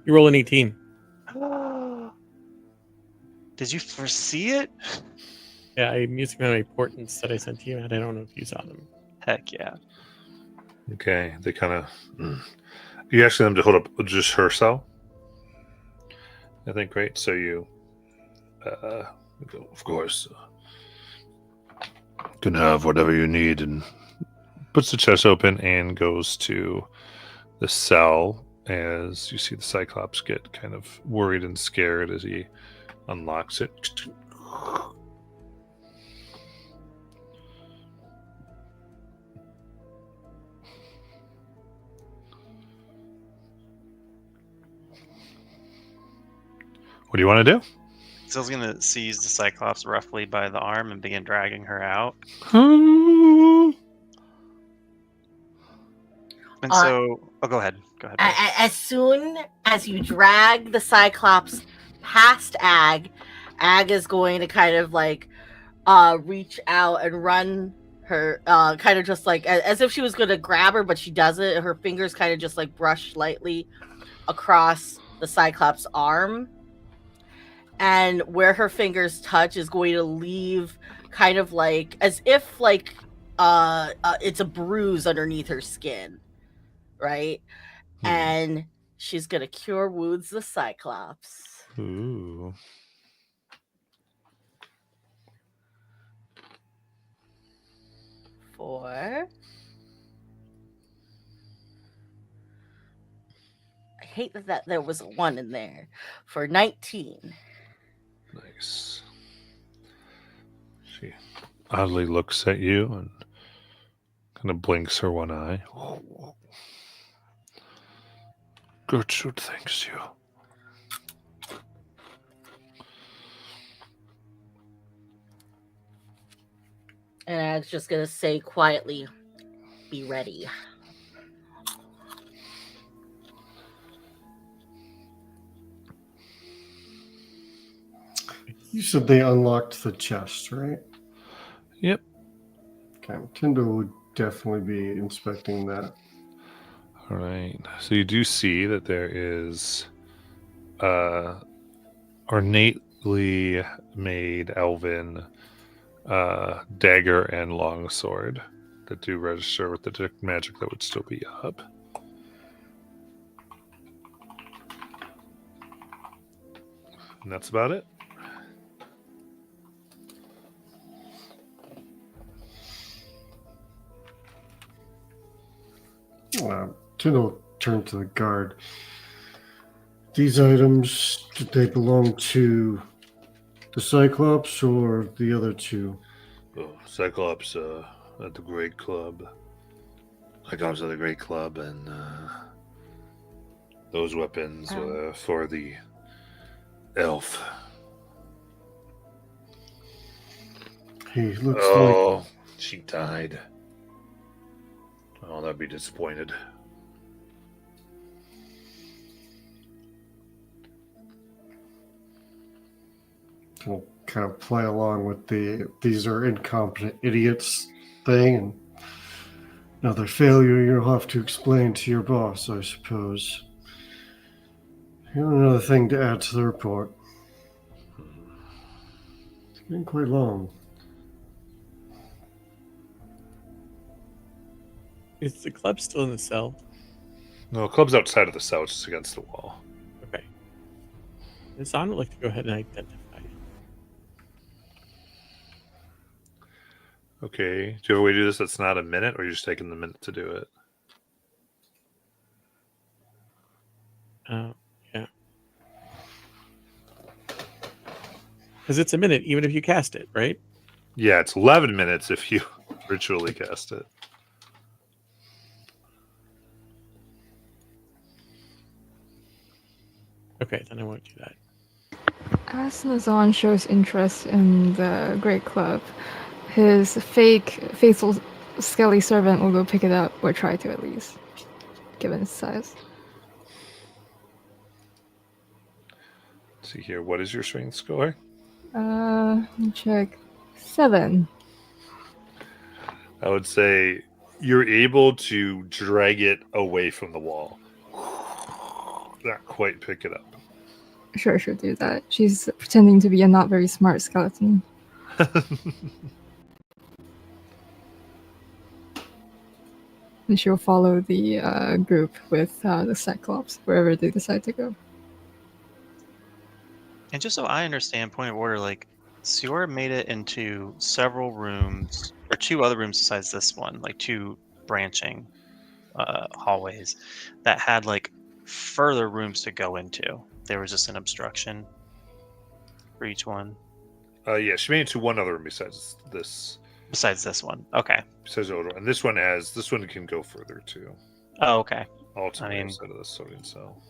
You roll an 18. Did you foresee it? Yeah, I'm using my portents that I sent to you, and I don't know if you saw them. Heck yeah. Okay, they kind of. You ask them to hold up just her cell. I think, great. So you, of course, can have whatever you need, and puts the chest open and goes to the cell. As you see the Cyclops get kind of worried and scared as he unlocks it. What do you want to do? Zil's gonna seize the Cyclops roughly by the arm and begin dragging her out. And so, go ahead. Go ahead. Beth. As soon as you drag the Cyclops past Ag is going to kind of like reach out and run her, kind of just like as if she was going to grab her, but she doesn't. Her fingers kind of just like brush lightly across the Cyclops' arm. And where her fingers touch is going to leave kind of like as if like it's a bruise underneath her skin, right? And she's gonna cure wounds the Cyclops. Ooh. For I hate that there was a 1 in there. For 19. Nice. She oddly looks at you and kind of blinks her one eye. Gertrude thanks you. And I was just gonna say quietly, be ready. You said they unlocked the chest, right? Yep. Okay, Tyndall would definitely be inspecting that. All right. So you do see that there is ornately made elven dagger and longsword that do register with the magic that would still be up. And that's about it. Tyndall turned to the guard. These items, did they belong to the Cyclops or the other two? Oh, Cyclops at the Great Club. Cyclops at the Great Club, and those weapons were for the elf. He looks like... she died. Oh, that'd be disappointed. We'll kind of play along with the these are incompetent idiots thing, and another failure you'll have to explain to your boss, I suppose. Another thing to add to the report. It's getting quite long. Is the club still in the cell? No, the club's outside of the cell, it's just against the wall. Okay. Nazan would like to go ahead and identify it. Okay. Do you have a way to do this that's not a minute, or you're just taking the minute to do it? Yeah. Because it's a minute, even if you cast it, right? Yeah, it's 11 minutes if you ritually cast it. Okay, then I won't do that. As Nazan shows interest in the Great Club, his faithful skelly servant will go pick it up, or try to at least, given its size. Let's see here. What is your strength score? Let me check. 7. I would say you're able to drag it away from the wall. Not quite pick it up. Sure, she'll do that. She's pretending to be a not very smart skeleton. And she'll follow the group with the Cyclops wherever they decide to go. And just so I understand, point of order, like Siora made it into several rooms, or 2 other rooms besides this one, like 2 branching hallways that had like further rooms to go into. There was just an obstruction for each one. Yeah, she made it to one other room besides this. Besides this one, okay. Besides the other one. And this one can go further too. Oh, okay. Ultimately, I mean- outside of the sorting cell.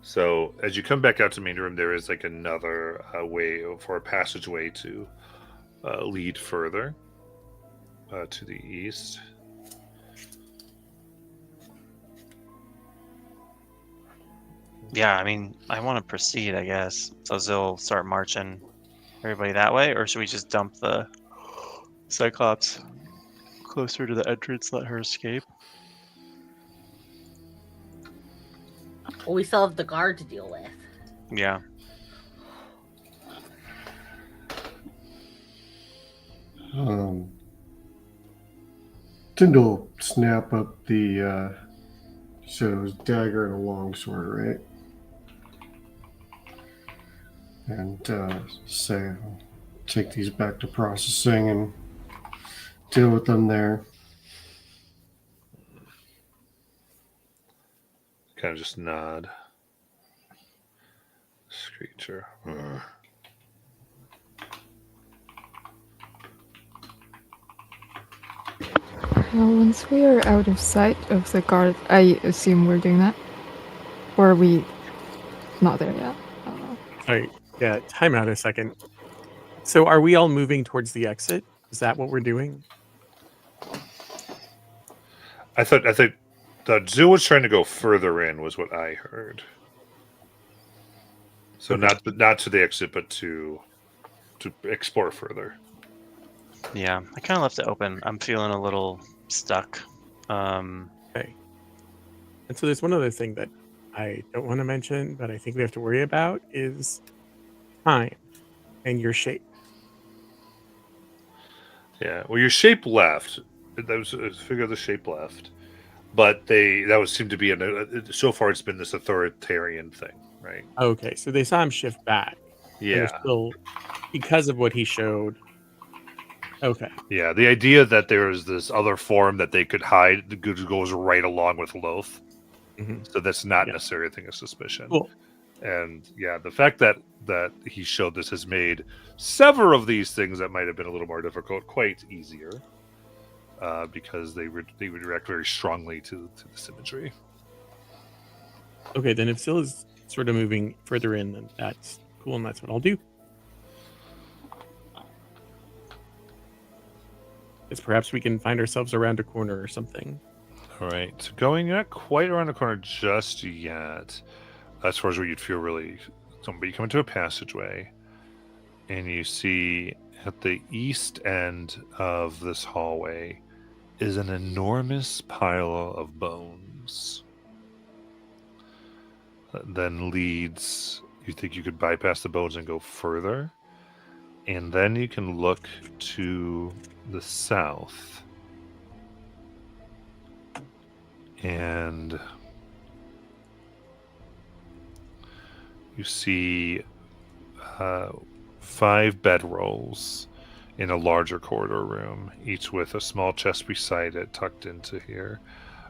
So as you come back out to main room, there is like another way for a passageway to lead further to the east. Yeah, I mean, I want to proceed, I guess. So Zil start marching everybody that way, or should we just dump the Cyclops closer to the entrance, let her escape? Well, we still have the guard to deal with. Yeah. Tyndall snap up the so it was dagger and a longsword, right? And say, take these back to processing and deal with them there. Kind of just nod. Screecher. Well, once we are out of sight of the guard, I assume we're doing that? Or are we not there yet? I don't know. Sorry, yeah, time out a second. So are we all moving towards the exit? Is that what we're doing? I thought that Zoo was trying to go further in, was what I heard. So Okay. not to the exit, but to explore further. Yeah, I kind of left it open. I'm feeling a little stuck. Okay. And so there's one other thing that I don't want to mention, but I think we have to worry about is time and your shape. Yeah. Well, your shape left. That was a figure of the shape left, but that would seem to be so far. It's been this authoritarian thing, right? Okay, so they saw him shift back. and Yeah. they're still, because of what he showed. Okay. Yeah. The idea that there is this other form that they could hide goes right along with Loth. Mhm. So that's not Yeah. necessarily a thing of suspicion. Cool. And yeah, the fact that he showed this has made several of these things that might have been a little more difficult quite easier, because they would react very strongly to this imagery. Okay, then if Syl is sort of moving further in, then that's cool, and that's what I'll do. Is perhaps we can find ourselves around a corner or something. All right, so going not quite around the corner just yet, as far as where you'd feel really. But you come into a passageway, and you see at the east end of this hallway is an enormous pile of bones. That then leads. You think you could bypass the bones and go further, And then you can look to the south. And you see 5 bedrolls in a larger corridor room, each with a small chest beside it tucked into here.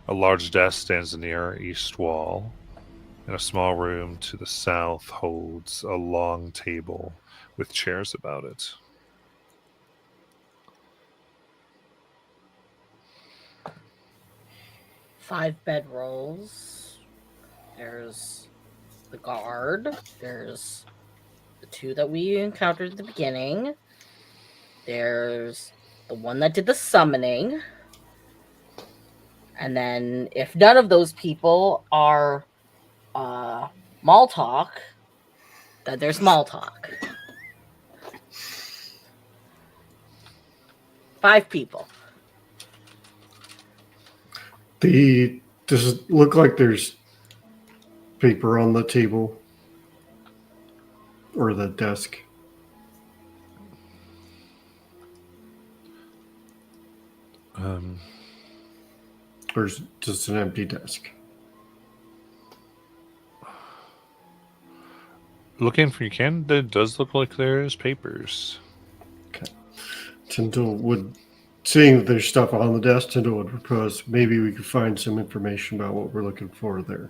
A large desk stands in the near east wall, and a small room to the south holds a long table with chairs about it. Five bedrolls. There's the guard. There's the 2 that we encountered at the beginning. There's the one that did the summoning. And then if none of those people are Maltalk, then there's Maltalk. 5 people. Does it look like there's paper on the table or the desk? Or is it just an empty desk? Looking for you can, it does look like there's papers. Okay. Tyndall would, seeing that there's stuff on the desk, Tyndall would propose maybe we could find some information about what we're looking for there.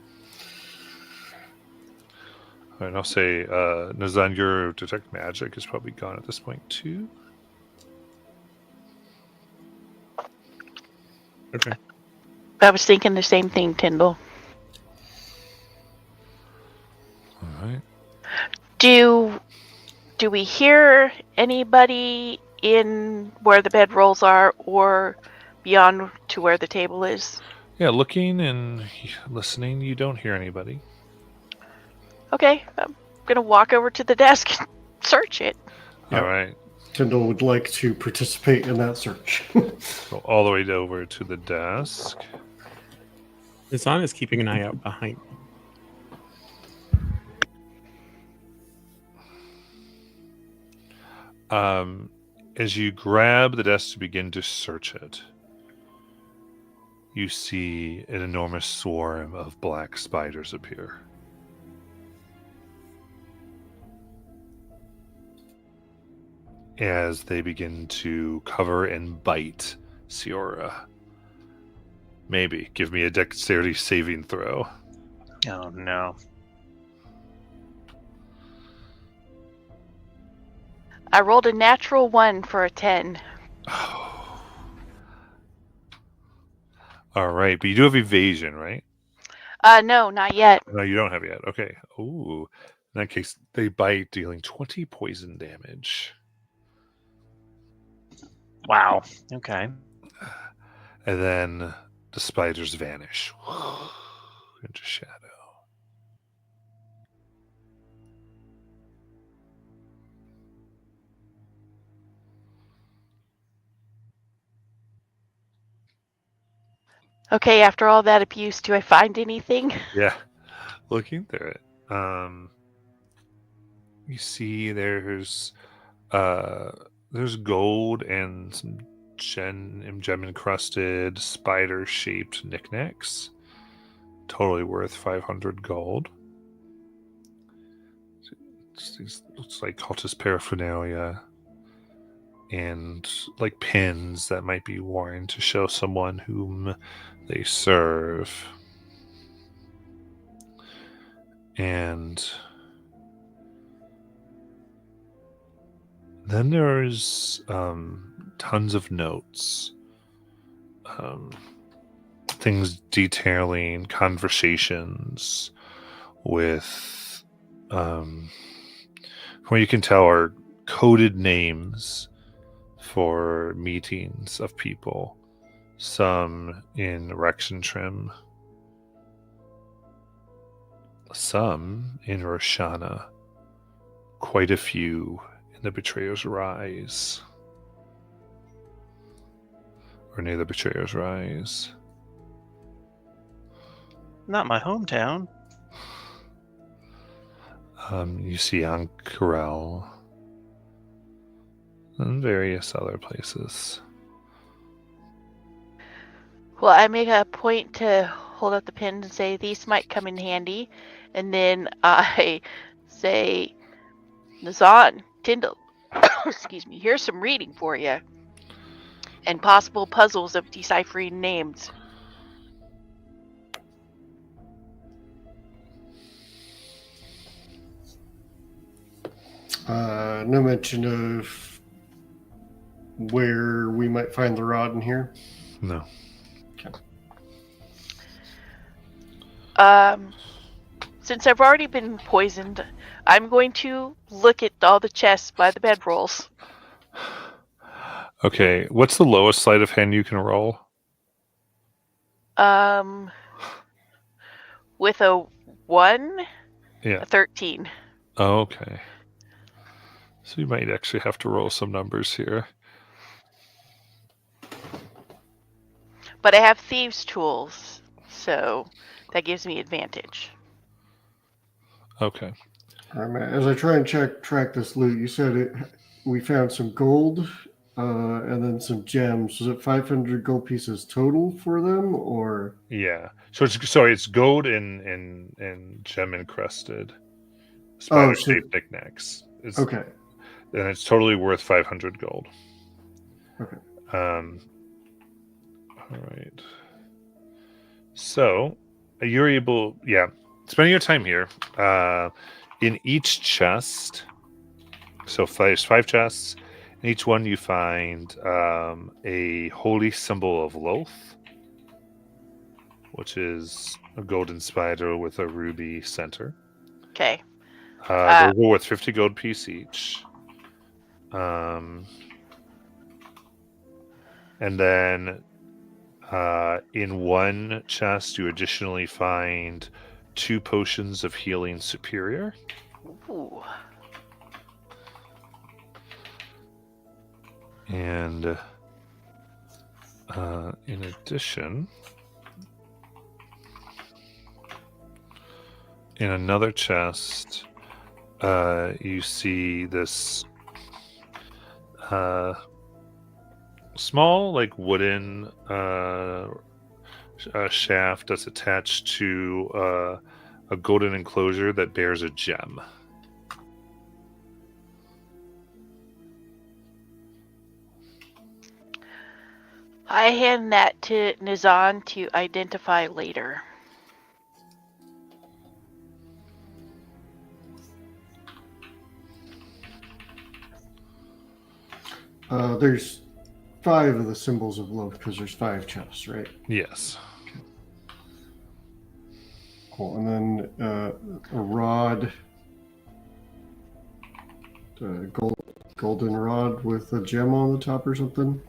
And I'll say, Nazan, your detect magic is probably gone at this point too. Okay. I was thinking the same thing, Tyndall. All right. Do we hear anybody in where the bedrolls are or beyond to where the table is? Yeah, looking and listening, you don't hear anybody. Okay, I'm gonna walk over to the desk and search it. Yeah. All right. Tyndall would like to participate in that search. Go all the way over to the desk. Nizan is keeping an eye out behind me. As you grab the desk to begin to search it, you see an enormous swarm of black spiders appear. As they begin to cover and bite Siora. Maybe. Give me a dexterity saving throw. Oh no. I rolled a natural 1 for a 10. All right, but you do have evasion, right? No, not yet. No, you don't have it yet. Okay. Ooh. In that case, they bite, dealing 20 poison damage. Wow. Okay. And then the spiders vanish into shadow. Okay, after all that abuse, do I find anything? Yeah. Looking through it. You see there's gold and some gem encrusted spider shaped knickknacks. Totally worth 500 gold. Looks like cultist paraphernalia and like pins that might be worn to show someone whom they serve. And then there's tons of notes. Things detailing conversations with, from what you can tell, are coded names for meetings of people. Some in Rexentrim, some in Roshana, quite a few in the Betrayer's Rise. Or near the Betrayer's Rise. Not my hometown. You see Ankarel. and various other places. Well, I make a point to hold up the pin and say these might come in handy, and then I say, Nazan, Tyndall, excuse me, here's some reading for you, and possible puzzles of deciphering names. No mention of where we might find the rod in here. No. Since I've already been poisoned, I'm going to look at all the chests by the bedrolls. Okay, what's the lowest sleight of hand you can roll? With a 1, Yeah. a 13. Oh, okay. So you might actually have to roll some numbers here. But I have thieves' tools, so that gives me advantage. Okay. All right, Matt, as I try and track this loot, you said we found some gold and then some gems. Was it 500 gold pieces total for them, or? Yeah. So it's gold and gem encrusted spider-shaped knickknacks. Okay. And it's totally worth 500 gold. Okay. All right. So you're able, spending your time here. In each chest, so there's 5 chests. In each one, you find a holy symbol of Loth, which is a golden spider with a ruby center. Okay. Those are worth 50 gold piece each. And then in one chest, you additionally find 2 potions of healing superior. Ooh. And in addition, in another chest, you see this small, like, wooden shaft that's attached to a golden enclosure that bears a gem. I hand that to Nazan to identify later. There's 5 of the symbols of love because there's 5 chests, right? Yes. Cool. And then a rod, golden rod with a gem on the top or something.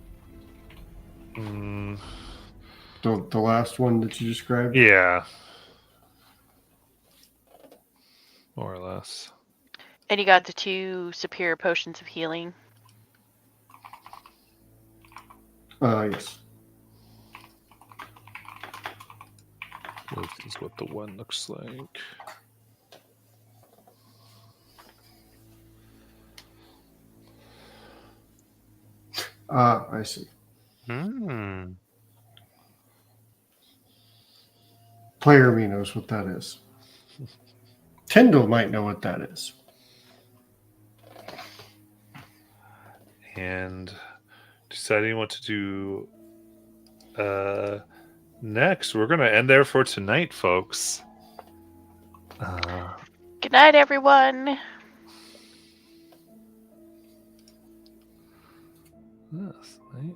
The last one that you described. Yeah. More or less. And you got the 2 superior potions of healing. Yes. This is what the one looks like. I see. Player me knows what that is. Tyndall might know what that is. And deciding what to do next, we're going to end there for tonight, folks. Good night, everyone. Yes, night.